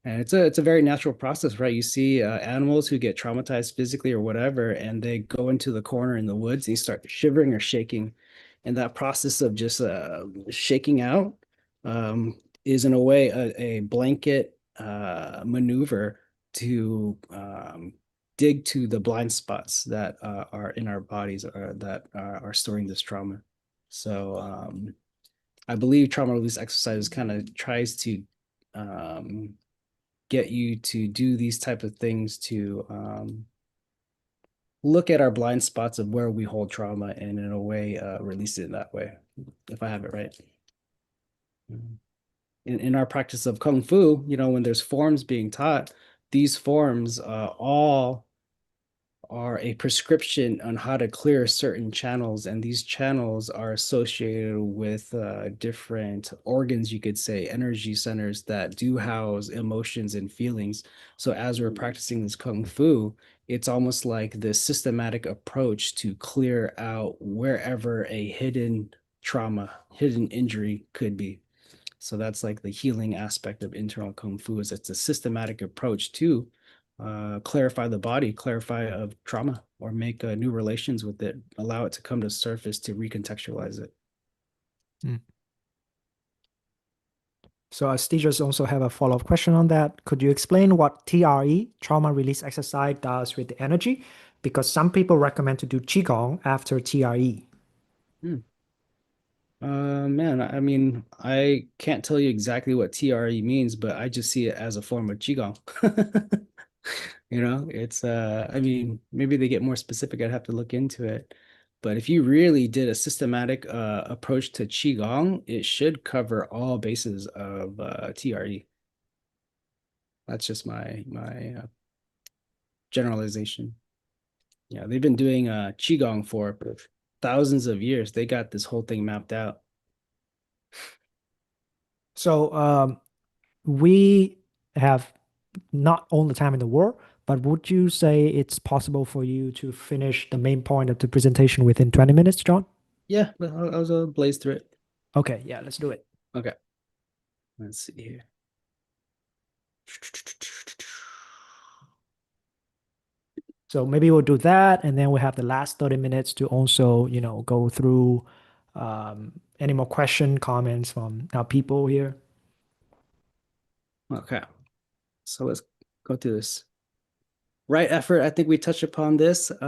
And it's a very natural process, right? You see animals who get traumatized physically or whatever, and they go into the corner in the woods and you start shivering or shaking. And that process of just shaking out is in a way a blanket maneuver to dig to the blind spots that are in our bodies or that are storing this trauma. So I believe trauma release exercises kind of tries to get you to do these type of things to look at our blind spots of where we hold trauma and in a way release it in that way, if I have it right. In our practice of Kung Fu, you know, when there's forms being taught, these forms all are a prescription on how to clear certain channels, and these channels are associated with different organs, you could say, energy centers that do house emotions and feelings. So as we're practicing this Kung Fu, it's almost like the systematic approach to clear out wherever a hidden trauma, hidden injury could be. So that's like the healing aspect of internal Kung Fu, is it's a systematic approach to clarify the body, clarify of trauma, or make new relations with it, allow it to come to surface to recontextualize it. So Stejos also have a follow-up question on that. Could you explain what TRE, trauma release exercise, does with the energy? Because some people recommend to do Qigong after TRE. Man, I mean, I can't tell you exactly what TRE means, but I just see it as a form of Qigong. You know, it's I mean, maybe they get more specific, I'd have to look into it. But if you really did a systematic approach to Qigong, it should cover all bases of TRE. That's just my generalization. Yeah, they've been doing Qigong for thousands of years. They got this whole thing mapped out. So we have not all the time in the world, but would you say it's possible for you to finish the main point of the presentation within 20 minutes, John? Yeah, but I was blaze through it. Okay, yeah, let's do it. Okay. Let's see here. So maybe we'll do that, and then we have the last 30 minutes to also, you know, go through any more question, comments from our people here. Okay. So let's go through this. Right effort, I think we touched upon this. If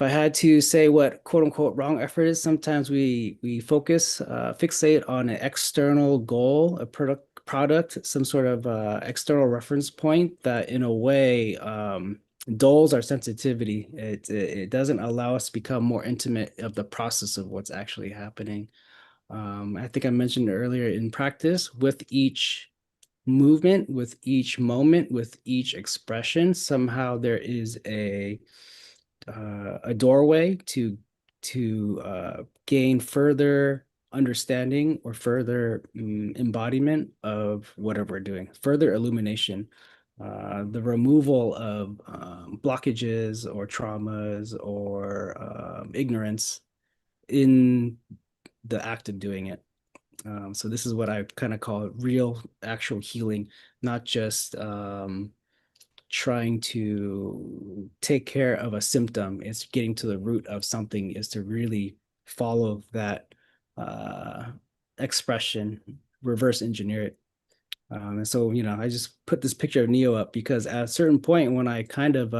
I had to say what quote unquote wrong effort is, sometimes we focus, fixate on an external goal, a product, some sort of external reference point that in a way dulls our sensitivity. It doesn't allow us to become more intimate of the process of what's actually happening. I think I mentioned earlier, in practice, with each movement, with each moment, with each expression, somehow there is a doorway to gain further understanding or further embodiment of whatever we're doing, further illumination, the removal of blockages or traumas or ignorance in the act of doing it. So this is what I kind of call real, actual healing, not just trying to take care of a symptom. It's getting to the root of something, is to really follow that expression, reverse engineer it. And so, I just put this picture of Neo up because at a certain point when I kind of,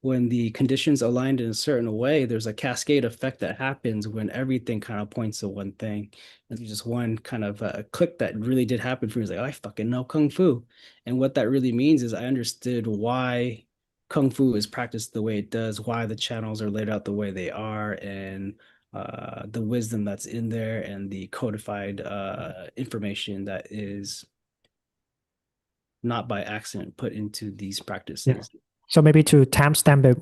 when the conditions aligned in a certain way, there's a cascade effect that happens when everything kind of points to one thing. And there's just one kind of click that really did happen for me. It's like, oh, I fucking know Kung Fu. And what that really means is I understood why Kung Fu is practiced the way it does, why the channels are laid out the way they are, and the wisdom that's in there and the codified information that is not by accident put into these practices. So maybe to timestamp it,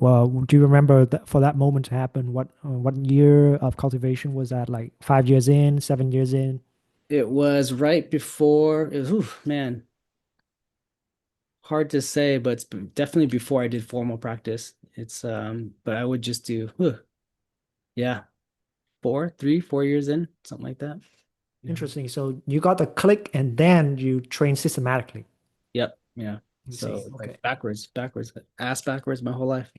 do you remember that for that moment to happen? What year of cultivation was that? Like 5 years in, 7 years in? It was right before. It was, man, hard to say, but it's definitely before I did formal practice. It's but I would just do, yeah, 4 years in, something like that. Interesting. So you got the click and then you train systematically. Yep. Yeah. I So see. Okay. like backwards, ass backwards my whole life.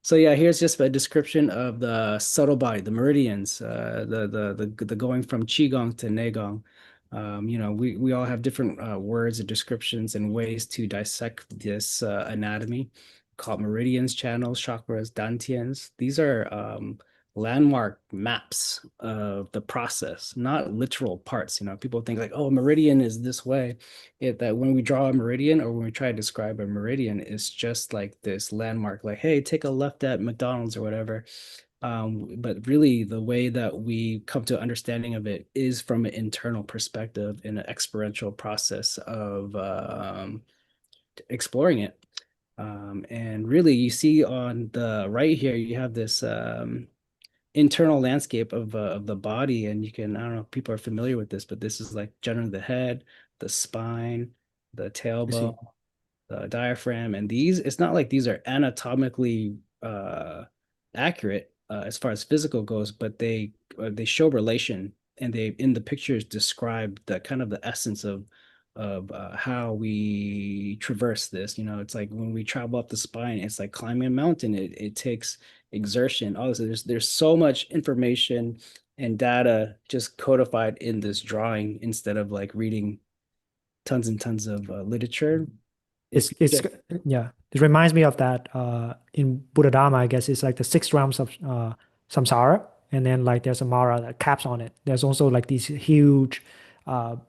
So yeah, here's just a description of the subtle body, the meridians, the going from qigong to neigong. We all have different words and descriptions and ways to dissect this anatomy, called meridians, channels, chakras, dantians. These are landmark maps of the process, not literal parts. People think like, oh, a meridian is this way. That when we draw a meridian or when we try to describe a meridian, it's just like this landmark, like, hey, take a left at McDonald's or whatever. But really the way that we come to understanding of it is from an internal perspective in an experiential process of exploring it. And really you see on the right here, you have this internal landscape of the body, and you can, I don't know if people are familiar with this, but this is like generally the head, the spine, the tailbone, the diaphragm, and it's not like these are anatomically accurate as far as physical goes, but they show relation, and they in the pictures describe the kind of the essence of how we traverse this. It's like when we travel up the spine, it's like climbing a mountain. It takes exertion. Also, there's so much information and data just codified in this drawing instead of like reading tons and tons of literature. It's yeah. It reminds me of that in Buddha Dharma, I guess it's like the 6 realms of samsara, and then like there's a Mara that caps on it. There's also like these huge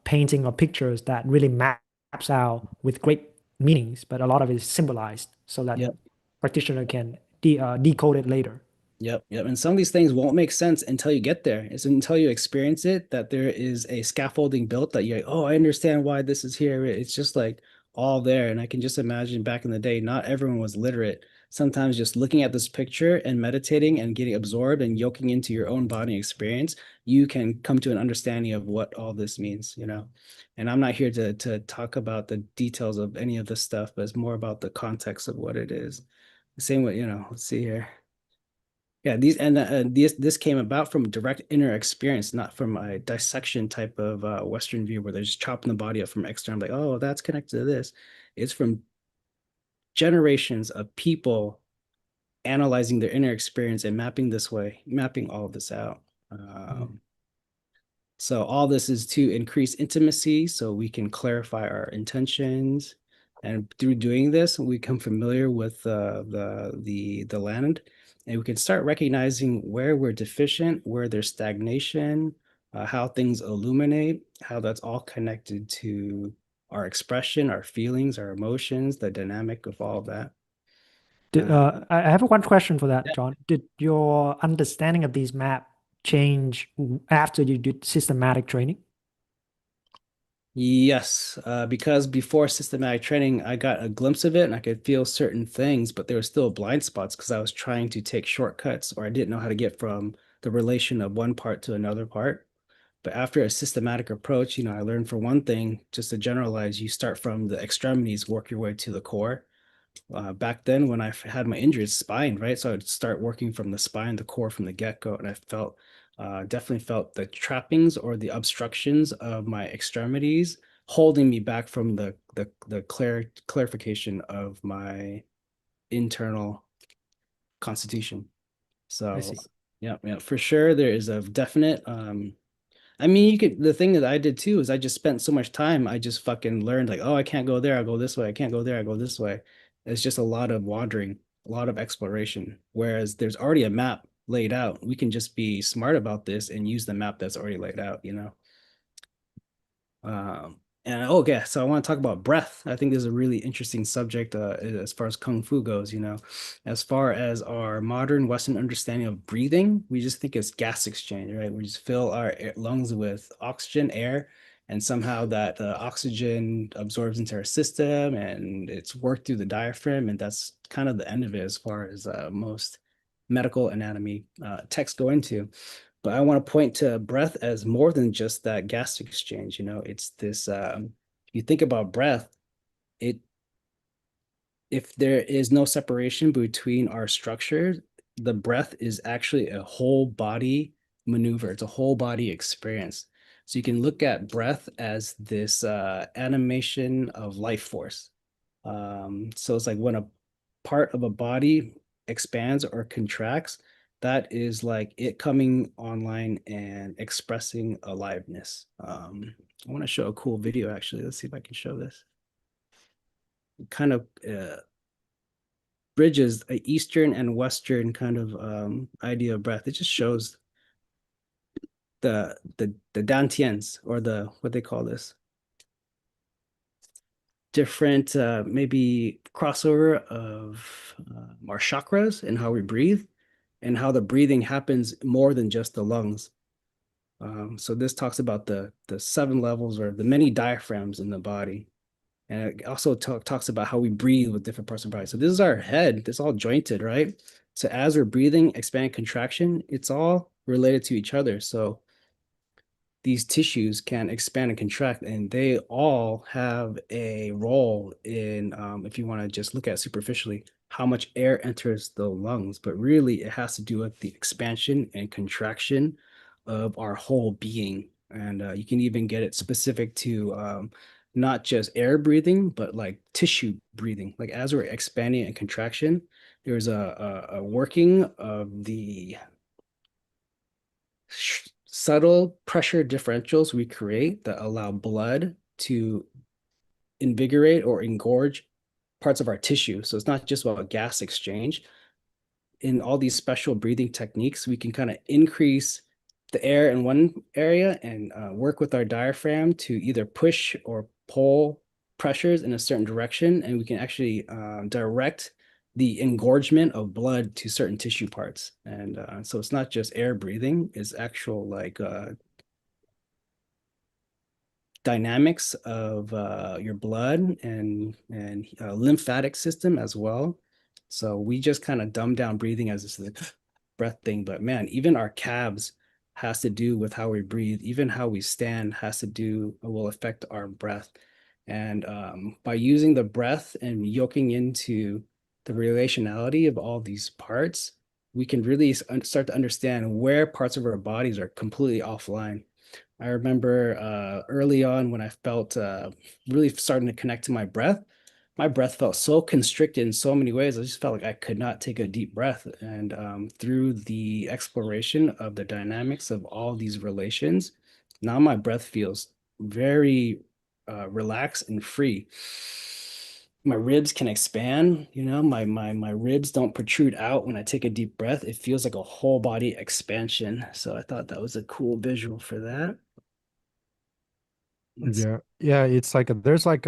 painting or pictures that really maps out with great meanings, but a lot of it is symbolized so that practitioner can decode it later. Yep. And some of these things won't make sense until you get there. It's until you experience it that there is a scaffolding built that you're like, oh, I understand why this is here. It's just like all there. And I can just imagine back in the day, not everyone was literate. Sometimes just looking at this picture and meditating and getting absorbed and yoking into your own body experience, you can come to an understanding of what all this means, And I'm not here to talk about the details of any of this stuff, but it's more about the context of what it is. The same way, let's see here. Yeah, this came about from direct inner experience, not from a dissection type of Western view where they're just chopping the body up from external, like, oh, that's connected to this. It's from generations of people analyzing their inner experience and mapping all of this out. So all this is to increase intimacy so we can clarify our intentions. And through doing this, we become familiar with the land. And we can start recognizing where we're deficient, where there's stagnation, how things illuminate, how that's all connected to our expression, our feelings, our emotions, the dynamic of all of that. I have one question for that, John. Did your understanding of these maps change after you did systematic training? Yes, because before systematic training, I got a glimpse of it and I could feel certain things, but there were still blind spots because I was trying to take shortcuts or I didn't know how to get from the relation of one part to another part. But after a systematic approach, I learned for one thing, just to generalize, you start from the extremities, work your way to the core. Back then, when I had my injuries, spine, right? So I'd start working from the spine, the core from the get-go, and I definitely felt the trappings or the obstructions of my extremities holding me back from the clarification of my internal constitution. So I see. yeah, for sure there is a definite I mean, the thing that I did too is I just spent so much time, I just fucking learned like, oh, I can't go there, I'll go this way. I can't go there, I go this way. It's just a lot of wandering, a lot of exploration. Whereas there's already a map laid out. We can just be smart about this and use the map that's already laid out, And okay, so I want to talk about breath. I think this is a really interesting subject as far as Kung Fu goes, As far as our modern Western understanding of breathing, we just think it's gas exchange, right? We just fill our lungs with oxygen, air, and somehow that oxygen absorbs into our system and it's worked through the diaphragm. And that's kind of the end of it as far as most medical anatomy texts go into. But I want to point to breath as more than just that gas exchange. It's this. You think about breath, if there is no separation between our structures, the breath is actually a whole body maneuver. It's a whole body experience. So you can look at breath as this animation of life force. So it's like when a part of a body expands or contracts, that is like it coming online and expressing aliveness. I want to show a cool video actually. Let's see if I can show this. It kind of bridges a Eastern and Western kind of idea of breath. It just shows the dantians, or what they call this, different maybe crossover of our chakras and how we breathe, and how the breathing happens more than just the lungs. So this talks about the 7 levels or the many diaphragms in the body. And it also talks about how we breathe with different parts of the body. So this is our head. It's all jointed, right? So as we're breathing, expand, contraction, it's all related to each other. So these tissues can expand and contract, and they all have a role in, if you want to just look at superficially, how much air enters the lungs. But really, it has to do with the expansion and contraction of our whole being. And you can even get it specific to not just air breathing, but like tissue breathing. Like as we're expanding and contraction, there's a working of the subtle pressure differentials we create that allow blood to invigorate or engorge parts of our tissue. So it's not just about gas exchange. In all these special breathing techniques, we can kind of increase the air in one area and work with our diaphragm to either push or pull pressures in a certain direction. And we can actually direct the engorgement of blood to certain tissue parts. And so it's not just air breathing, it's actual like dynamics of your blood and lymphatic system as well. So we just kind of dumb down breathing as this breath thing, but man, even our calves has to do with how we breathe. Even how we stand will affect our breath. And by using the breath and yoking into the relationality of all these parts, we can really start to understand where parts of our bodies are completely offline. I remember early on when I felt really starting to connect to my breath felt so constricted in so many ways. I just felt like I could not take a deep breath. And through the exploration of the dynamics of all these relations, now my breath feels very relaxed and free. My ribs can expand, my ribs don't protrude out when I take a deep breath. It feels like a whole body expansion. So I thought that was a cool visual for that. Yeah, it's like there's like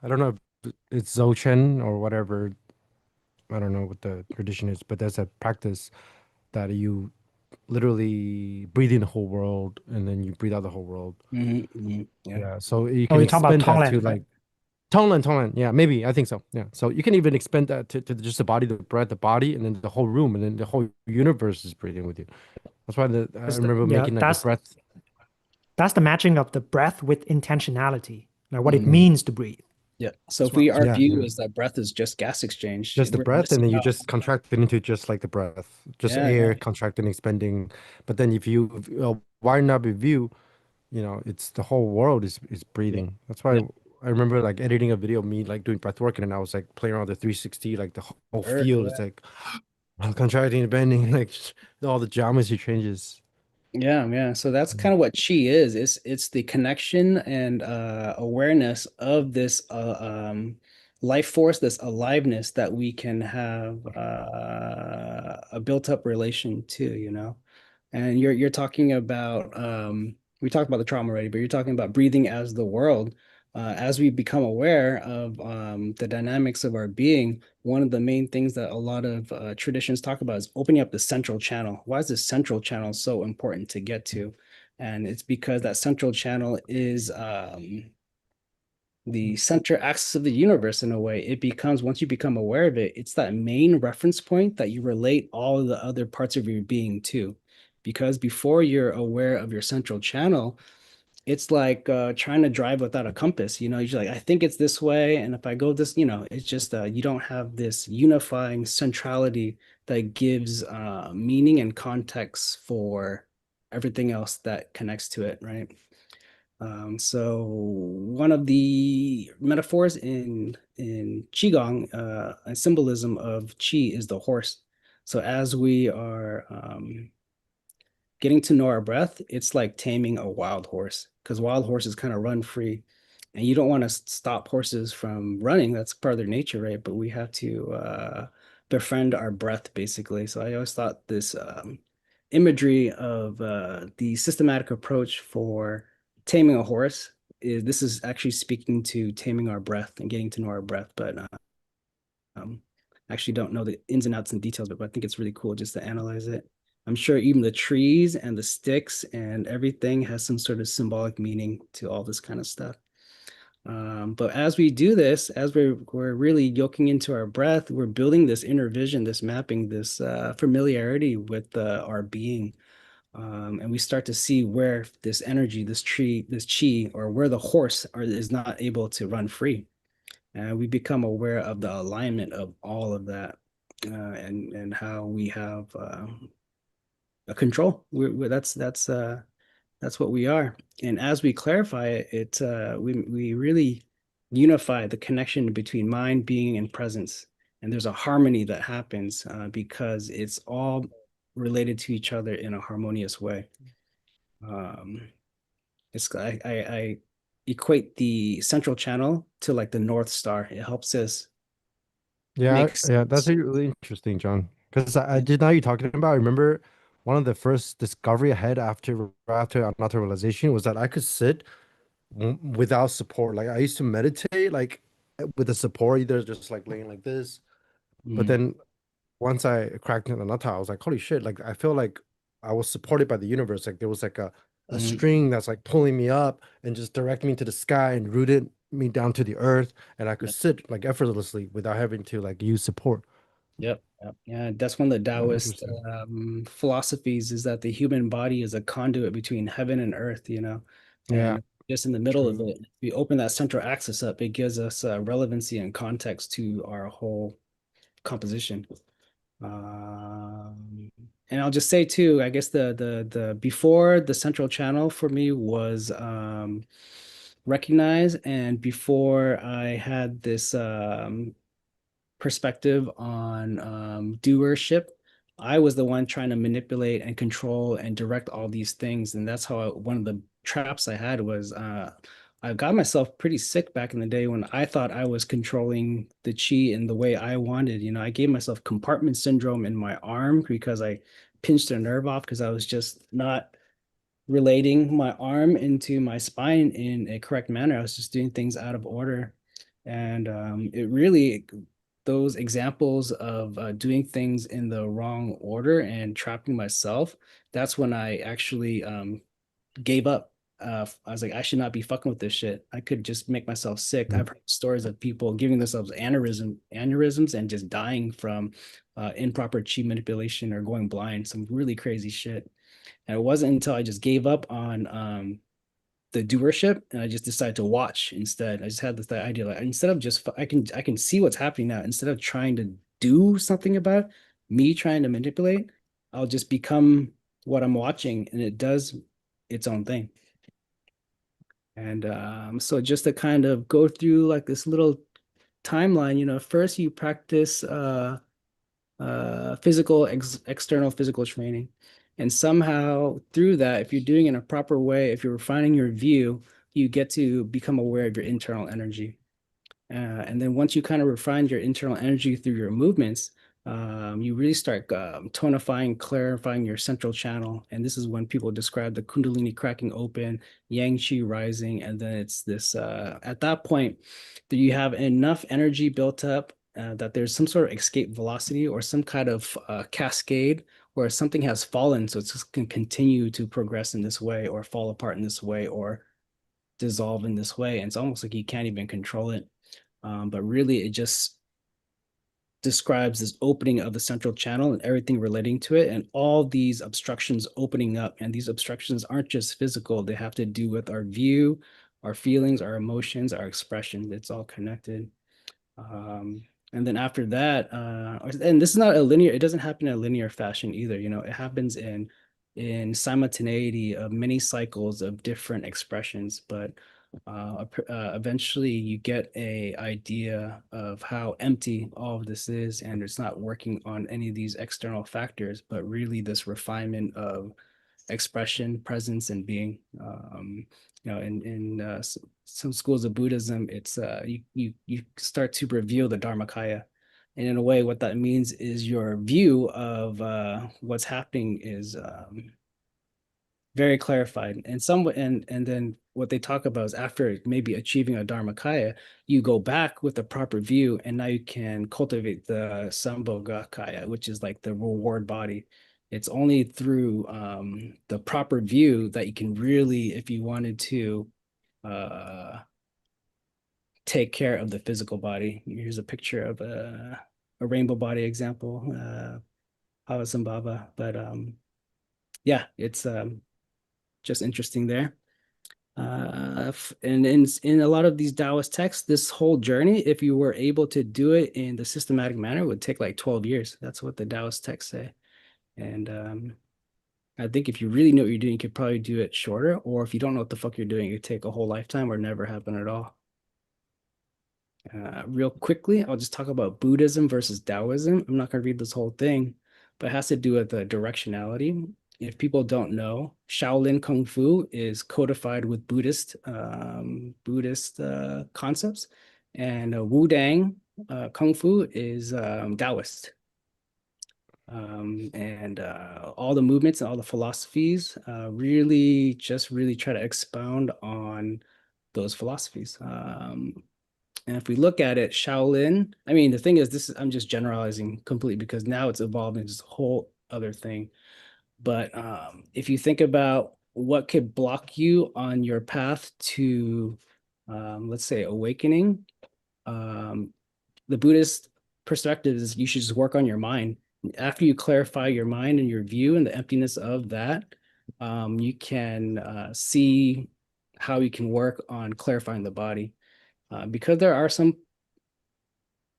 I don't know if it's Dzogchen or whatever. I don't know what the tradition is, but there's a practice that you literally breathe in the whole world and then you breathe out the whole world. Yeah. Yeah, so you Oh, can you're talking about expand that to Tonglen, right? like Toneland. Yeah, maybe. I think so. Yeah. So you can even expand that to just the body, the breath, the body, and then the whole room, and then the whole universe is breathing with you. That's why I remember Yeah, making like a breath. that's the matching of the breath with intentionality, like what it Mhm. means to breathe. Yeah. So if well. our Yeah, view yeah. is that breath is just gas exchange, Just the we're breath, and missing then you out. just contract it into just like the breath, just Yeah, air yeah. contracting, expanding. But then if you widen up your view, it's the whole world is Yeah. breathing. That's why Yeah. I remember like editing a video of me like doing breath work, and then I was like playing around the 360, like the whole Sure, field. yeah. It's like contracting and bending, like all the geometry changes. Yeah, yeah. So that's kind of what chi is. It's the connection and awareness of this life force, this aliveness that we can have a built-up relation to, you know. And you're talking about we talked about the trauma already, but you're talking about breathing as the world. As we become aware of the dynamics of our being, one of the main things that a lot of traditions talk about is opening up the central channel. Why is the central channel so important to get to? And it's because that central channel is the center axis of the universe in a way. It becomes, once you become aware of it, it's that main reference point that you relate all the other parts of your being to. Because before you're aware of your central channel, it's like trying to drive without a compass. You know, you're like, I think it's this way, and if I go this, it's just you don't have this unifying centrality that gives meaning and context for everything else that connects to it, right? So one of the metaphors in qigong, a symbolism of qi is the horse. So as we are getting to know our breath, it's like taming a wild horse, because wild horses kind of run free, and you don't want to stop horses from running. That's part of their nature, right? But we have to befriend our breath, basically. So I always thought this imagery of the systematic approach for taming a horse is, this is actually speaking to taming our breath and getting to know our breath. But um, actually don't know the ins and outs and details, but I think it's really cool just to analyze it. I'm sure even the trees and the sticks and everything has some sort of symbolic meaning to all this kind of stuff. But as we do this, as we're really yoking into our breath, we're building this inner vision, this mapping, this familiarity with our being. And we start to see where this energy, this tree, this chi, or where the horse is not able to run free. And we become aware of the alignment of all of that, and how we have a control. That's what we are. And as we clarify it, we really unify the connection between mind, being, and presence. And there's a harmony that happens because it's all related to each other in a harmonious way. I equate the central channel to like the North Star. It helps us Yeah, make yeah, that's sense. really interesting, John. Because I did know you talking about. I remember one of the first discovery I had after naturalization was that I could sit without support. Like I used to meditate like with the support, either just like laying like this. But Mm, then once I cracked into the nata, I was like, holy shit! Like I feel like I was supported by the universe. Like there was like a mm, string that's like pulling me up and just directing me to the sky and rooted me down to the earth, and I could yep, sit like effortlessly without having to like use support. yep. Yeah, that's one of the Oh, Taoist interesting. philosophies, is that the human body is a conduit between heaven and earth, Yeah, and just in the middle of true. it, we open that central axis up, it gives us relevancy and context to our whole composition. Um, and I'll just say too, I guess the before the central channel for me was recognized, and before I had this perspective on doership, I was the one trying to manipulate and control and direct all these things, and that's how one of the traps I had was I got myself pretty sick back in the day when I thought I was controlling the chi in the way I wanted. I gave myself compartment syndrome in my arm because I pinched a nerve off because I was just not relating my arm into my spine in a correct manner. I was just doing things out of order. And it really, those examples of doing things in the wrong order and trapping myself, that's when I actually gave up. I was like, I should not be fucking with this shit. I could just make myself sick. I've heard stories of people giving themselves aneurysms and just dying from improper chi manipulation or going blind. Some really crazy shit. And it wasn't until I just gave up on the doership and I just decided to watch instead. I just had this idea like instead of just I can see what's happening now. Instead of trying to do something about it, me trying to manipulate, I'll just become what I'm watching, and it does its own thing. And so just to kind of go through like this little timeline, you know, first you practice external physical training. And somehow through that, if you're doing it in a proper way, if you're refining your view, you get to become aware of your internal energy. And then once you kind of refine your internal energy through your movements, you really start tonifying, clarifying your central channel. And this is when people describe the Kundalini cracking open, Yang Qi rising. And then it's this, at that point, you have enough energy built up that there's some sort of escape velocity or some kind of cascade where something has fallen. So it's just can continue to progress in this way or fall apart in this way or dissolve in this way. And it's almost like you can't even control it. But really, it just describes this opening of the central channel and everything relating to it, and all these obstructions opening up. And these obstructions aren't just physical, they have to do with our view, our feelings, our emotions, our expression. It's all connected. And then after that, and this is not a linear, it doesn't happen in a linear fashion either. You know, it happens in simultaneity of many cycles of different expressions, but eventually you get a idea of how empty all of this is, and it's not working on any of these external factors, but really this refinement of expression, presence, and being. You know, in some schools of Buddhism, it's you start to reveal the Dharmakaya. And in a way, what that means is your view of what's happening is very clarified. And then what they talk about is after maybe achieving a Dharmakaya, you go back with a proper view, and now you can cultivate the Sambhogakaya, which is like the reward body. It's only through the proper view that you can really, if you wanted to, take care of the physical body. Here's a picture of a rainbow body example, Havasambhava. But yeah, it's just interesting there. And in a lot of these Taoist texts, this whole journey, if you were able to do it in the systematic manner, would take like 12 years. That's what the Taoist texts say. And I think if you really know what you're doing, you could probably do it shorter. Or if you don't know what the fuck you're doing, it could take a whole lifetime or never happen at all. Real quickly, I'll just talk about Buddhism versus Taoism. I'm not going to read this whole thing, but it has to do with the directionality. If people don't know, Shaolin Kung Fu is codified with Buddhist concepts, and Wudang Kung Fu is Taoist. And all the movements and all the philosophies really try to expound on those philosophies. And if we look at it, Shaolin, I mean, the thing is, I'm just generalizing completely because now it's evolved into this whole other thing. But if you think about what could block you on your path to, let's say, awakening, the Buddhist perspective is you should just work on your mind. After you clarify your mind and your view and the emptiness of that, you can see how you can work on clarifying the body. Because there are some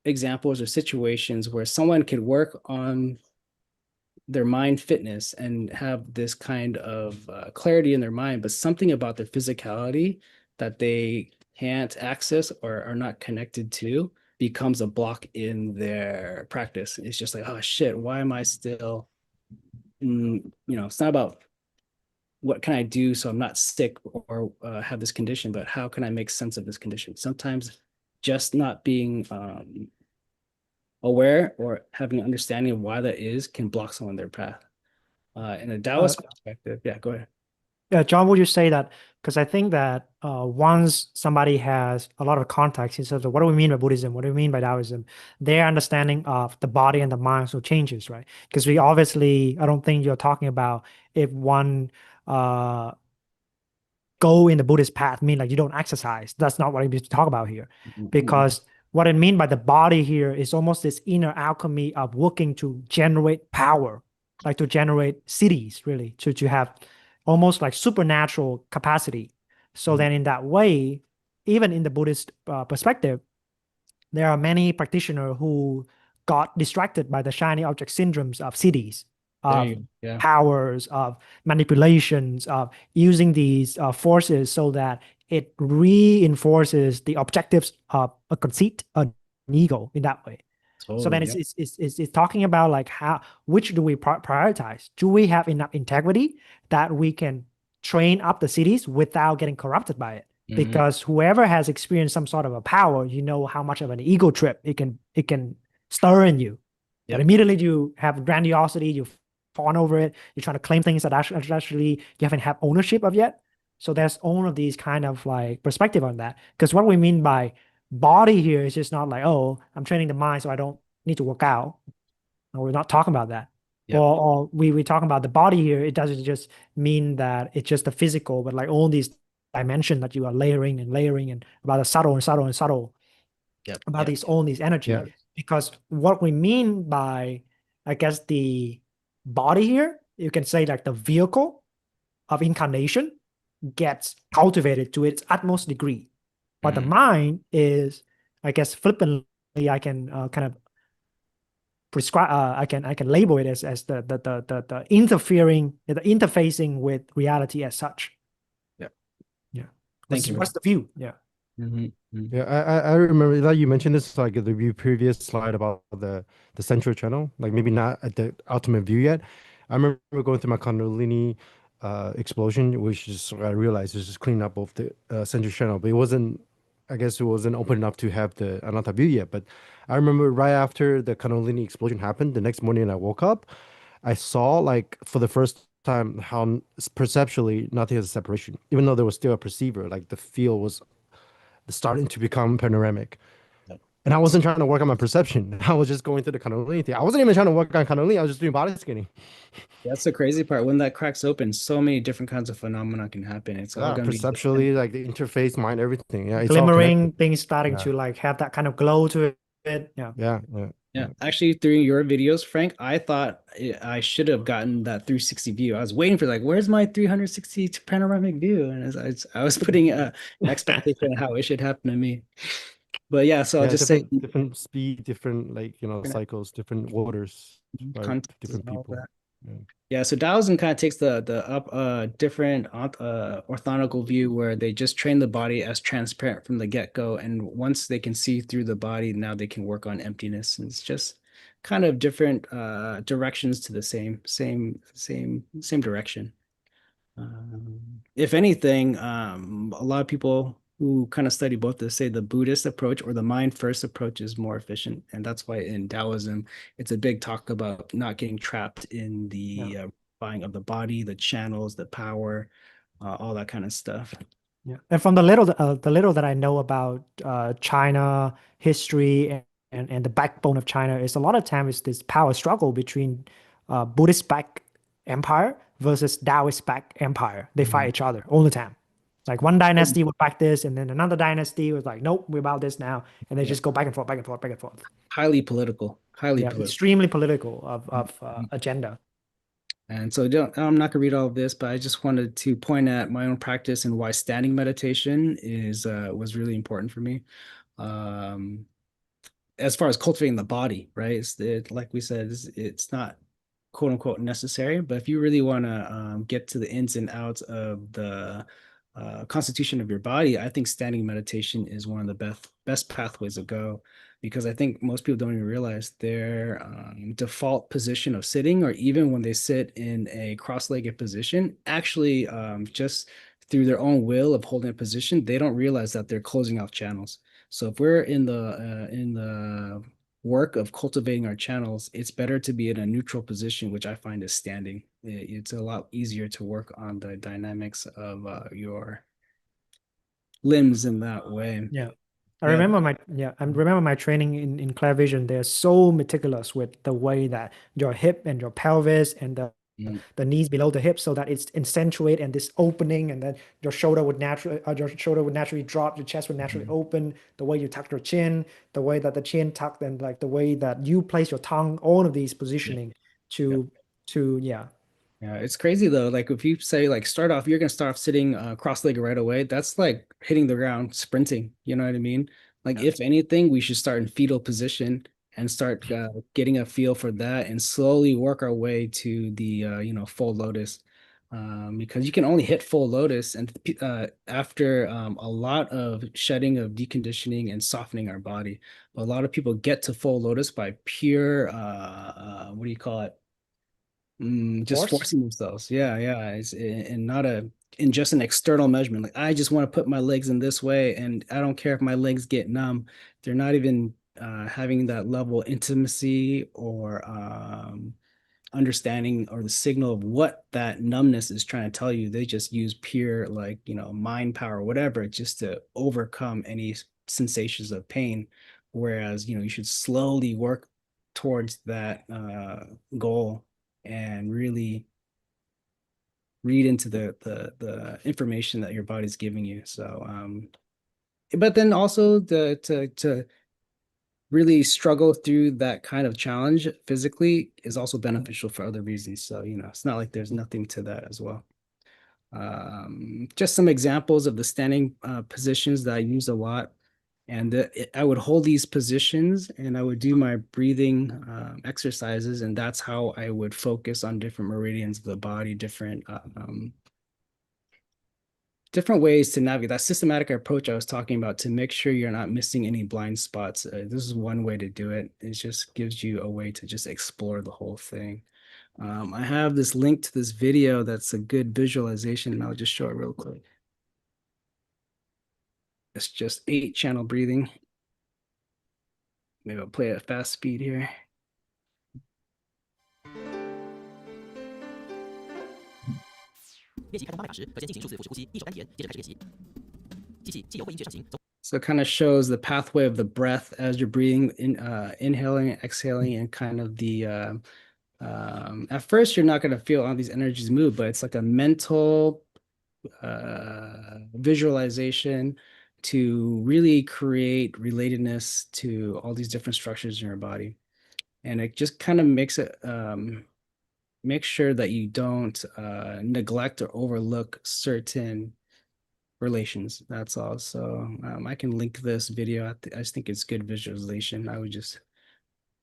examples or situations where someone could work on their mind fitness and have this kind of clarity in their mind, but something about their physicality that they can't access or are not connected to becomes a block in their practice. It's just like, oh shit, why am I still, you know, it's not about what can I do so I'm not sick or have this condition, but how can I make sense of this condition? Sometimes just not being aware or having an understanding of why that is can block someone their path. In a Taoist perspective, yeah, go ahead. Yeah, John, would you say that? Because I think that once somebody has a lot of context in terms of what do we mean by Buddhism, what do we mean by Taoism, their understanding of the body and the mind so changes, right? Because we obviously, I don't think you're talking about if one go in the Buddhist path mean like you don't exercise. That's not what I need to talk about here. Because what I mean by the body here is almost this inner alchemy of working to generate power, like to generate cities, really, to have almost like supernatural capacity. So then in that way, even in the Buddhist perspective, there are many practitioners who got distracted by the shiny object syndromes of cities, of powers, of manipulations, of using these forces so that it reinforces the objectives of a conceit, an ego in that way. So then it's talking about like which do we prioritize? Do we have enough integrity that we can train up the cities without getting corrupted by it? Because whoever has experienced some sort of a power, you know how much of an ego trip it can stir in you. But immediately you have grandiosity, you fawn over it, you're trying to claim things that actually you haven't had ownership of yet. So there's all of these kind of like perspective on that. Because what we mean by body here is just not like, oh, I'm training the mind so I don't need to work out. No, we're not talking about that. Or we talking about the body here. It doesn't just mean that it's just the physical, but like all these dimension that you are layering and about the subtle and subtle and subtle about all these energy. Because what we mean by, I guess, the body here, you can say like the vehicle of incarnation gets cultivated to its utmost degree. But the mind is, I guess, flippantly, I can kind of prescribe. I can label it as the interfering, the interfacing with reality as such. Thank you. What's the view? Yeah, I remember that you mentioned this like at the previous slide about the central channel, like maybe not at the ultimate view yet. I remember going through my Kundalini explosion, which is I realized is just cleaning up both the central channel, but it wasn't. I guess it wasn't open enough to have the Anatta view yet. But I remember right after the Kundalini explosion happened, the next morning I woke up, I saw like for the first time how perceptually nothing has a separation, even though there was still a perceiver, like the field was starting to become panoramic. And I wasn't trying to work on my perception. I was just going through the Kundalini thing. I wasn't even trying to work on Kundalini. I was just doing body scanning. That's the crazy part. When that cracks open, so many different kinds of phenomena can happen. It's all going to be perceptually, like the interface, mind, everything. Yeah, it's glimmering things starting to like have that kind of glow to it. Yeah. Actually, through your videos, Frank, I thought I should have gotten that 360 view. I was waiting for like, where's my 360 panoramic view? And I was putting an expectation on how it should happen to me. But yeah, so I'll just say different speed, different cycles, different waters, right? Different people. Yeah, so Taoism kind of takes the different orthogonal view where they just train the body as transparent from the get-go, and once they can see through the body, now they can work on emptiness. And it's just kind of different directions to the same direction. If anything, a lot of people who kind of study both this say the Buddhist approach or the mind first approach is more efficient. And that's why in Taoism, it's a big talk about not getting trapped in the buying of the body, the channels, the power, all that kind of stuff. Yeah. And from the little that I know about China history and the backbone of China is a lot of times this power struggle between Buddhist backed empire versus Taoist backed empire. They fight each other all the time. Like one dynasty would back this, and then another dynasty was like, nope, we're about this now. And they just go back and forth, back and forth, back and forth. Highly political. Extremely political of agenda. And so I'm not going to read all of this, but I just wanted to point at my own practice and why standing meditation was really important for me. As far as cultivating the body, right? Like we said, it's not quote unquote necessary, but if you really want to get to the ins and outs of the constitution of your body, I think standing meditation is one of the best pathways to go, because I think most people don't even realize their default position of sitting, or even when they sit in a cross-legged position, actually just through their own will of holding a position, they don't realize that they're closing off channels. So if we're in the work of cultivating our channels, it's better to be in a neutral position, which I find is standing. It's a lot easier to work on the dynamics of your limbs in that way. I remember my training in Clair Vision. They're so meticulous with the way that your hip and your pelvis and the the knees below the hips so that it's accentuate and this opening, and then your shoulder would naturally drop, your chest would naturally open, the way you tuck your chin, the way that the chin tucked, and like the way that you place your tongue, all of these positioning to yeah. Yeah, it's crazy though. Like if you say like you're gonna start off sitting cross-legged right away. That's like hitting the ground, sprinting. You know what I mean? Like if anything, we should start in fetal position and start getting a feel for that, and slowly work our way to the full lotus. Because you can only hit full lotus and after a lot of shedding of deconditioning and softening our body. But a lot of people get to full lotus by pure what do you call it? Just Force? forcing themselves. Yeah, yeah. It's and not in just an external measurement. Like I just want to put my legs in this way, and I don't care if my legs get numb. They're not even having that level of intimacy or understanding or the signal of what that numbness is trying to tell you. They just use pure like mind power or whatever just to overcome any sensations of pain. Whereas you should slowly work towards that goal and really read into the information that your body's giving you. So but then also to really struggle through that kind of challenge physically is also beneficial for other reasons. So it's not like there's nothing to that as well. Just some examples of the standing positions that I use a lot. And I would hold these positions and I would do my breathing exercises. And that's how I would focus on different meridians of the body, different ways to navigate that systematic approach I was talking about to make sure you're not missing any blind spots. This is one way to do it. It just gives you a way to just explore the whole thing. I have this link to this video that's a good visualization, and I'll just show it real quick. It's just 8-channel breathing. Maybe I'll play at fast speed here. So it kind of shows the pathway of the breath as you're breathing, inhaling, exhaling, and kind of the at first you're not going to feel all these energies move, but it's like a mental visualization to really create relatedness to all these different structures in your body. And it just kind of makes it make sure that you don't neglect or overlook certain relations. That's all. So I can link this video. I just think it's good visualization. I would just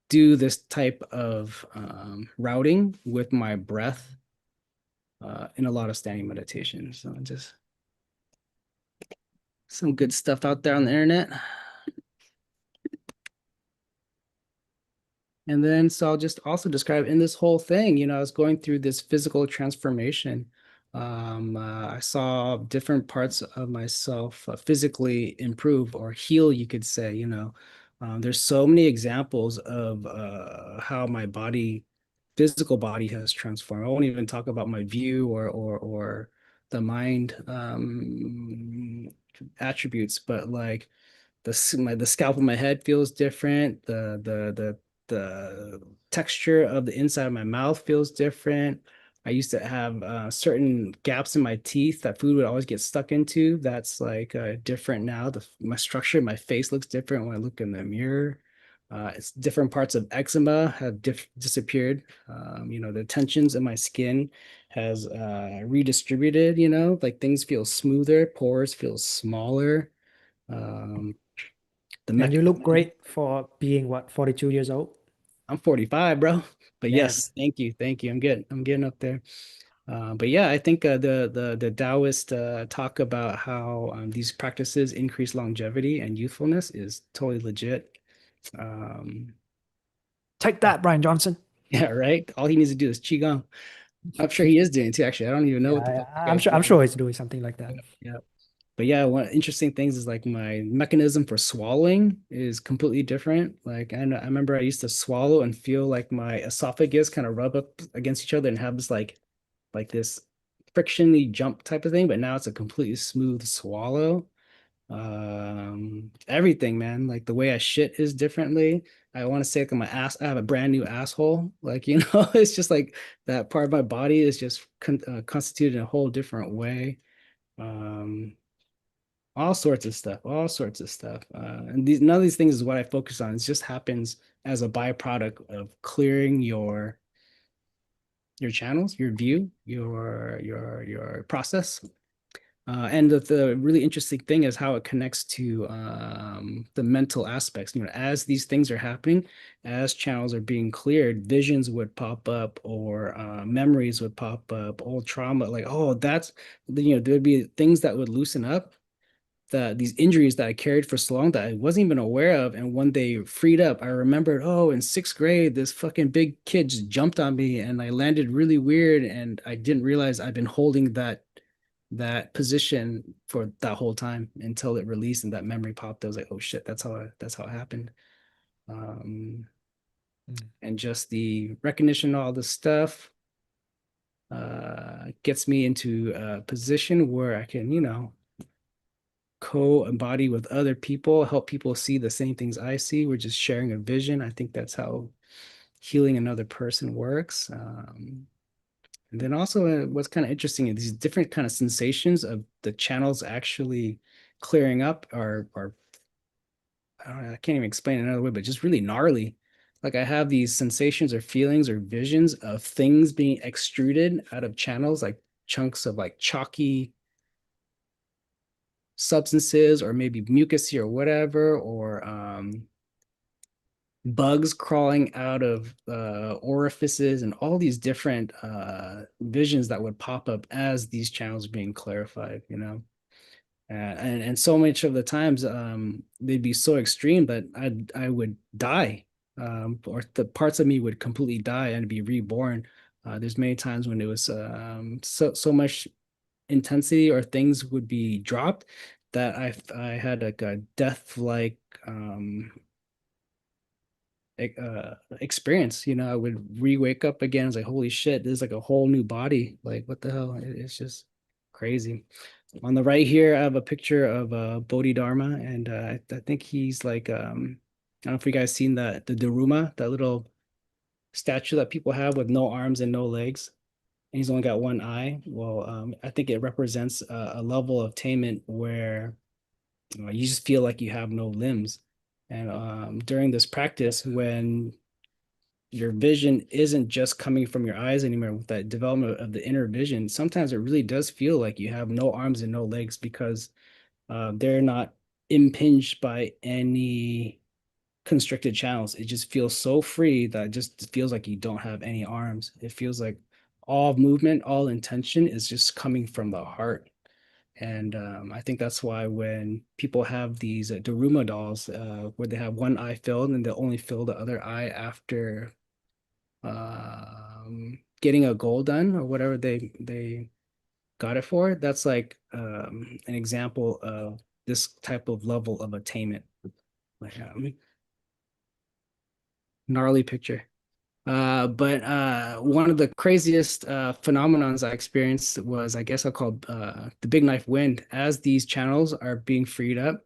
do this type of routing with my breath in a lot of standing meditation. So just some good stuff out there on the internet. And then, so I'll just also describe in this whole thing, I was going through this physical transformation. I saw different parts of myself physically improve or heal, you could say, there's so many examples of how my physical body has transformed. I won't even talk about my view or the mind attributes, but like the scalp of my head feels different. The texture of the inside of my mouth feels different. I used to have certain gaps in my teeth that food would always get stuck into. That's like different now. My structure, my face looks different when I look in the mirror. It's different parts of eczema have disappeared. The tensions in my skin has redistributed, like things feel smoother, pores feel smaller. And you look great for being what, 42 years old? I'm 45, bro. But Man. yes, thank you. I'm getting up there. But yeah, I think the Taoist talk about how these practices increase longevity and youthfulness is totally legit. Take that, Brian Johnson. Yeah, right. All he needs to do is qigong. I'm sure he is doing too. Actually, I don't even know what the fuck the guy's I'm doing. sure he's doing something like that. Yeah. But yeah, one interesting things is like my mechanism for swallowing is completely different. Like I remember I used to swallow and feel like my esophagus kind of rub up against each other and have this like this frictiony jump type of thing, but now it's a completely smooth swallow. Everything, man, like the way I shit is differently. I want to say like my ass, I have a brand new asshole. Like, you know, it's just like that part of my body is just constituted in a whole different way. All sorts of stuff, all sorts of stuff. And none of these things is what I focus on. It just happens as a byproduct of clearing your channels, your view, your process. And the really interesting thing is how it connects to the mental aspects. You know, as these things are happening, as channels are being cleared, visions would pop up, or memories would pop up, old trauma. Like, oh, that's, you know, there'd be things that would loosen up, these injuries that I carried for so long that I wasn't even aware of. And when they freed up, I remembered, oh, in 6th grade, this fucking big kid just jumped on me and I landed really weird. And I didn't realize I've been holding that position for that whole time until it released and that memory popped. I was like, oh shit, that's how it happened. And just the recognition of all this stuff gets me into a position where I can, you know, co-embody with other people, help people see the same things I see. We're just sharing a vision. I think that's how healing another person works. And then also what's kind of interesting is these different kind of sensations of the channels actually clearing up are I don't know, I can't even explain it another way, but just really gnarly. Like I have these sensations or feelings or visions of things being extruded out of channels, like chunks of like chalky substances or maybe mucusy or whatever, or bugs crawling out of orifices, and all these different visions that would pop up as these channels being clarified, you know. And so much of the times they'd be so extreme that I would die, or the parts of me would completely die and be reborn. There's many times when it was so much intensity, or things would be dropped, that I had like a death-like experience. You know, I would wake up again. I was like, holy shit, there's like a whole new body. Like, what the hell? It's just crazy. On the right here, I have a picture of Bodhidharma, and I think he's like, I don't know if you guys seen the Daruma, that little statue that people have with no arms and no legs, and he's only got one eye. Well, I think it represents a level of attainment where you just feel like you have no limbs. And during this practice, when your vision isn't just coming from your eyes anymore, with that development of the inner vision, sometimes it really does feel like you have no arms and no legs, because they're not impinged by any constricted channels. It just feels so free that it just feels like you don't have any arms. It feels like all movement, all intention is just coming from the heart. And I think that's why when people have these Daruma dolls, where they have one eye filled and they'll only fill the other eye after getting a goal done or whatever they got it for, that's like an example of this type of level of attainment. Like gnarly picture. But one of the craziest phenomenons I experienced was, I guess I'll call the big knife wind. As these channels are being freed up,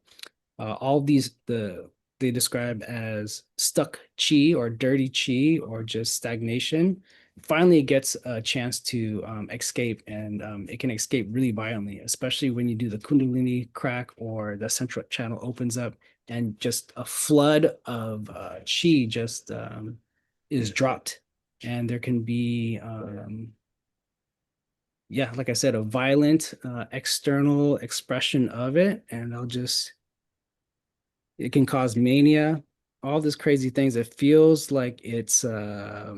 all these they describe as stuck chi or dirty chi or just stagnation. Finally, it gets a chance to escape, and it can escape really violently, especially when you do the Kundalini crack or the central channel opens up, and just a flood of chi just is dropped, and there can be yeah, like I said, a violent external expression of it, and it can cause mania, all these crazy things. It feels like it's you're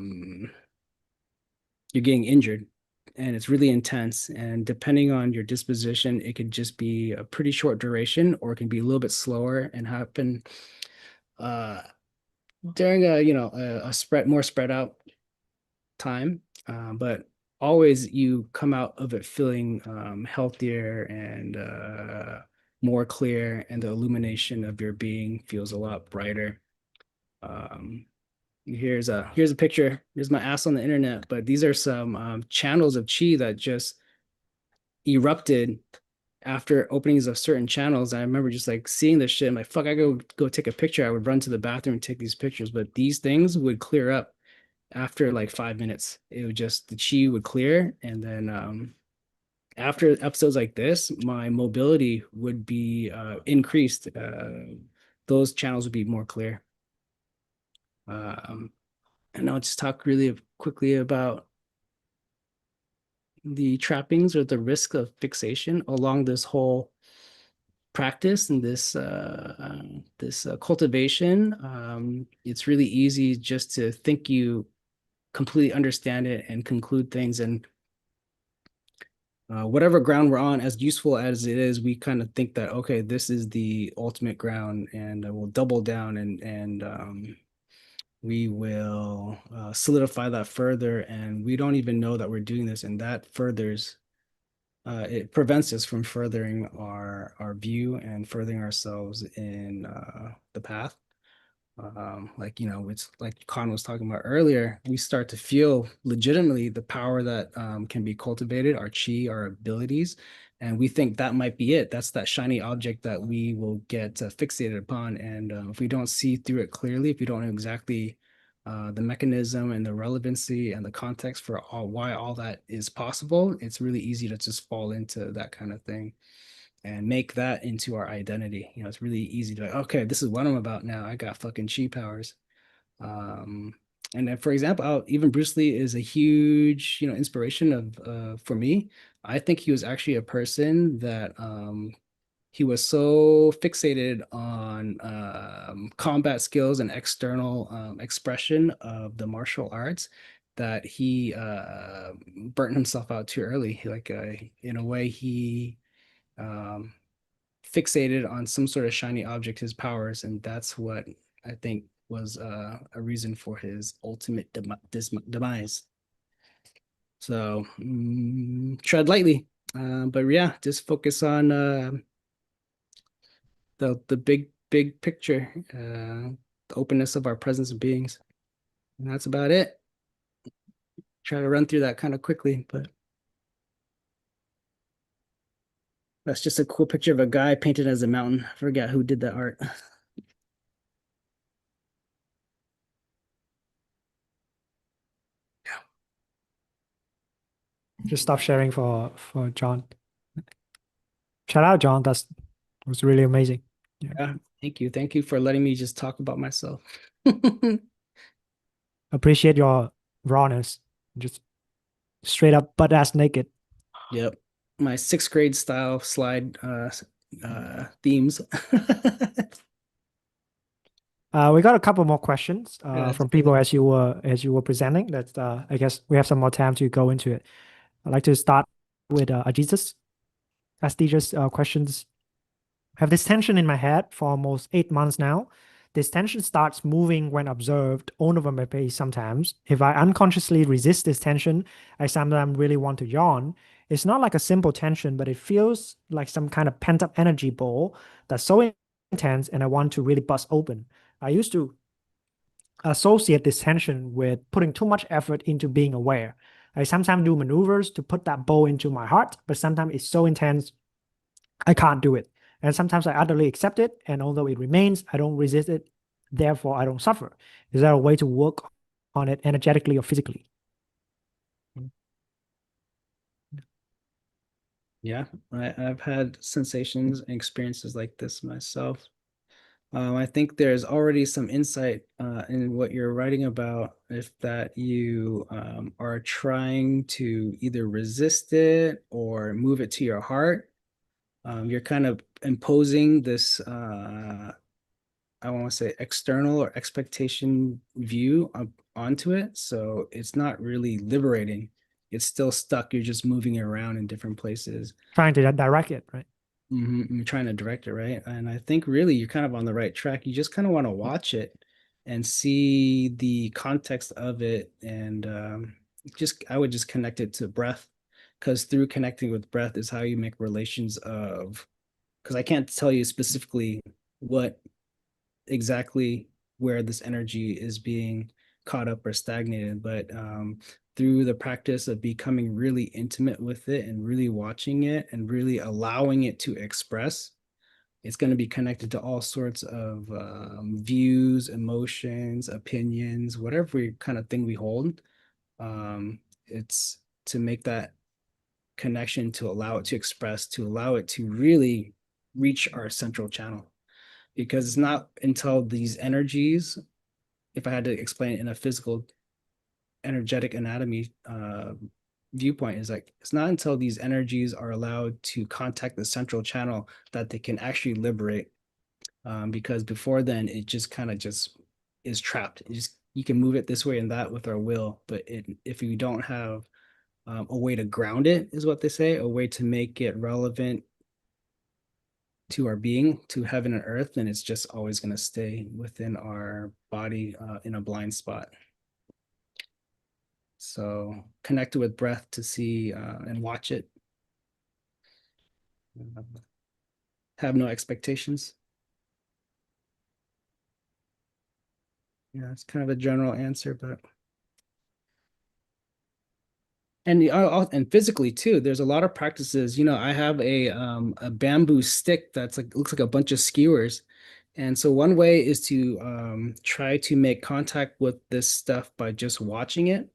getting injured, and it's really intense, and depending on your disposition, it could just be a pretty short duration, or it can be a little bit slower and happen during a more spread out time, but always you come out of it feeling healthier and more clear, and the illumination of your being feels a lot brighter. Here's a picture. Here's my ass on the internet, but these are some channels of chi that just erupted after openings of certain channels, I remember just like seeing this shit. I'm like, fuck, I go take a picture. I would run to the bathroom and take these pictures, but these things would clear up after like 5 minutes. It would just, the chi would clear, and then after episodes like this, my mobility would be increased. Those channels would be more clear. And I'll just talk really quickly about the trappings or the risk of fixation along this whole practice and this cultivation. It's really easy just to think you completely understand it and conclude things, and whatever ground we're on, as useful as it is, we kind of think that, okay, this is the ultimate ground, and we'll double down and we will solidify that further, and we don't even know that we're doing this, and that furthers it prevents us from furthering our view and furthering ourselves in the path. Like, you know, it's like Khan was talking about earlier, we start to feel legitimately the power that can be cultivated, our chi, our abilities, and we think that might be it. That's that shiny object that we will get fixated upon. And if we don't see through it clearly, if we don't know exactly the mechanism and the relevancy and the context for why all that is possible, it's really easy to just fall into that kind of thing and make that into our identity. You know, it's really easy to, okay, this is what I'm about now. I got fucking chi powers. And then, for example, even Bruce Lee is a huge, you know, inspiration of for me. I think he was actually a person that he was so fixated on combat skills and external expression of the martial arts that he burnt himself out too early. Like in a way, he fixated on some sort of shiny object, his powers, and that's what I think was a reason for his ultimate demise. So tread lightly, but yeah, just focus on the big picture, the openness of our presence of beings, and that's about it. Try to run through that kind of quickly, but that's just a cool picture of a guy painted as a mountain. I forgot who did that art. Just stop sharing for John. Shout out, John. That was really amazing. Yeah, thank you. Thank you for letting me just talk about myself. Appreciate your rawness. Just straight up butt ass naked. Yep. My 6th grade style slide themes. We got a couple more questions Yeah, from people as you were presenting. That I guess we have some more time to go into it. I'd like to start with Ajitas. Prestigious questions. I have this tension in my head for almost 8 months now. This tension starts moving when observed all over my face sometimes. If I unconsciously resist this tension, I sometimes really want to yawn. It's not like a simple tension, but it feels like some kind of pent-up energy ball that's so intense and I want to really bust open. I used to associate this tension with putting too much effort into being aware. I sometimes do maneuvers to put that ball into my heart, but sometimes it's so intense, I can't do it. And sometimes I utterly accept it, and although it remains, I don't resist it, therefore I don't suffer. Is there a way to work on it energetically or physically? Yeah, I've had sensations and experiences like this myself. I think there's already some insight in what you're writing about, if that you are trying to either resist it or move it to your heart. You're kind of imposing this, I want to say, external or expectation view onto it. So it's not really liberating. It's still stuck. You're just moving it around in different places. Trying to direct it, right? You're trying to direct it, right? And I think really you're kind of on the right track. You just kind of want to watch it and see the context of it, and I would just connect it to breath, because through connecting with breath is how you make relations of, because I can't tell you specifically what exactly where this energy is being caught up or stagnated. But through the practice of becoming really intimate with it and really watching it and really allowing it to express, it's going to be connected to all sorts of views, emotions, opinions, whatever kind of thing we hold. It's to make that connection, to allow it to express, to allow it to really reach our central channel. Because it's not until these energies, if I had to explain it in a physical energetic anatomy viewpoint, is like, it's not until these energies are allowed to contact the central channel that they can actually liberate. Because before then, it just kind of just is trapped. You can move it this way and that with our will, but if you don't have a way to ground it, is what they say, a way to make it relevant to our being, to heaven and earth, then it's just always going to stay within our body in a blind spot. So connect with breath to see and watch it. Have no expectations. Yeah, it's kind of a general answer, but and physically too, there's a lot of practices. I have a bamboo stick that's like, looks like a bunch of skewers. And so one way is to try to make contact with this stuff by just watching it.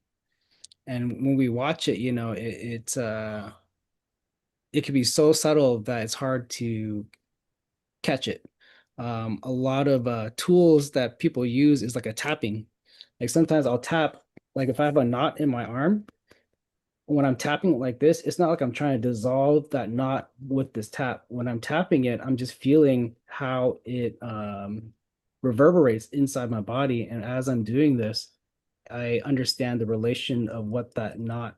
And when we watch it, it can be so subtle that it's hard to catch it. A lot of tools that people use is like a tapping. Like sometimes I'll tap, like if I have a knot in my arm, when I'm tapping it like this, it's not like I'm trying to dissolve that knot with this tap. When I'm tapping it, I'm just feeling how it reverberates inside my body. And as I'm doing this, I understand the relation of what that knot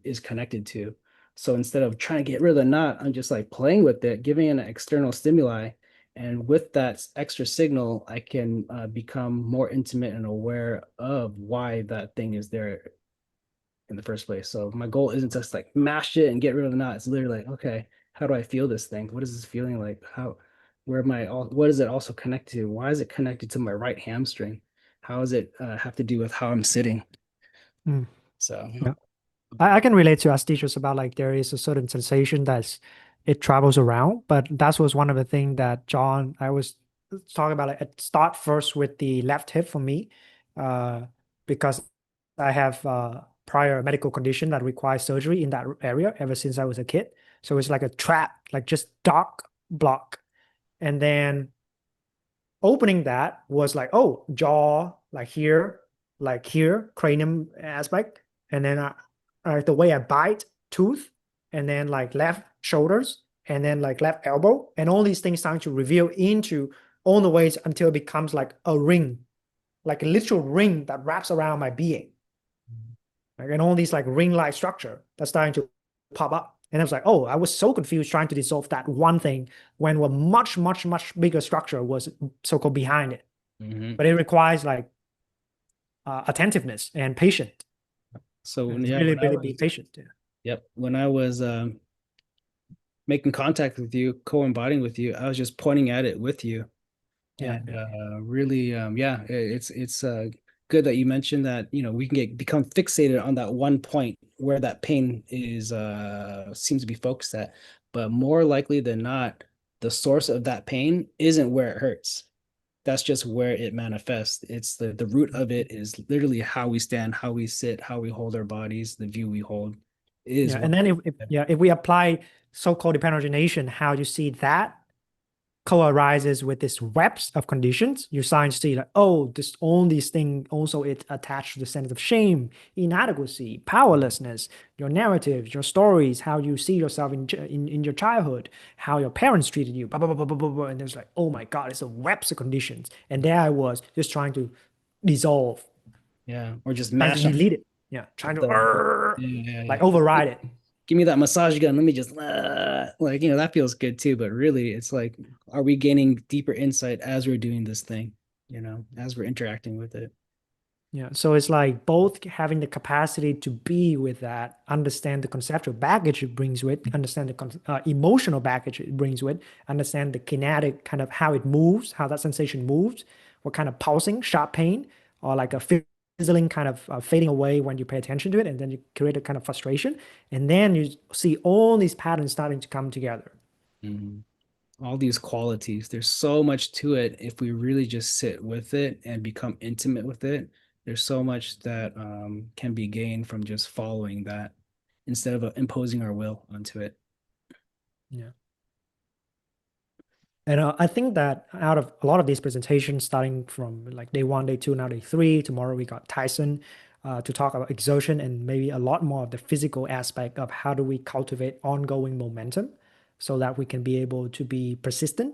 is connected to. So instead of trying to get rid of the knot, I'm just like playing with it, giving it an external stimuli. And with that extra signal, I can become more intimate and aware of why that thing is there in the first place. So my goal isn't just like mash it and get rid of the knot. It's literally like, okay, how do I feel this thing? What is this feeling like? What is it also connected to? Why is it connected to my right hamstring? How does it have to do with how I'm sitting? Mm. So yeah. I can relate to us teachers about like there is a certain sensation it travels around, but that was one of the things that John, I was talking about. Like, it start first with the left hip for me, because I have prior medical condition that requires surgery in that area ever since I was a kid. So it's like a trap, like just dark block. And then opening that was like, oh, jaw, like here, cranium aspect. And then the way I bite, tooth, and then like left shoulders, and then like left elbow. And all these things start to reveal into all the ways until it becomes like a ring, like a literal ring that wraps around my being. Like, and all these like ring-like structure that's starting to pop up. And I was like, oh, I was so confused trying to dissolve that one thing when a much, much, much bigger structure was so-called behind it. Mm-hmm. But it requires like attentiveness and patience. So really be patient. Yeah. Yep. When I was making contact with you, co-embodying with you, I was just pointing at it with you. Yeah. And really, it's good that you mentioned that, we can become fixated on that one point where that pain is seems to be focused at. But more likely than not, the source of that pain isn't where it hurts. That's just where it manifests. It's the root of it is literally how we stand, how we sit, how we hold our bodies, the view we hold. And then if we apply so-called dependent how you see that co-arises with this webs of conditions, you start to see like, oh, all these things also it attached to the sense of shame, inadequacy, powerlessness, your narratives, your stories, how you see yourself in your childhood, how your parents treated you, blah, blah, blah, blah, blah, blah. And there's like, oh my God, it's a webs of conditions. And there I was just trying to dissolve. Yeah. Or just trying to delete it. Yeah. Trying to like override it. Give me that massage gun. Let me just that feels good too. But really, it's like, are we gaining deeper insight as we're doing this thing? As we're interacting with it. Yeah. So it's like both having the capacity to be with that, understand the conceptual baggage it brings with, understand the emotional baggage it brings with, understand the kinetic kind of how it moves, how that sensation moves, what kind of pulsing, sharp pain, or like a fizzling kind of fading away when you pay attention to it, and then you create a kind of frustration, and then you see all these patterns starting to come together. All these qualities, there's so much to it. If we really just sit with it and become intimate with it, there's so much that can be gained from just following that instead of imposing our will onto it. Yeah. And I think that out of a lot of these presentations, starting from like day 1, day 2, now day 3, tomorrow we got Tyson to talk about exertion and maybe a lot more of the physical aspect of how do we cultivate ongoing momentum so that we can be able to be persistent.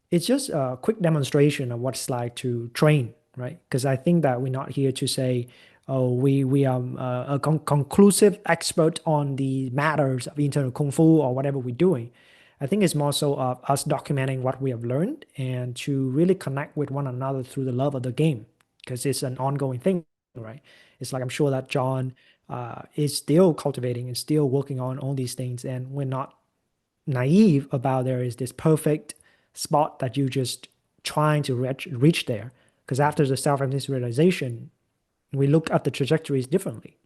It's just a quick demonstration of what it's like to train, right? Because I think that we're not here to say, oh, we are a conclusive expert on the matters of internal kung fu or whatever we're doing. I think it's more so of us documenting what we have learned and to really connect with one another through the love of the game, because it's an ongoing thing, right? It's like I'm sure that John is still cultivating and still working on all these things, and we're not naive about there is this perfect spot that you just trying to reach there. Because after the self-evidence realization, we look at the trajectories differently.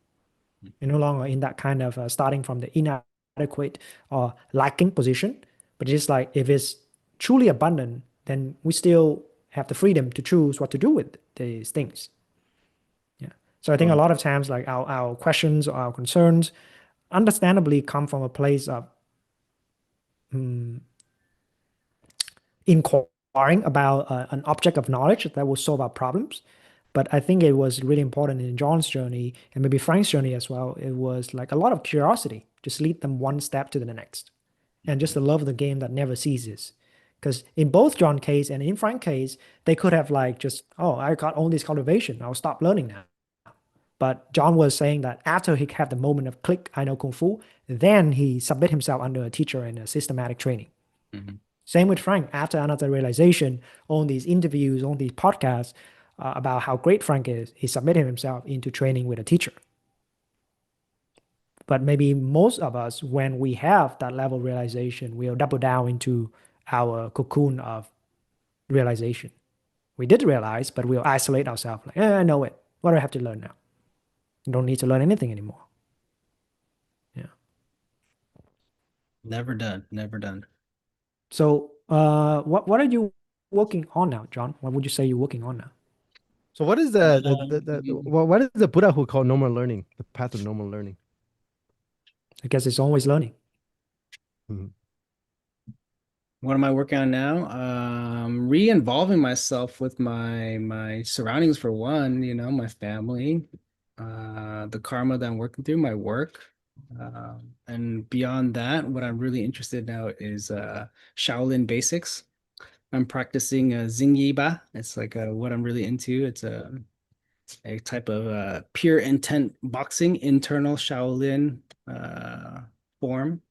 You're no longer in that kind of starting from the inadequate or lacking position, but it's like if it's truly abundant, then we still have the freedom to choose what to do with these things. Yeah. So I think a lot of times like our questions or our concerns understandably come from a place of inquiring about an object of knowledge that will solve our problems. But I think it was really important in John's journey and maybe Frank's journey as well. It was like a lot of curiosity, just lead them one step to the next, and just the love of the game that never ceases. Because in both John case and in Frank case, they could have like just, oh, I got all this cultivation, I'll stop learning now. But John was saying that after he had the moment of click, I know Kung Fu, then he submit himself under a teacher and a systematic training. Same with Frank. After another realization, on these interviews, on these podcasts about how great Frank is, he submitted himself into training with a teacher. But maybe most of us, when we have that level of realization, we'll double down into our cocoon of realization. We did realize, but we'll isolate ourselves like, I know it. What do I have to learn now? You don't need to learn anything anymore. Yeah. Never done. Never done. So what are you working on now, John? What would you say you're working on now? So what is what is the Buddha who called normal learning, the path of normal learning? I guess it's always learning. What am I working on now? Re-involving myself with my surroundings for one, you know, my family, the karma that I'm working through, my work. And beyond that, what I'm really interested now is Shaolin basics. I'm practicing Xingyi Ba. It's like what I'm really into. It's a type of pure intent boxing, internal Shaolin form.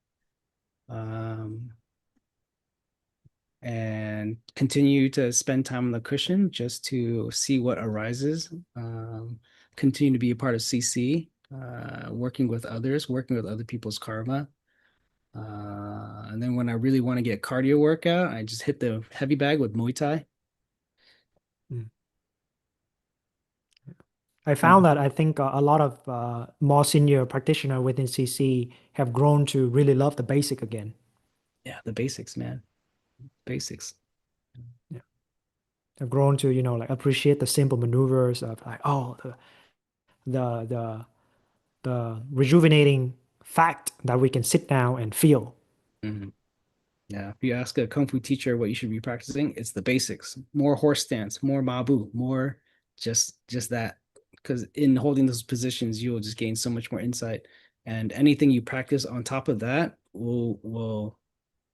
And continue to spend time on the cushion just to see what arises. Continue to be a part of CC, working with others, working with other people's karma. And then when I really want to get cardio workout, I just hit the heavy bag with Muay Thai. I found that I think a lot of more senior practitioners within CC have grown to really love the basic again. Yeah, the basics, man. Basics. Yeah. They've grown to, you know, like appreciate the simple maneuvers of like, oh, the rejuvenating fact that we can sit down and feel. Yeah, if you ask a kung fu teacher what you should be practicing, it's the basics. More horse stance, more mabu, more just that. Because in holding those positions, you'll just gain so much more insight. And anything you practice on top of that will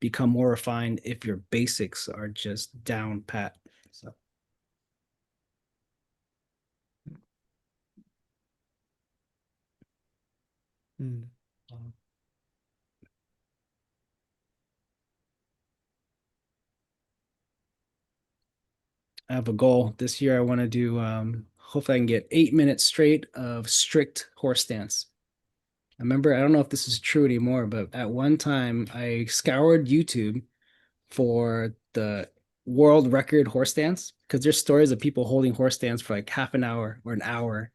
become more refined if your basics are just down pat. So I have a goal this year. I want to do hopefully I can get 8 minutes straight of strict horse stance. I remember, I don't know if this is true anymore, but at one time I scoured YouTube for the world record horse stance because there's stories of people holding horse stance for like half an hour or an hour.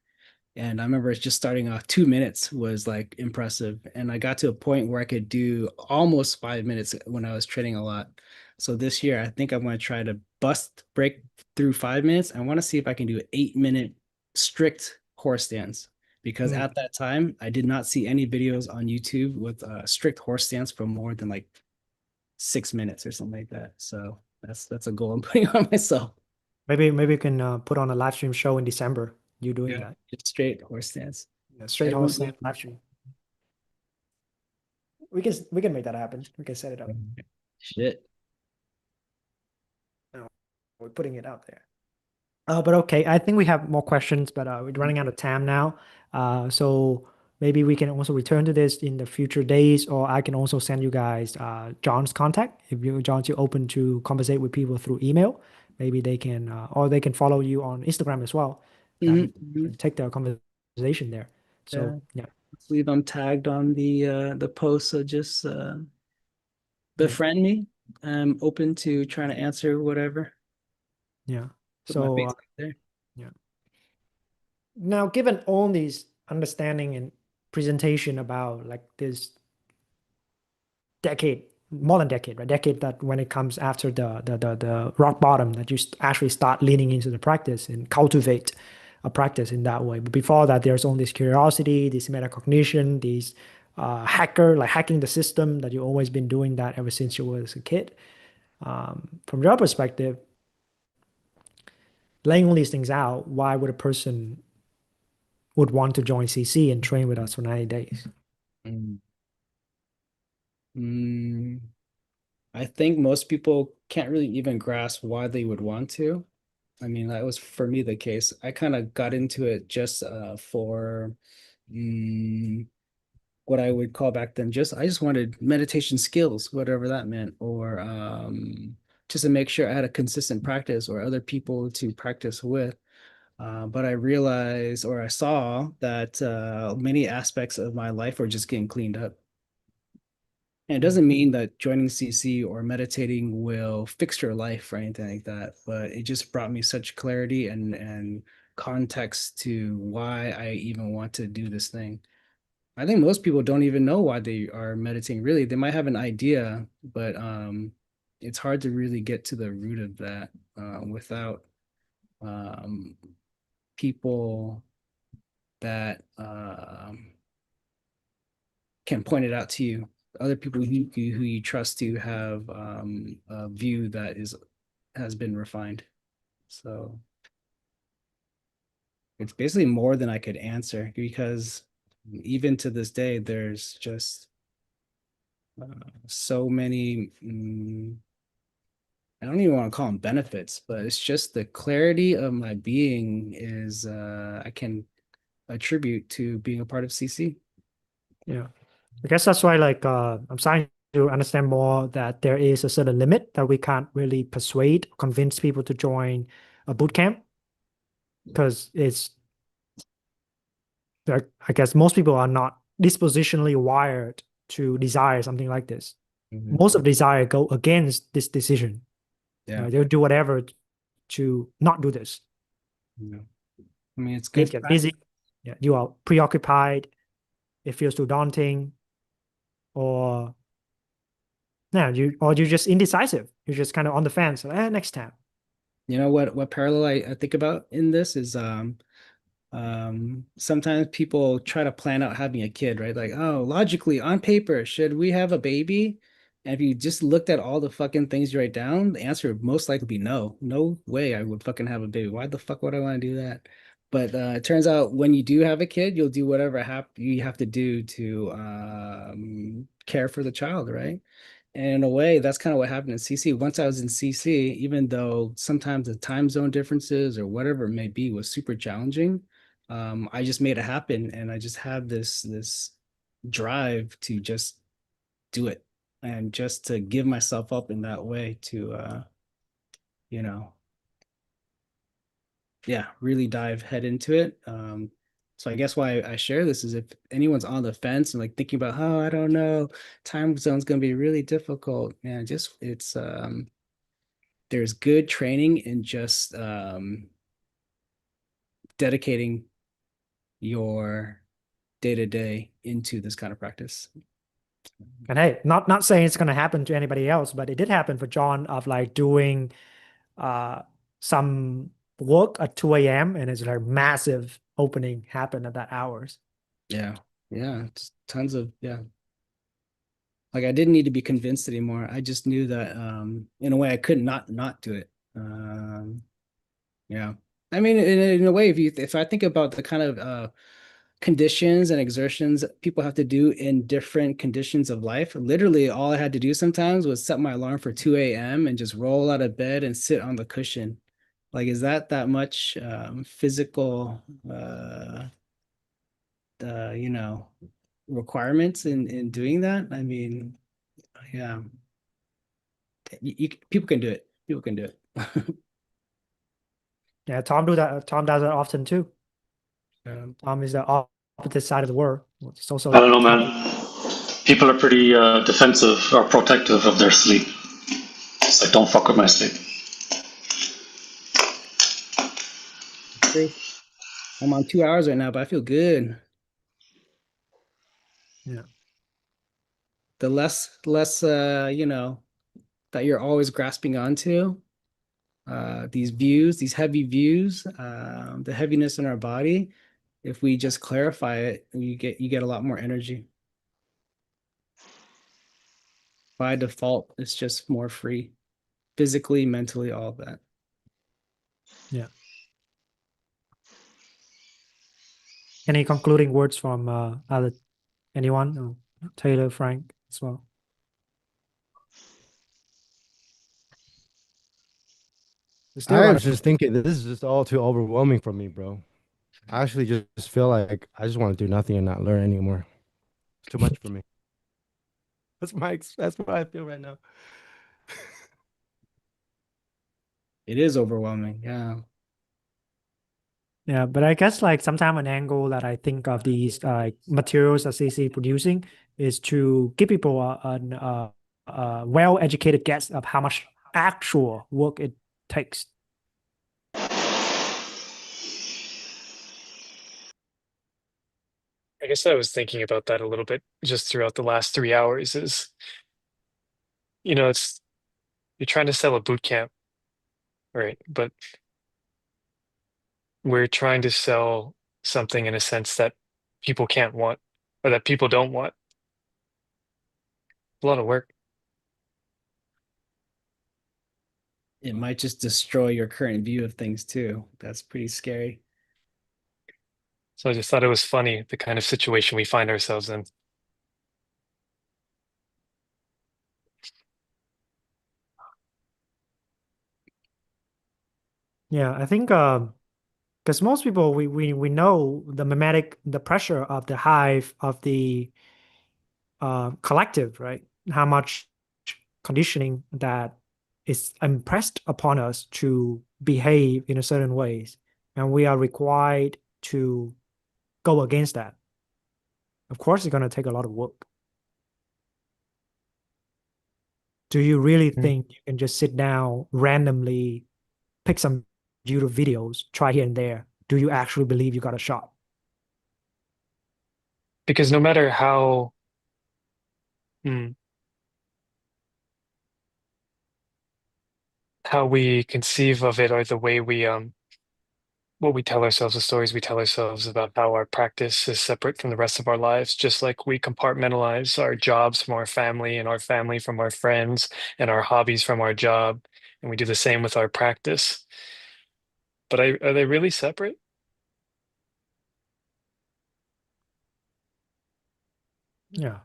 And I remember just starting off 2 minutes was like impressive. And I got to a point where I could do almost 5 minutes when I was training a lot. So this year, I think I'm going to try to break through 5 minutes. I want to see if I can do an 8 minute strict horse stance because at that time, I did not see any videos on YouTube with a strict horse stance for more than like 6 minutes or something like that. So that's a goal I'm putting on myself. Maybe we can put on a live stream show in December. You doing that? Just straight horse stance. Yeah, straight Everyone- horse stance live stream. We can make that happen. We can set it up. Shit. We're putting it out there. But okay, I think we have more questions, but we're running out of time now. So maybe we can also return to this in the future days, or I can also send you guys John's contact. If John's you open to conversate with people through email, maybe they can, or they can follow you on Instagram as well. And take the conversation there. So yeah. I believe I'm tagged on the post, so just befriend me. I'm open to trying to answer whatever. Yeah. Put my So face out there. now, given all these understanding and presentation about like this decade, more than decade, right? Decade that when it comes after the rock bottom, that you actually start leaning into the practice and cultivate a practice in that way. But before that, there's all this curiosity, this metacognition, these hacking the system that you've always been doing that ever since you was a kid. From your perspective, laying all these things out, why would a person would want to join CC and train with us for 90 days? I think most people can't really even grasp why they would want to. I mean, that was for me the case. I kind of got into it just for what I would call back then I just wanted meditation skills, whatever that meant, or just to make sure I had a consistent practice or other people to practice with. But I realized or I saw that many aspects of my life were just getting cleaned up. And it doesn't mean that joining CC or meditating will fix your life or anything like that, but it just brought me such clarity and context to why I even want to do this thing. I think most people don't even know why they are meditating. Really, they might have an idea, but it's hard to really get to the root of that without people that can point it out to you. Other people who you trust to have a view that has been refined. So it's basically more than I could answer because even to this day, there's just so many. I don't even want to call them benefits, but it's just the clarity of my being is I can attribute to being a part of CC. Yeah. I guess that's why like I'm starting to understand more that there is a certain limit that we can't really persuade, convince people to join a boot camp because it's like I guess most people are not dispositionally wired to desire something like this. Most of desire go against this decision. Yeah. They'll do whatever to not do this. Yeah. I mean, it's They good. get busy. Yeah, you are preoccupied. It feels too daunting, or you're just indecisive. You're just kind of on the fence. Next time. You know what parallel I think about in this is sometimes people try to plan out having a kid, right? Like, oh, logically on paper, should we have a baby? And if you just looked at all the fucking things you write down, the answer would most likely be no. No way I would fucking have a baby. Why the fuck would I want to do that? But it turns out when you do have a kid, you'll do whatever you have to do to care for the child, right? And in a way, that's kind of what happened in CC. Once I was in CC, even though sometimes the time zone differences or whatever it may be was super challenging, I just made it happen, and I just had this drive to just do it and just to give myself up in that way to really dive head into it. So I guess why I share this is if anyone's on the fence and like thinking about, oh, I don't know, time zone's gonna be really difficult, man. Just it's there's good training in just dedicating your day-to-day into this kind of practice. And hey, not saying it's gonna happen to anybody else, but it did happen for John of like doing some work at 2 a.m. and it's like massive opening happened at that hours. Yeah. Just tons of like I didn't need to be convinced anymore. I just knew that in a way I could not do it. Yeah. I mean, in a way, if I think about the kind of conditions and exertions people have to do in different conditions of life, literally all I had to do sometimes was set my alarm for 2 a.m. and just roll out of bed and sit on the cushion. Like, is that much physical requirements in doing that? I mean, yeah. People can do it. People can do it. Yeah, Tom does that often too. Tom is the opposite side of the world. It's also I don't know, man. People are pretty defensive or protective of their sleep. It's like, don't fuck with my sleep. I'm on 2 hours right now, but I feel good. Yeah. The less that you're always grasping onto these heavy views, the heaviness in our body. If we just clarify it, you get a lot more energy. By default, it's just more free, physically, mentally, all of that. Yeah. Any concluding words from anyone? Taylor, Frank as well. I was just thinking that this is just all too overwhelming for me, bro. I actually just feel like I just want to do nothing and not learn anymore. It's too much for me. That's what I feel right now. It is overwhelming. Yeah. Yeah, but I guess like sometimes an angle that I think of these materials that CC producing is to give people a well-educated guess of how much actual work it takes. I guess I was thinking about that a little bit just throughout the last 3 hours is, you're trying to sell a boot camp, right? But we're trying to sell something in a sense that people can't want or that people don't want. A lot of work. It might just destroy your current view of things too. That's pretty scary. So I just thought it was funny, the kind of situation we find ourselves in. Yeah, I think because most people we know the pressure of the hive of the collective, right? How much conditioning that is impressed upon us to behave in a certain ways, and we are required to go against that. Of course, it's going to take a lot of work. Do you really think you can just sit down randomly, pick some YouTube videos, try here and there? Do you actually believe you got a shot? Because no matter how we conceive of it or the way we what we tell ourselves, the stories we tell ourselves about how our practice is separate from the rest of our lives, just like we compartmentalize our jobs from our family and our family from our friends and our hobbies from our job, and we do the same with our practice. But are they really separate? Yeah.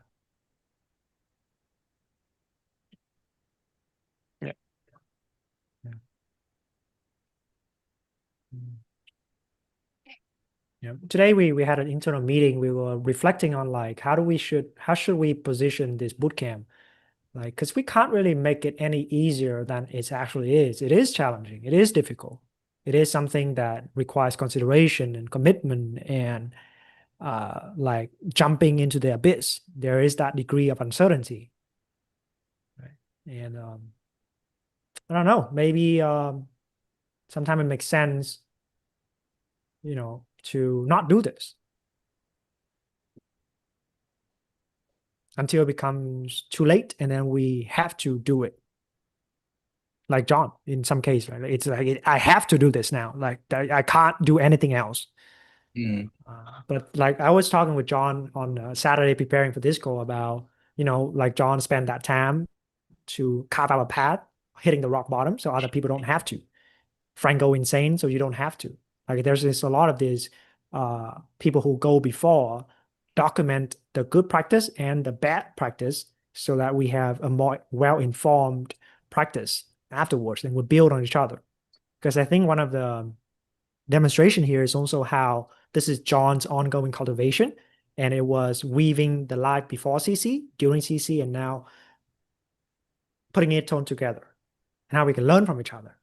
Yeah. Yeah. Today we had an internal meeting. We were reflecting on like how should we position this bootcamp? Like, because we can't really make it any easier than it actually is. It is challenging. It is difficult. It is something that requires consideration and commitment and like jumping into the abyss. There is that degree of uncertainty. Right. And I don't know, maybe sometimes it makes sense, to not do this until it becomes too late, and then we have to do it. Like John, in some case, right? It's like I have to do this now. Like I can't do anything else. Mm. But like I was talking with John on Saturday preparing for this call about, like John spent that time to carve out a path, hitting the rock bottom, so other people don't have to. Frank go insane, so you don't have to. Like there's a lot of these people who go before document the good practice and the bad practice so that we have a more well-informed practice afterwards and we build on each other. Because I think one of the demonstration here is also how this is John's ongoing cultivation, and it was weaving the life before CC, during CC, and now putting it all together, and how we can learn from each other.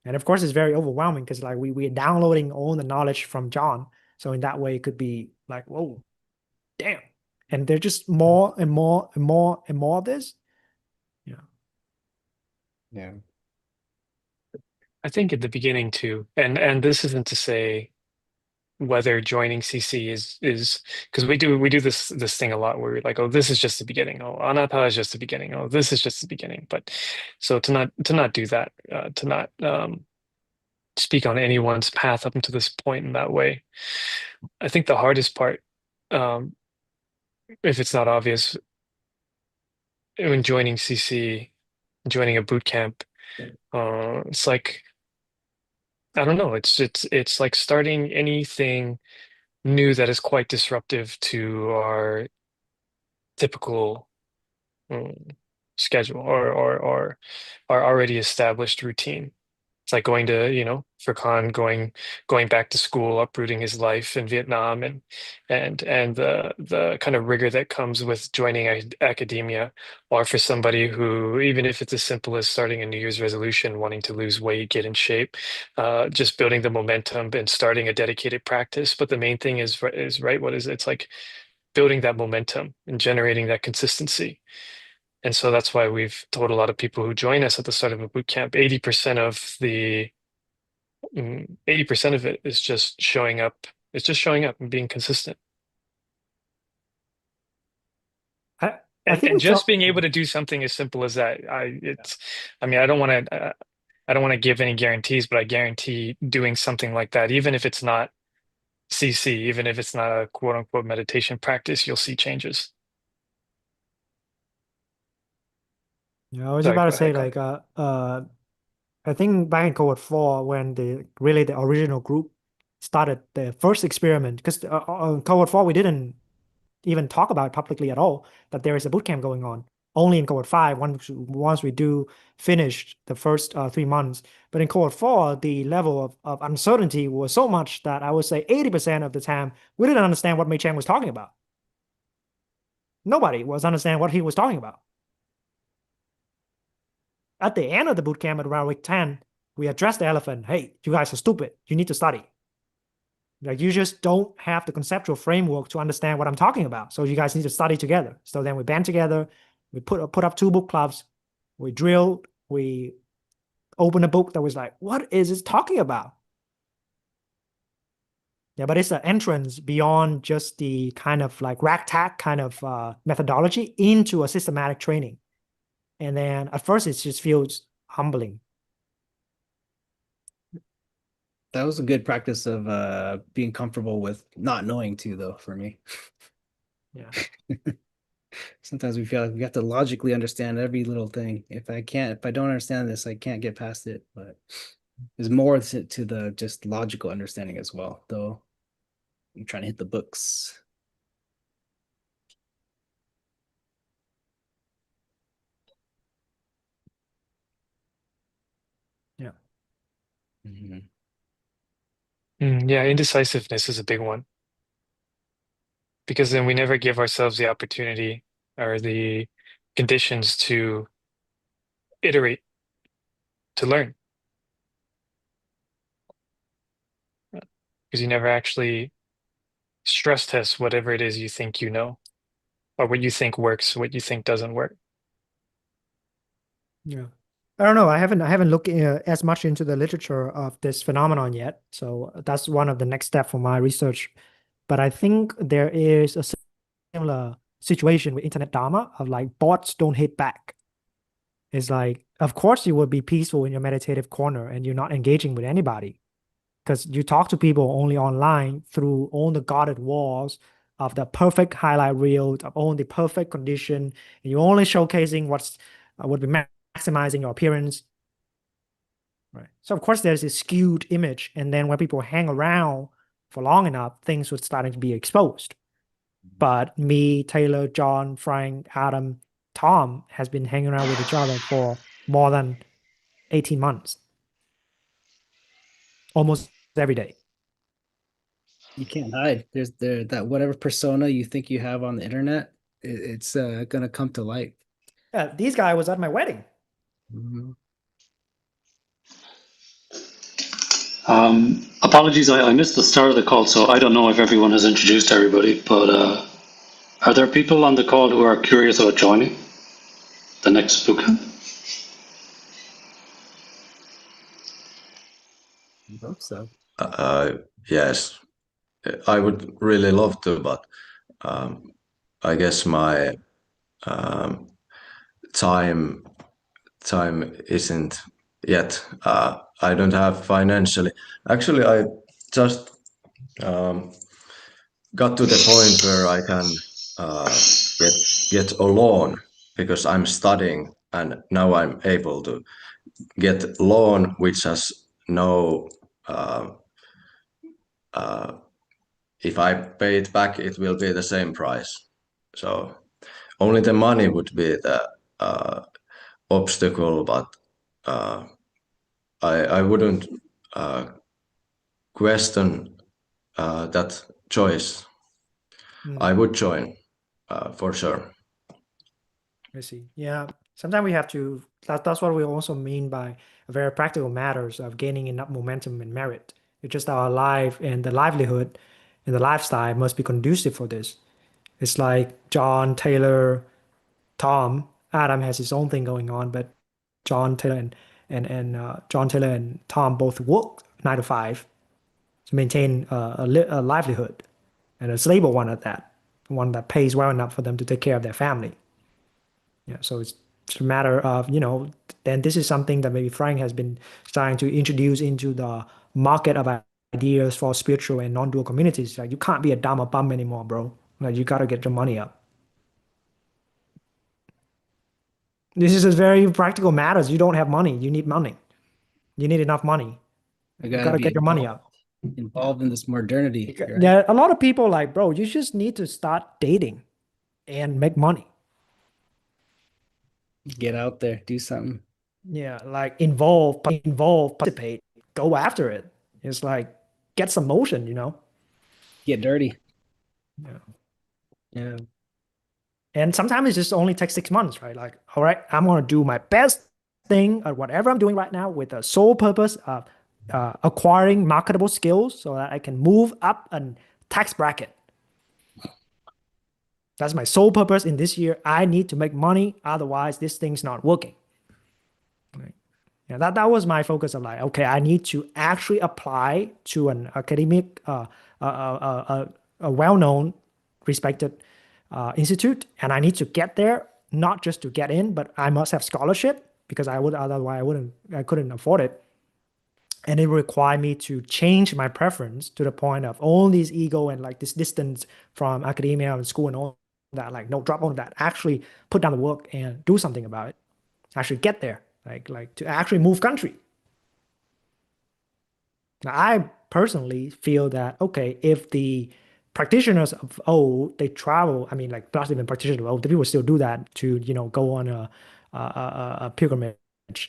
And of course, it's very overwhelming because like we're downloading all the knowledge from John. So in that way, it could be like, whoa, damn. And there's just more and more and more and more of this. Yeah. I think at the beginning too, and this isn't to say whether joining CC is because we do this thing a lot where we're like, oh, this is just the beginning. Oh, Anatta is just the beginning. Oh, this is just the beginning. But so to not do that, to not speak on anyone's path up until this point in that way. I think the hardest part, if it's not obvious, when joining CC, joining a boot camp, it's like I don't know. It's like starting anything new that is quite disruptive to our typical schedule or our already established routine. It's like going to, for Khan, going back to school, uprooting his life in Vietnam, and the kind of rigor that comes with joining academia, or for somebody who, even if it's as simple as starting a New Year's resolution, wanting to lose weight, get in shape, just building the momentum and starting a dedicated practice. But the main thing is right. What is it? It's like building that momentum and generating that consistency. And so that's why we've told a lot of people who join us at the start of a boot camp, 80% of the 80% of it is just showing up. It's just showing up and being consistent. I And, think and we just talk, being able to do something as simple as that. I mean, I don't want to give any guarantees, but I guarantee doing something like that, even if it's not CC, even if it's not a quote unquote meditation practice, you'll see changes. I was Sorry, about to go say ahead, Con. like I think back in cohort 4 when the original group started the first experiment, because cohort 4 we didn't even talk about publicly at all that there is a boot camp going on. Only in cohort 5 once we do finish the first 3 months. But in cohort 4, the level of uncertainty was so much that I would say 80% of the time we didn't understand what Mei Chang was talking about. Nobody was understanding what he was talking about. At the end of the boot camp at around week 10, we addressed the elephant. Hey, you guys are stupid. You need to study. Like you just don't have the conceptual framework to understand what I'm talking about. So you guys need to study together. So then we band together, we put up 2 book clubs, we drilled, we opened a book that was like, what is it talking about? Yeah, but it's an entrance beyond just the kind of like ragtag kind of methodology into a systematic training. And then at first it just feels humbling. That was a good practice of being comfortable with not knowing too, though, for me. Yeah. Sometimes we feel like we have to logically understand every little thing. If I don't understand this, I can't get past it. But there's more to the just logical understanding as well, though. I'm trying to hit the books. Yeah. Mhm. Yeah, indecisiveness is a big one because then we never give ourselves the opportunity or the conditions to iterate, to learn, because you never actually stress test whatever it is you think you know, or what you think works, what you think doesn't work. Yeah. I don't know. I haven't looked as much into the literature of this phenomenon yet. So that's one of the next step for my research. But I think there is a similar situation with internet Dharma of like bots don't hit back. It's like, of course, you would be peaceful in your meditative corner and you're not engaging with anybody because you talk to people only online through all the guarded walls of the perfect highlight reels of all the perfect condition, and you're only showcasing what's would be maximizing your appearance. Right. So of course there's this skewed image, and then when people hang around for long enough, things would starting to be exposed. But me, Taylor, John, Frank, Adam, Tom has been hanging around with each other for more than 18 months, almost every day. You can't hide. There's that whatever persona you think you have on the internet, it's gonna come to light. Yeah, this guy was at my wedding. Mhm. Apologies, I missed the start of the call, so I don't know if everyone has introduced everybody, but are there people on the call who are curious about joining the next bootcamp? I hope so. Yes, I would really love to, but I guess my time isn't yet. I don't have financially. Actually, I just got to the point where I can get a loan because I'm studying, and now I'm able to get loan which has no. If I pay it back, it will be the same price. So only the money would be the obstacle, but I wouldn't question that choice. I would join for sure. I see. Yeah. Sometimes we have to, that's what we also mean by very practical matters of gaining enough momentum and merit. It's just our life and the livelihood and the lifestyle must be conducive for this. It's like John, Taylor, Tom, Adam has his own thing going on, but John Taylor and John Taylor and Tom both work 9 to 5 to maintain a livelihood and a stable one at that, one that pays well enough for them to take care of their family. Yeah, so it's just a matter of, then this is something that maybe Frank has been starting to introduce into the market of ideas for spiritual and non-dual communities. Like you can't be a Dharma bum anymore, bro. Like you got to get your money up. This is a very practical matters. You don't have money. You need money. You need enough money. I You gotta got to be get your money up. involved in this modernity. Right? Yeah, a lot of people like, bro, you just need to start dating and make money. Get out there, do something. Yeah, like involve, participate, go after it. It's like get some motion, Get dirty. Yeah. Yeah. And sometimes it just only takes 6 months, right? Like, all right, I'm gonna do my best thing at whatever I'm doing right now with the sole purpose of acquiring marketable skills so that I can move up a tax bracket. That's my sole purpose in this year. I need to make money, otherwise this thing's not working. Right? Yeah, that was my focus of like, okay, I need to actually apply to an academic, a well-known, respected institute, and I need to get there not just to get in, but I must have scholarship because I couldn't afford it. And it required me to change my preference to the point of all these ego and like this distance from academia and school and all that. Like, no, drop all that. Actually, put down the work and do something about it. Actually, get there. Like to actually move country. Now, I personally feel that okay, if the practitioners of old they travel, I mean, like not even practitioners of old, the people still do that to go on a pilgrimage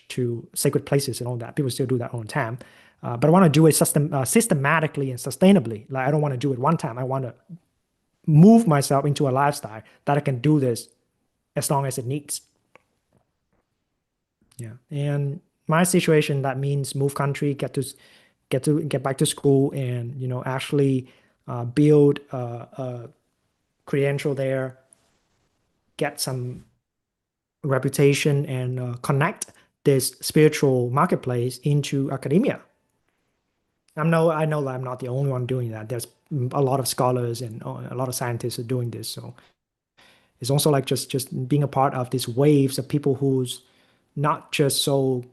to sacred places and all that. People still do that all the time. But I want to do it systematically and sustainably. Like I don't want to do it one time. I want to move myself into a lifestyle that I can do this as long as it needs. Yeah, and my situation that means move country, get back to school, and actually build a credential there, get some reputation, and connect this spiritual marketplace into academia. I know that I'm not the only one doing that. There's a lot of scholars and a lot of scientists are doing this. So it's also like just being a part of these waves of people who's not just so,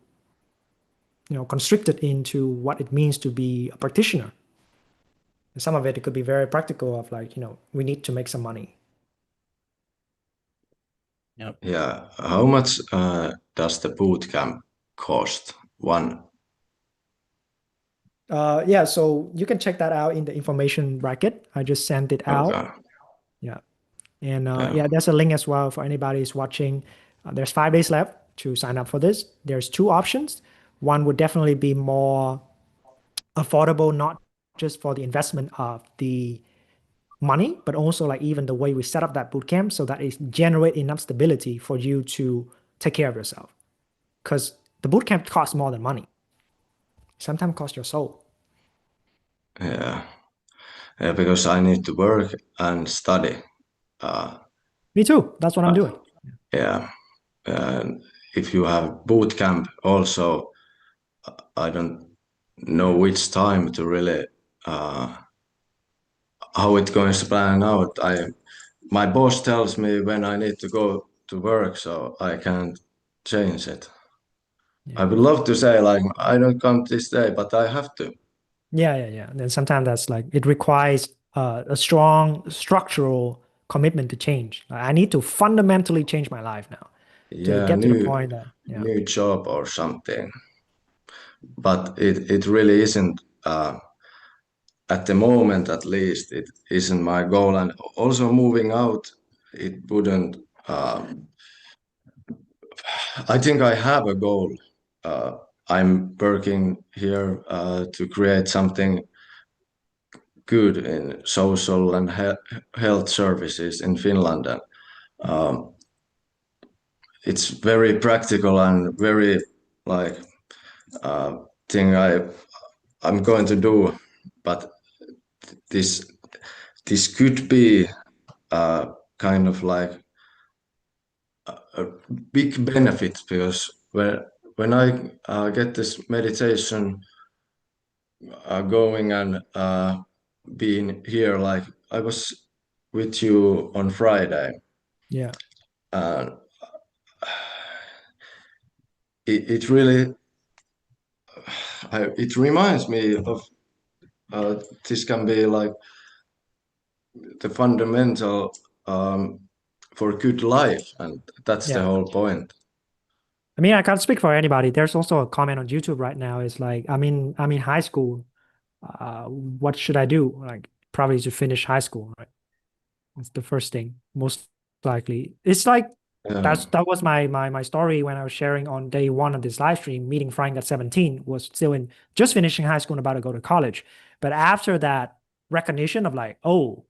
constricted into what it means to be a practitioner. And some of it could be very practical of like, we need to make some money. Yep. Yeah. How much does the boot camp cost? One. Yeah, so you can check that out in the information bracket. I just sent it out. Okay. Yeah. And Yeah. yeah, there's a link as well for anybody who's watching. There's 5 days left to sign up for this. There's 2 options. One would definitely be more affordable, not just for the investment of the money, but also like even the way we set up that bootcamp so that it generate enough stability for you to take care of yourself. Because the bootcamp costs more than money. Sometimes costs your soul. Yeah. Yeah, because I need to work and study. Me too. That's what I'm doing. Yeah. And if you have boot camp also, I don't know which time to really how it's going to plan out. My boss tells me when I need to go to work, so I can't change it. I would love to say like I don't come this day, but I have to. Yeah. And then sometimes that's like it requires a strong structural commitment to change. Like, I need to fundamentally change my life now to Yeah, get to the point that new job or something. But it really isn't at the moment, at least, it isn't my goal. And also moving out, it wouldn't. I think I have a goal. I'm working here to create something good in social and health services in Finland. And it's very practical and very like thing I'm going to do. But this could be kind of like a big benefit, because when I get this meditation going and being here, like I was with you on Friday. Yeah. It really it reminds me of this can be like the fundamental for good life, and that's the whole point. I mean, I can't speak for anybody. There's also a comment on YouTube right now. It's like, I'm in high school. What should I do? Like, probably to finish high school, right? That's the first thing, most likely. It's like that was my story when I was sharing on day 1 of this live stream. Meeting Frank at 17, was still just finishing high school and about to go to college. But after that recognition of like, oh,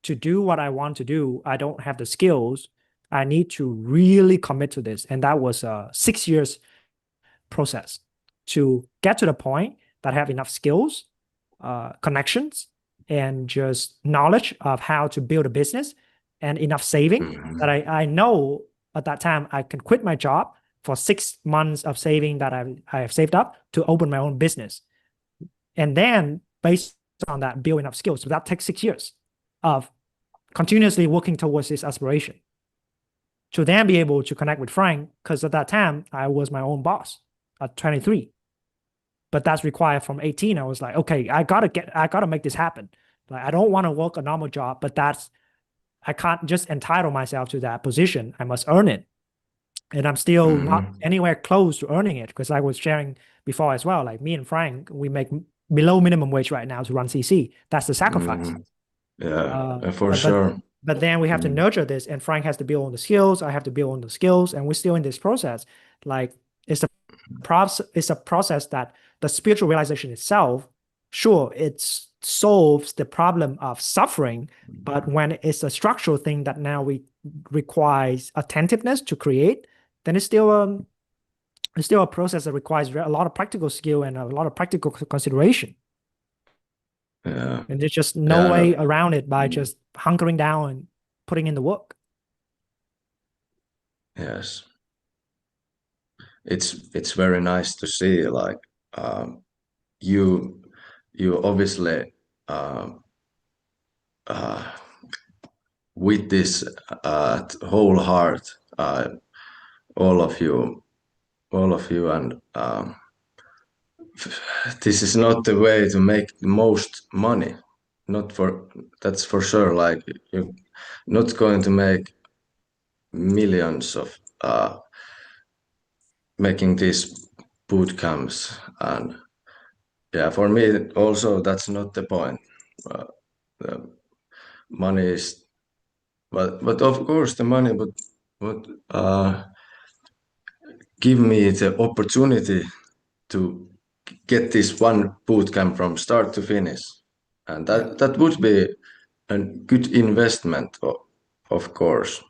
to do what I want to do, I don't have the skills. I need to really commit to this. And that was a 6 years process to get to the point that I have enough skills, connections, and just knowledge of how to build a business, and enough saving that I know at that time I can quit my job for 6 months of saving that I have saved up to open my own business. And then based on that, build enough skills. So that takes 6 years of continuously working towards this aspiration to then be able to connect with Frank, because at that time I was my own boss at 23. But that's required from 18. I was like, okay, I gotta make this happen. Like, I don't want to work a normal job, but I can't just entitle myself to that position. I must earn it. And I'm still not anywhere close to earning it, because I was sharing before as well. Like, me and Frank, we make below minimum wage right now to run CC. That's the sacrifice. Yeah, for sure. But then we have to nurture this, and Frank has to build on the skills. I have to build on the skills, and we're still in this process. Like, it's a process that the spiritual realization itself, sure, it solves the problem of suffering, but when it's a structural thing that now requires attentiveness to create, then it's still a process that requires a lot of practical skill and a lot of practical consideration. Yeah. And there's just no way around it by just hunkering down and putting in the work. Yes. it's very nice to see, like, you obviously with this whole heart, all of you, and this is not the way to make the most money. That's for sure. Like, you're not going to make millions of making these boot camps, and yeah, for me also that's not the point. The money is, but of course the money, but give me the opportunity to get this one boot camp from start to finish, and that would be a good investment, of course.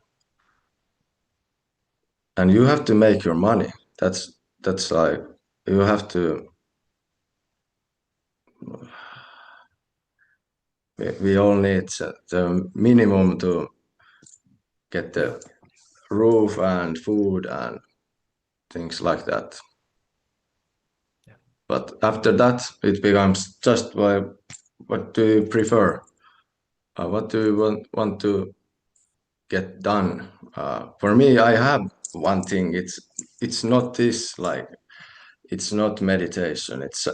And you have to make your money. That's like, you have to. We all need the minimum to get the roof and food and things like that. Yeah. But after that, it becomes just what do you prefer? What do you want to get done? For me, I have one thing. It's not this, like, it's not meditation. It's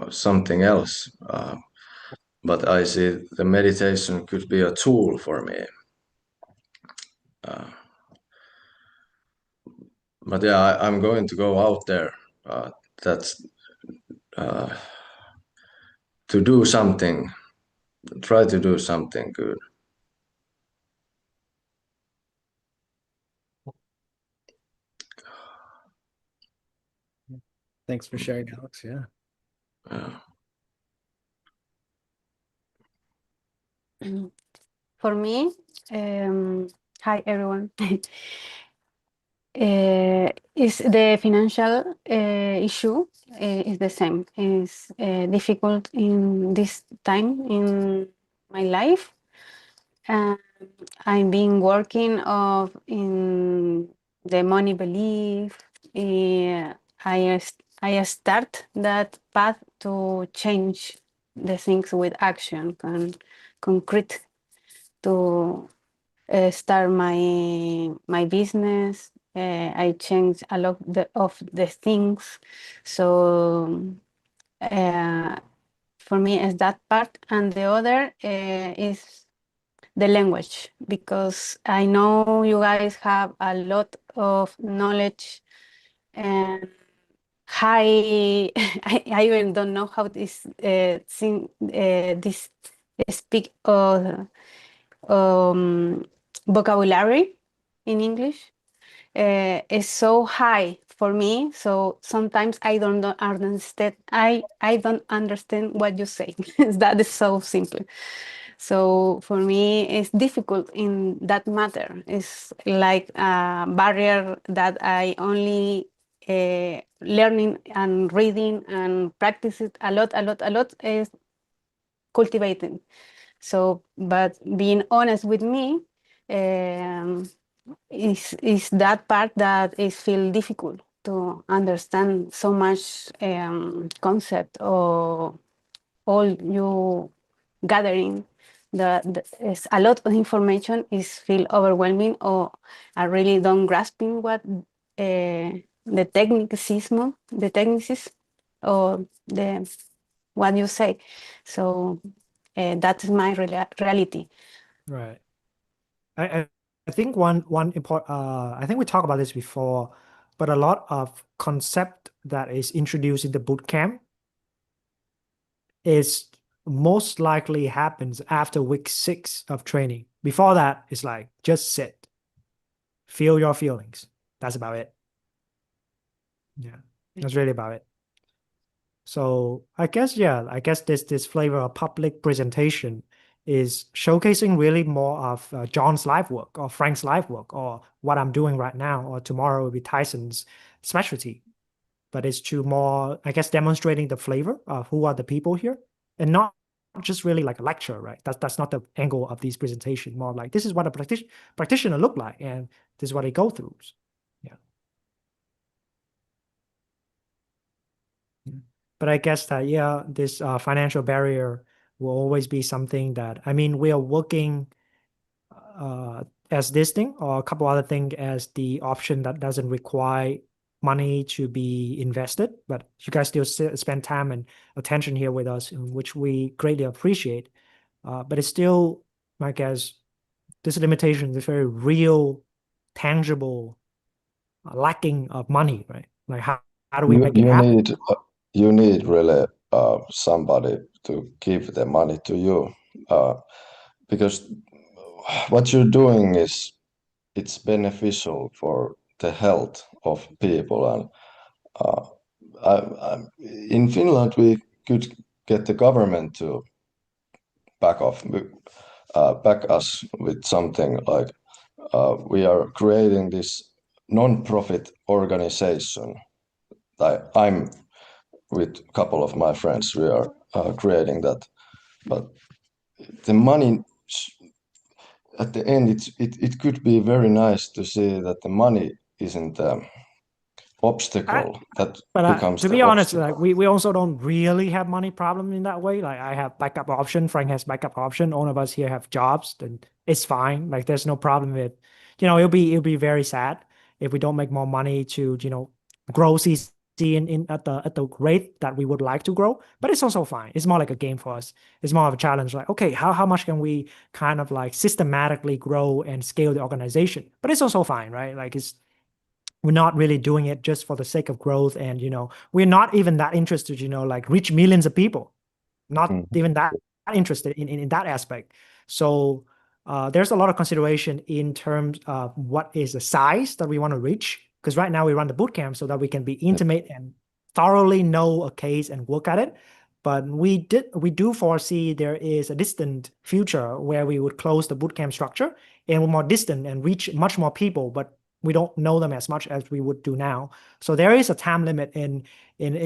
something else. But I see the meditation could be a tool for me. But yeah, I'm going to go out there. That's to do something. Try to do something good. Thanks for sharing, Alex. Yeah. For me, hi everyone. Is the financial issue is the same. Is difficult in this time in my life. I've been working in the money belief. I start that path to change the things with action and concrete to start my business. I changed a lot of the things. So for me, it's that part, and the other is the language, because I know you guys have a lot of knowledge, and I even don't know how this speak vocabulary in English is so high for me. So sometimes I don't understand. I don't understand what you say. That is so simple. So for me, it's difficult in that matter. It's like a barrier that I only learning and reading and practice it a lot is cultivating. So, but being honest with me is that part that is feel difficult to understand so much concept or all you gathering. Is a lot of information is feel overwhelming, or I really don't grasping what the technicism, or what you say. So that's my reality. Right. I think one important I think we talked about this before, but a lot of concept that is introduced in the boot camp is most likely happens after week 6 of training. Before that, it's like just sit, feel your feelings. That's about it. Yeah, that's really about it. So I guess this flavor of public presentation is showcasing really more of John's life work or Frank's life work or what I'm doing right now, or tomorrow will be Tyson's specialty. But it's to more, I guess, demonstrating the flavor of who are the people here, and not just really like a lecture, right? That's not the angle of these presentations. More like this is what a practitioner look like, and this is what they go through. Yeah. But I guess that, yeah, this financial barrier will always be something that, I mean, we are working as this thing or a couple other things as the option that doesn't require money to be invested, but you guys still spend time and attention here with us, which we greatly appreciate. But it's still, I guess, this limitation is very real, tangible, lacking of money, right? Like how do we make it happen? You need really somebody to give the money to you, because what you're doing it's beneficial for the health of people, and in Finland we could get the government to back us with something like we are creating this non-profit organization. I'm with a couple of my friends, we are creating that, but the money at the end, it could be very nice to see that the money isn't the obstacle that becomes to the be honest, obstacle. like we also don't really have money problem in that way. Like I have backup option, Frank has backup option, all of us here have jobs, then it's fine. Like there's no problem with, it'll be very sad if we don't make more money to, grow CC in at the rate that we would like to grow. But it's also fine. It's more like a game for us. It's more of a challenge. Like, okay, how much can we kind of like systematically grow and scale the organization? But it's also fine, right? Like we're not really doing it just for the sake of growth. And, we're not even that interested, like reach millions of people, not even that interested in that aspect. So there's a lot of consideration in terms of what is the size that we want to reach. Because right now we run the bootcamp so that we can be intimate and thoroughly know a case and work at it. But we do foresee there is a distant future where we would close the bootcamp structure and we're more distant and reach much more people, but we don't know them as much as we would do now. So there is a time limit in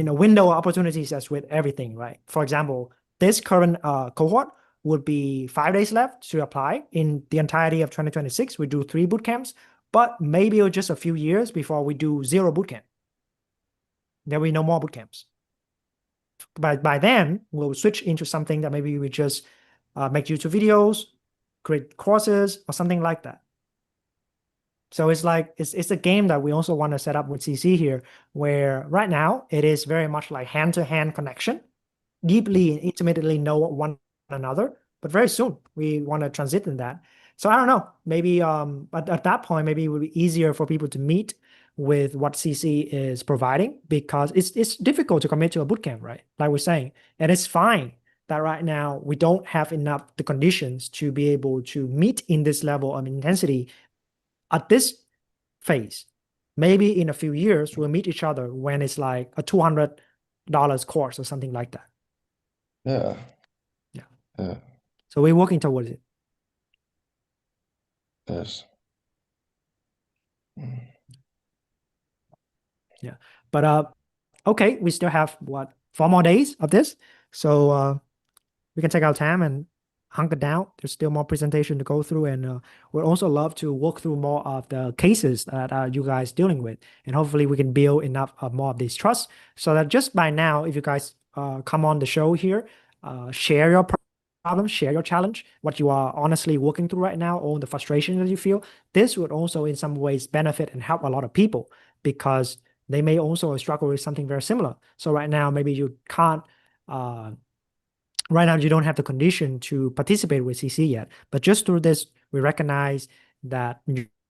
a window of opportunities as with everything, right? For example, this current cohort would be 5 days left to apply in the entirety of 2026. We do 3 bootcamps, but maybe it's just a few years before we do 0 bootcamp. There will be no more bootcamps. By then, we'll switch into something that maybe we just make YouTube videos, create courses, or something like that. So it's like it's a game that we also want to set up with CC here, where right now it is very much like hand-to-hand connection, deeply and intimately know one another. But very soon we want to transition that. So I don't know, maybe at that point maybe it would be easier for people to meet with what CC is providing, because it's difficult to commit to a bootcamp, right? Like we're saying, and it's fine that right now we don't have enough the conditions to be able to meet in this level of intensity at this phase. Maybe in a few years we'll meet each other when it's like a $200 course or something like that. Yeah. So we're working towards it. Yes. Yeah, but okay, we still have 4 more days of this, so we can take our time and hunker down. There's still more presentation to go through, and we'd also love to walk through more of the cases that you guys dealing with, and hopefully we can build enough of more of this trust so that just by now, if you guys come on the show here, share your problem, share your challenge, what you are honestly working through right now, or the frustration that you feel. This would also in some ways benefit and help a lot of people, because they may also struggle with something very similar. So right now, maybe you can't, right now you don't have the condition to participate with CC yet, but just through this, we recognize that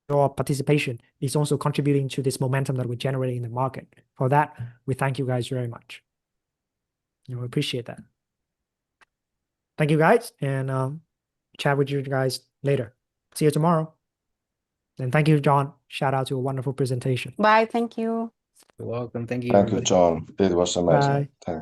your participation is also contributing to this momentum that we're generating in the market. For that, we thank you guys very much. We appreciate that. Thank you guys, and chat with you guys later. See you tomorrow. And thank you, John. Shout out to a wonderful presentation. Bye. Thank you. You're welcome. Thank you. Thank you, everybody. John. It was amazing. Bye. Thank you.